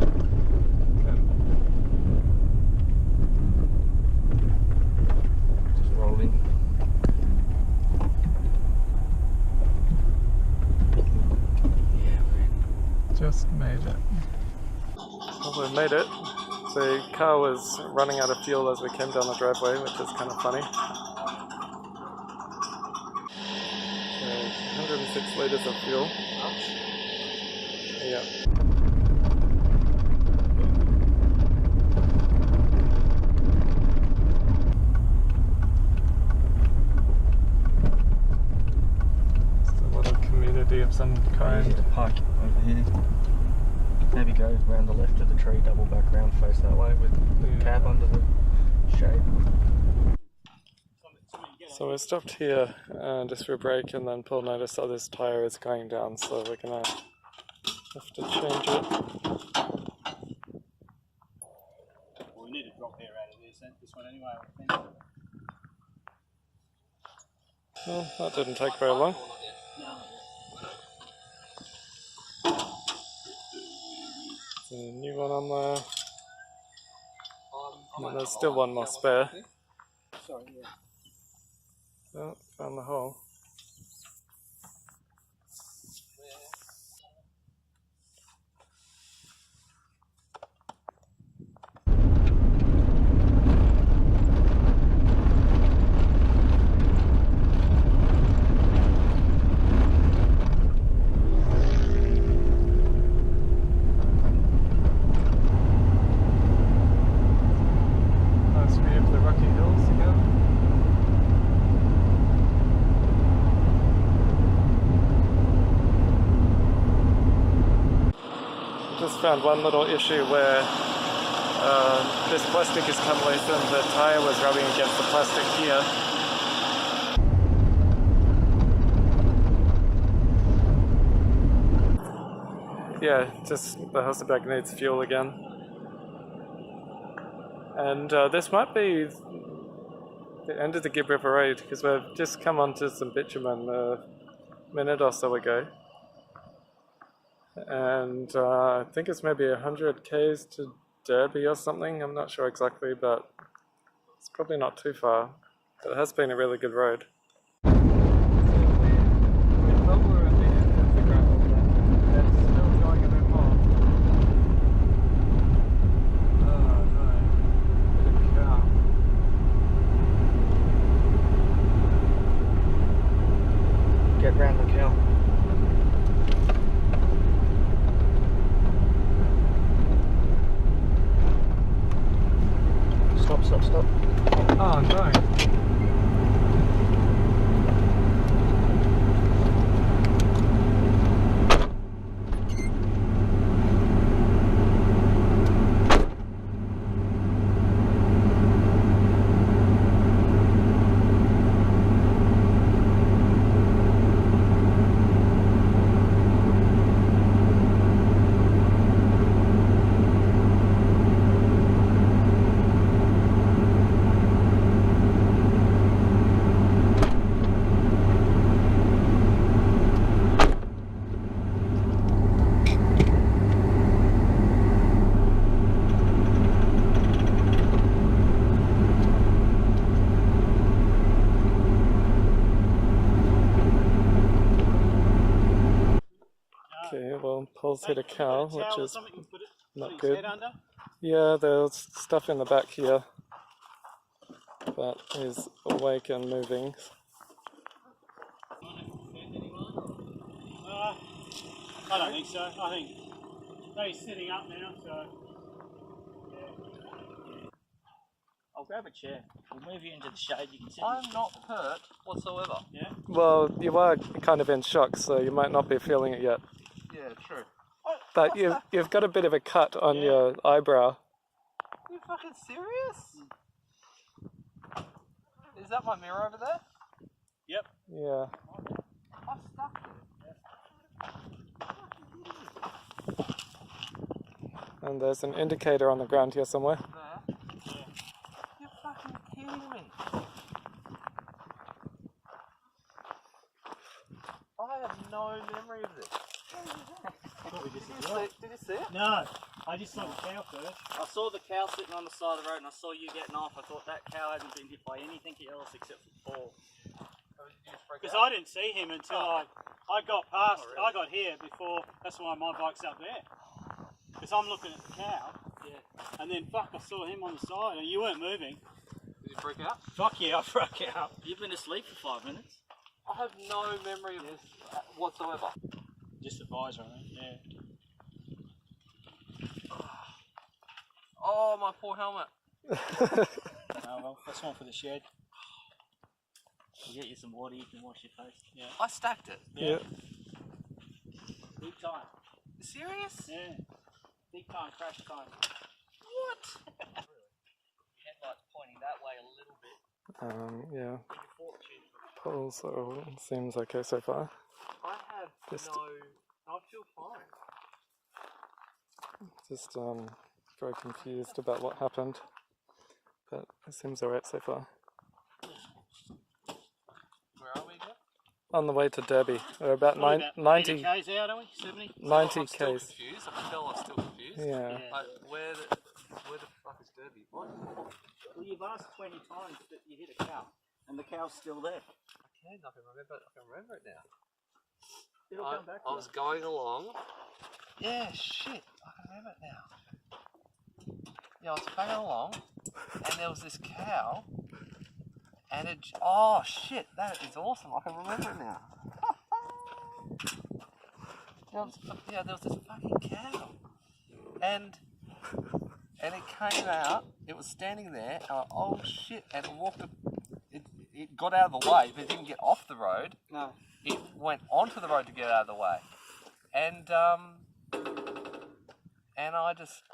Just rolling. Just made it. Well, we made it. The car was running out of fuel as we came down the driveway, which is kind of funny. 106 litres of fuel. Yeah. Just a little community of some kind. Park over here. Maybe go around the left of the tree, double back round, face that way with the cab under the shade. So we stopped here just for a break, and then Paul noticed that this tyre is going down, so we're gonna have to change it. Well, we need a drop air out of this one anyway, I think. Well, that didn't take very long. There's a new one on there. And there's still one more spare. Sorry, yeah. Oh, found the hole. Nice view of the Rocky Hills again. Just found one little issue where this plastic has come loose and the tyre was rubbing against the plastic here. Yeah, just the Husaberg needs fuel again. And this might be the end of the Gibb River Road because we've just come onto some bitumen a minute or so ago. And I think it's maybe 100 k's to Derby or something, I'm not sure exactly, but it's probably not too far. But it has been a really good road. We thought we were at the end of the gravel, but it's still going a bit more. Oh no, bit of cow. Oh no. Okay, well, Paul's hit a cow, which is not good. Yeah, there's stuff in the back here, but he's awake and moving. I don't think so. I think he's sitting up now, so... I'll grab a chair. We'll move you into the shade. You can sit. I'm not hurt whatsoever. Yeah? Well, you are kind of in shock, so you might not be feeling it yet. Yeah, true. But you've got a bit of a cut on your eyebrow. Are you fucking serious? Is that my mirror over there? Yep. Yeah. I stuck it. And there's an indicator on the ground here somewhere. There? Yeah. You're fucking kidding me. I have no memory of this. Did you see it? No, I just saw the cow first. I saw the cow sitting on the side of the road, and I saw you getting off. I thought that cow hadn't been hit by anything else except for Paul. Because I didn't see him until I got past, I got here before, that's why my bike's up there. Because I'm looking at the cow, and then fuck, I saw him on the side, and you weren't moving. Did you freak out? Fuck yeah, I freaked out. You've been asleep for 5 minutes. I have no memory of this whatsoever. Just the visor, I think, yeah. Oh, my poor helmet. Oh well, that's one for the shed. We'll get you some water, you can wash your face. Yeah. I stacked it. Yeah. Big time. Serious? Yeah. Big time crash time. What? Headlights pointing that way a little bit. Yeah. Paul's seems okay so far. I have I feel fine. Just very confused about what happened, but it seems alright so far. Where are we again? On the way to Derby. We're about 90 k's out, are we? 70? 90 I'm still k's. confused. I can tell I'm still confused. Yeah. Like, where the fuck is Derby? What? Well, you've asked 20 times that you hit a cow, and the cow's still there. I can remember it now. It'll come back to I was going along. Yeah, shit. I can remember it now. Yeah, I was going along, and there was this cow, and it... Oh, shit, that is awesome. I can remember it now. There was this fucking cow. And it came out, it was standing there, and oh shit, and it walked... It got out of the way, but it didn't get off the road. No. It went onto the road to get out of the way. And I just...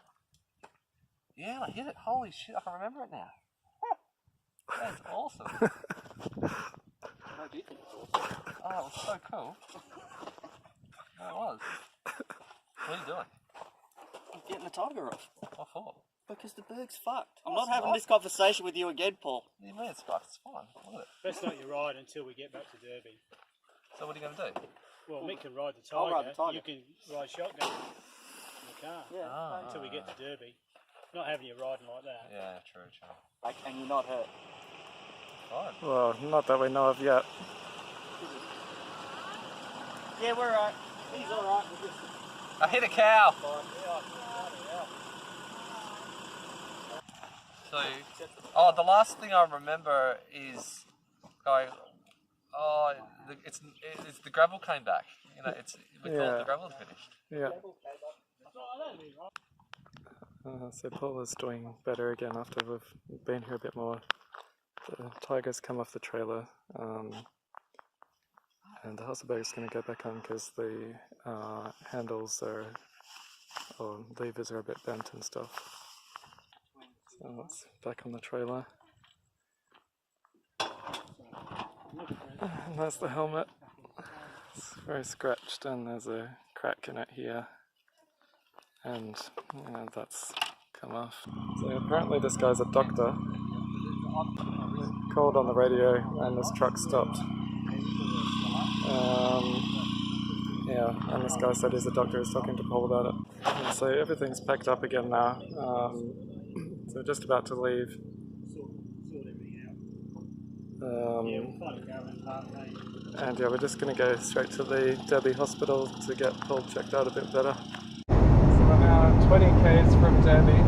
Yeah, I hit it. Holy shit, I can remember it now. That's awesome. How do you think it's awesome? Oh, it was so cool. Yeah, it was. What are you doing? I'm getting the tiger off. What for? Because the Berg's fucked. I'm not having this conversation with you again, Paul. What do you mean it's fucked? It's fine. Look at it. Best not you ride until we get back to Derby. So what are you going to do? Well, Mick can ride the tiger. I'll ride the tiger. You can ride shotgun in the car. Yeah. Until we get to Derby. Not having you riding like that. Yeah, true. Like, and you're not hurt. Fine. Well, not that we know of yet. Yeah, we're alright. He's alright. I hit a cow. So, the last thing I remember is going, it's the gravel came back. You know, we thought the gravel's finished. Yeah. So Paul is doing better again after we've been here a bit more. The tiger's come off the trailer, and the Husaberg's going to go back on because the handles are, or levers are a bit bent and stuff. So that's back on the trailer. And there's the helmet. It's very scratched and there's a crack in it here. And yeah, that's come off. So apparently this guy's a doctor. Called on the radio and this truck stopped. Yeah, and this guy said he's a doctor, he's talking to Paul about it. And so everything's packed up again now. So we're just about to leave. And yeah, we're just going to go straight to the Derby Hospital to get Paul checked out a bit better. So we're now 20 k's from Derby.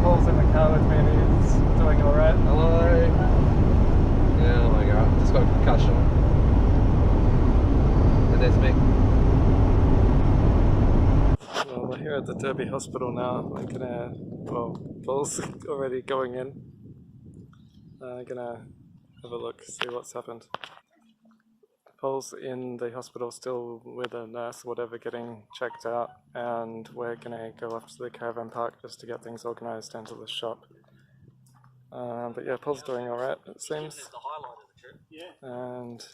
Paul's in the car with me and he's doing alright. Hello. Yeah, oh my god, just got a concussion. And there's Mick. Well, we're here at the Derby Hospital now. We're gonna, well, Paul's already going in. Gonna have a look, see what's happened. Paul's in the hospital still with a nurse, whatever, getting checked out, and we're gonna go up to the caravan park just to get things organised into the shop. But yeah, Paul's doing alright, it seems. And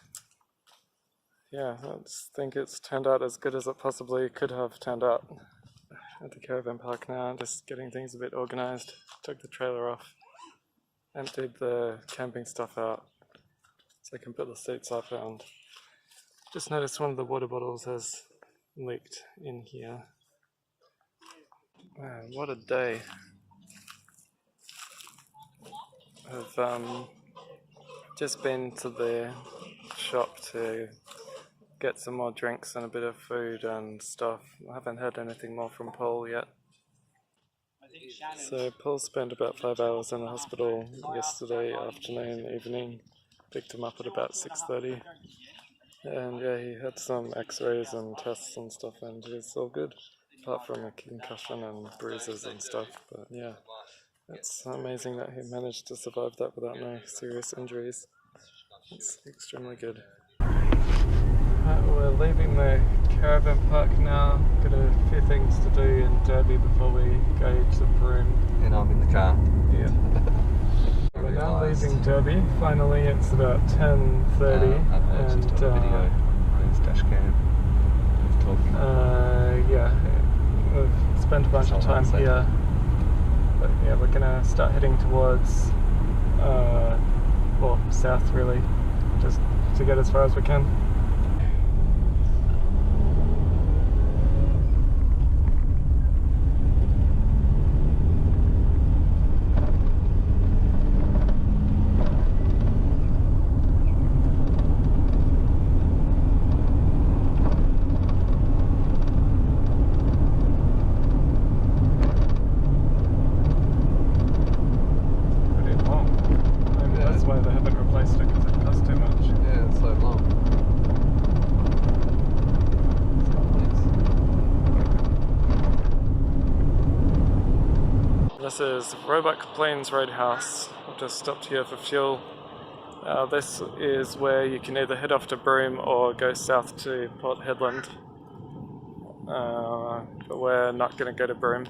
yeah, I think it's turned out as good as it possibly could have turned out. At the caravan park now, just getting things a bit organised. Took the trailer off, emptied the camping stuff out so I can put the seats up, and just noticed one of the water bottles has leaked in here. Wow, what a day. I've just been to the shop to get some more drinks and a bit of food and stuff. I haven't heard anything more from Paul yet. So Paul spent about 5 hours in the hospital yesterday afternoon, evening. Picked him up at about 6:30. And yeah, he had some x-rays and tests and stuff and he's all good. Apart from a concussion and bruises and stuff. But yeah, it's amazing that he managed to survive that without no serious injuries. It's extremely good. We're leaving the caravan park now. Got a few things to do in Derby before we go to Broome. And I'm in the car. Yeah. We're now leaving Derby. Finally, it's about 10:30. And just on a video on his dash cam. Talking. Yeah, we've spent a bunch of time here. But yeah, we're gonna start heading towards, well, south really, just to get as far as we can. This is Roebuck Plains Roadhouse. I've just stopped here for fuel. This is where you can either head off to Broome or go south to Port Hedland. But we're not going to go to Broome.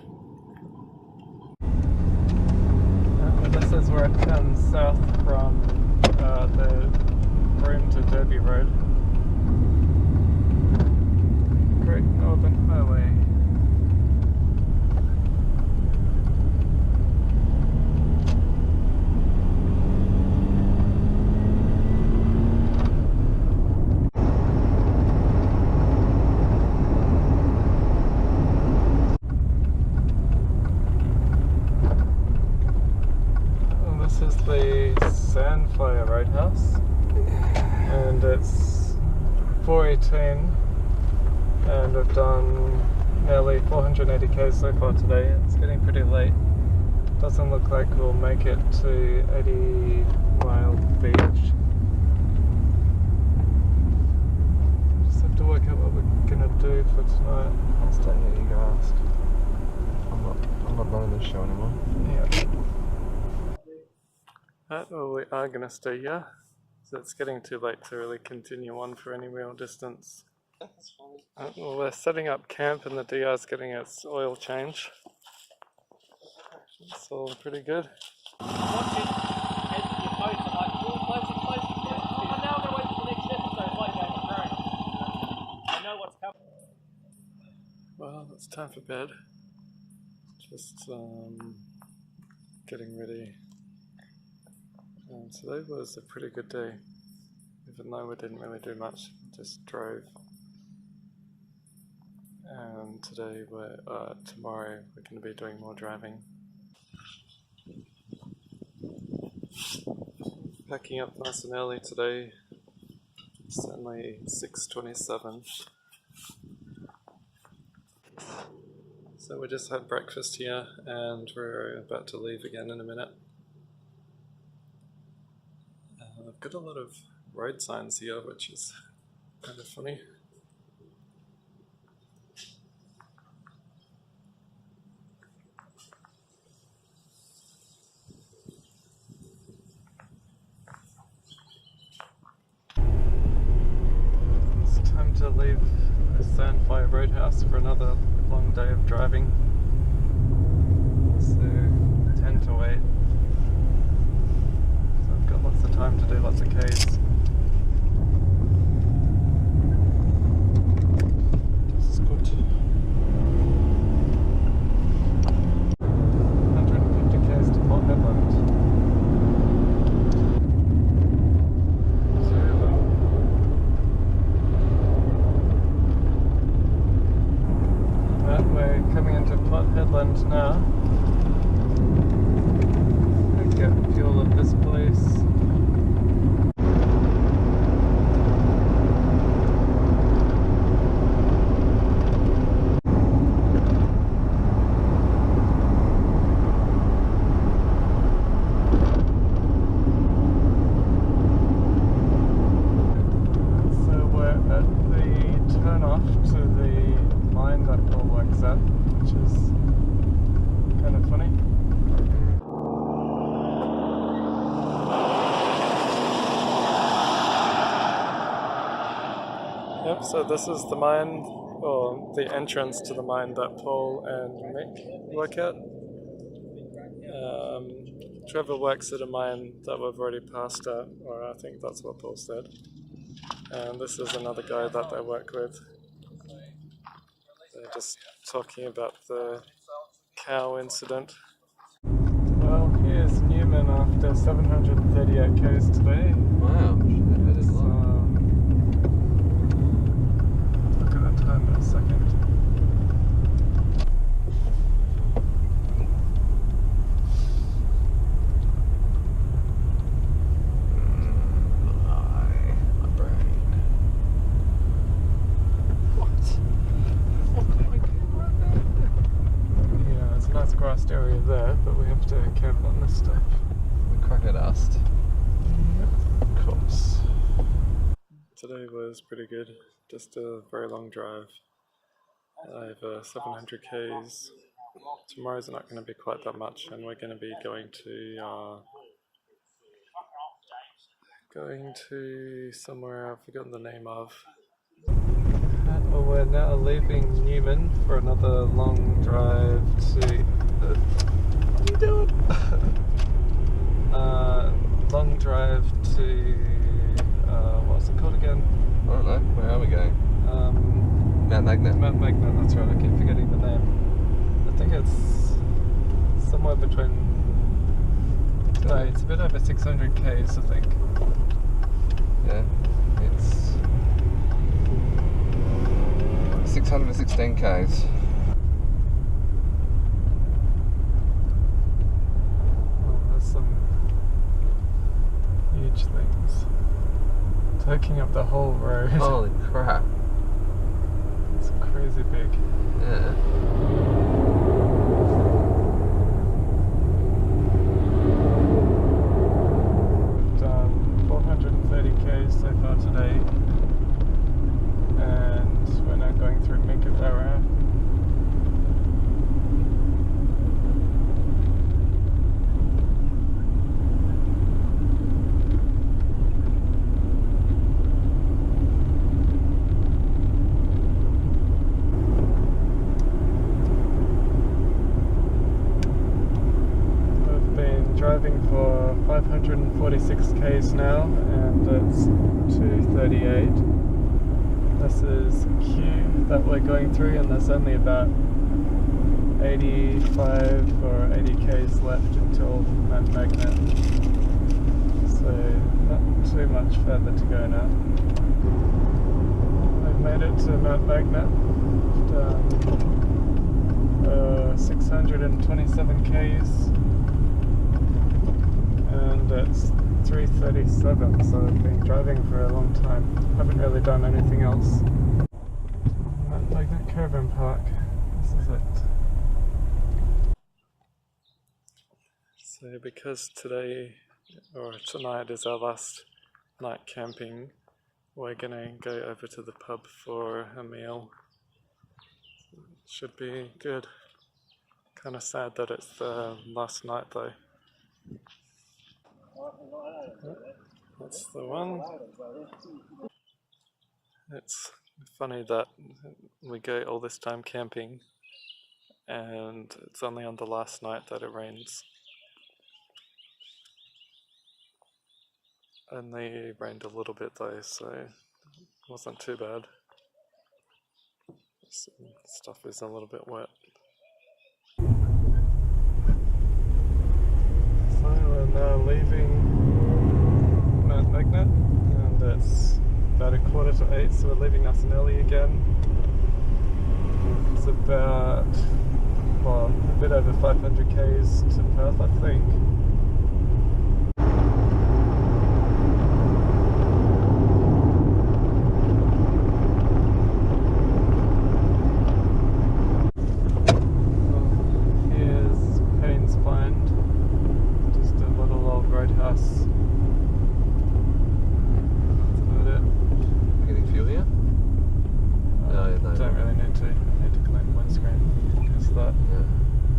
This is where it comes south from the Broome to Derby Road. Great Northern Highway. Sandfire Roadhouse, and it's 4:18 and we've done nearly 480 k's so far today. It's getting pretty late. Doesn't look like we'll make it to 80 Mile Beach. Just have to work out what we're gonna do for tonight. I'll stay here, you go ask. I'm not running this show anymore. Yeah. Right, well, we are going to stay here, so it's getting too late to really continue on for any real distance. Well, we're setting up camp and the DR is getting its oil change. It's all pretty good. Watch it as you post it, like, close it. Oh, now I'm going to wait for the next episode, like going to drone. I know what's coming. Well, it's time for bed. Just getting ready. And today was a pretty good day, even though we didn't really do much, just drove. And today tomorrow we're going to be doing more driving. Packing up nice and early today. It's only 6:27. So we just had breakfast here and we're about to leave again in a minute. I've got a lot of road signs here, which is kind of funny. It's time to leave the Sandfire Roadhouse for another long day of driving. So 10 to 8. So I've got lots of time to do lots of Ks. This is good. 150 Ks to Port Hedland. We're coming into Port Hedland now. We get fuel at this place. So we're at the turn off to the mine that Paul works at, which is kind of funny. Yep, so this is the mine, or the entrance to the mine that Paul and Mick work at. Trevor works at a mine that we've already passed at, or I think that's what Paul said. And this is another guy that they work with. They're just talking about the cow incident. Well, here's Newman after 738 Ks today. Wow, that is long. Look at that time in a second. My brain. Yeah, there's a nice grassed area there, but we have to camp on this stuff. The cracker dust. Of course. Today was pretty good. Just a very long drive. Over 700 Ks. Tomorrow's not going to be quite that much, and we're going to be going to somewhere I've forgotten the name of. Well, we're now leaving Newman for another long drive to... what are you doing? Long drive to... what's it called again? I don't know, where are we going? Mount Magnet. Mount Magnet, that's right, I keep forgetting the name. I think it's somewhere between... No, it's a bit over 600 Ks, I think. Yeah, it's 616 Ks. Oh, there's some huge things taking up the whole road. Holy crap. It's crazy big. Yeah. We've done 430 Ks so far today, and we're now going through Minkadarra. driving for 546 k's now, and it's 2:38. This is Q that we're going through, and there's only about 85 or 80 k's left until Mount Magnet, so not too much further to go now. I've made it to Mount Magnet, 627 k's, and it's 3:37, so I've been driving for a long time. Haven't really done anything else. Mount Magnet Caravan Park, this is it. So because today or tonight is our last night camping, we're gonna go over to the pub for a meal. Should be good. Kind of sad that it's the last night though. That's the one. It's funny that we go all this time camping and it's only on the last night that it rains. Only rained a little bit though, so it wasn't too bad. Some stuff is a little bit wet. So we're now leaving Mount Magnet, and it's about 7:45, so we're leaving nice and early again. It's about, well, a bit over 500 k's to Perth, I think.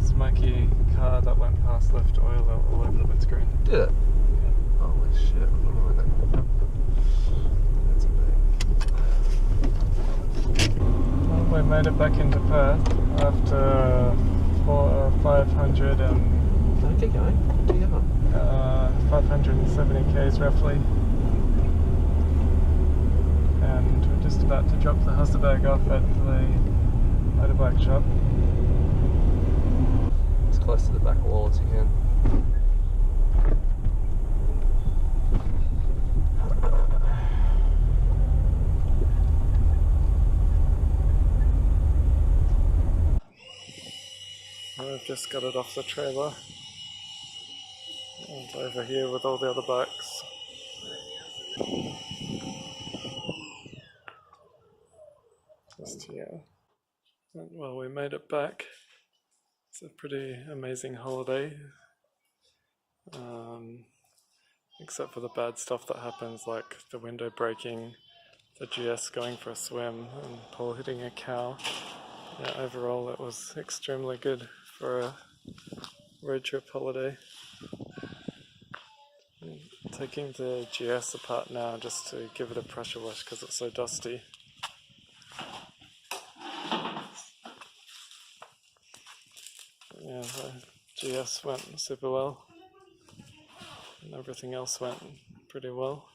Smoky car that went past left oil all over the windscreen. Did it? Yeah. Holy shit. That's big. Well, we made it back into Perth after 500 and... No, keep going. 570 k's roughly. And we're just about to drop the Husaberg off at the motorbike shop. Close to the back wall as you can. I've just got it off the trailer and over here with all the other bikes. Just here. And, well, we made it back. It's a pretty amazing holiday, except for the bad stuff that happens, like the window breaking, the GS going for a swim, and Paul hitting a cow. Yeah, overall it was extremely good for a road trip holiday. I'm taking the GS apart now just to give it a pressure wash because it's so dusty. Yeah, the GS went super well, and everything else went pretty well.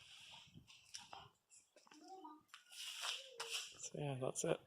So yeah, that's it.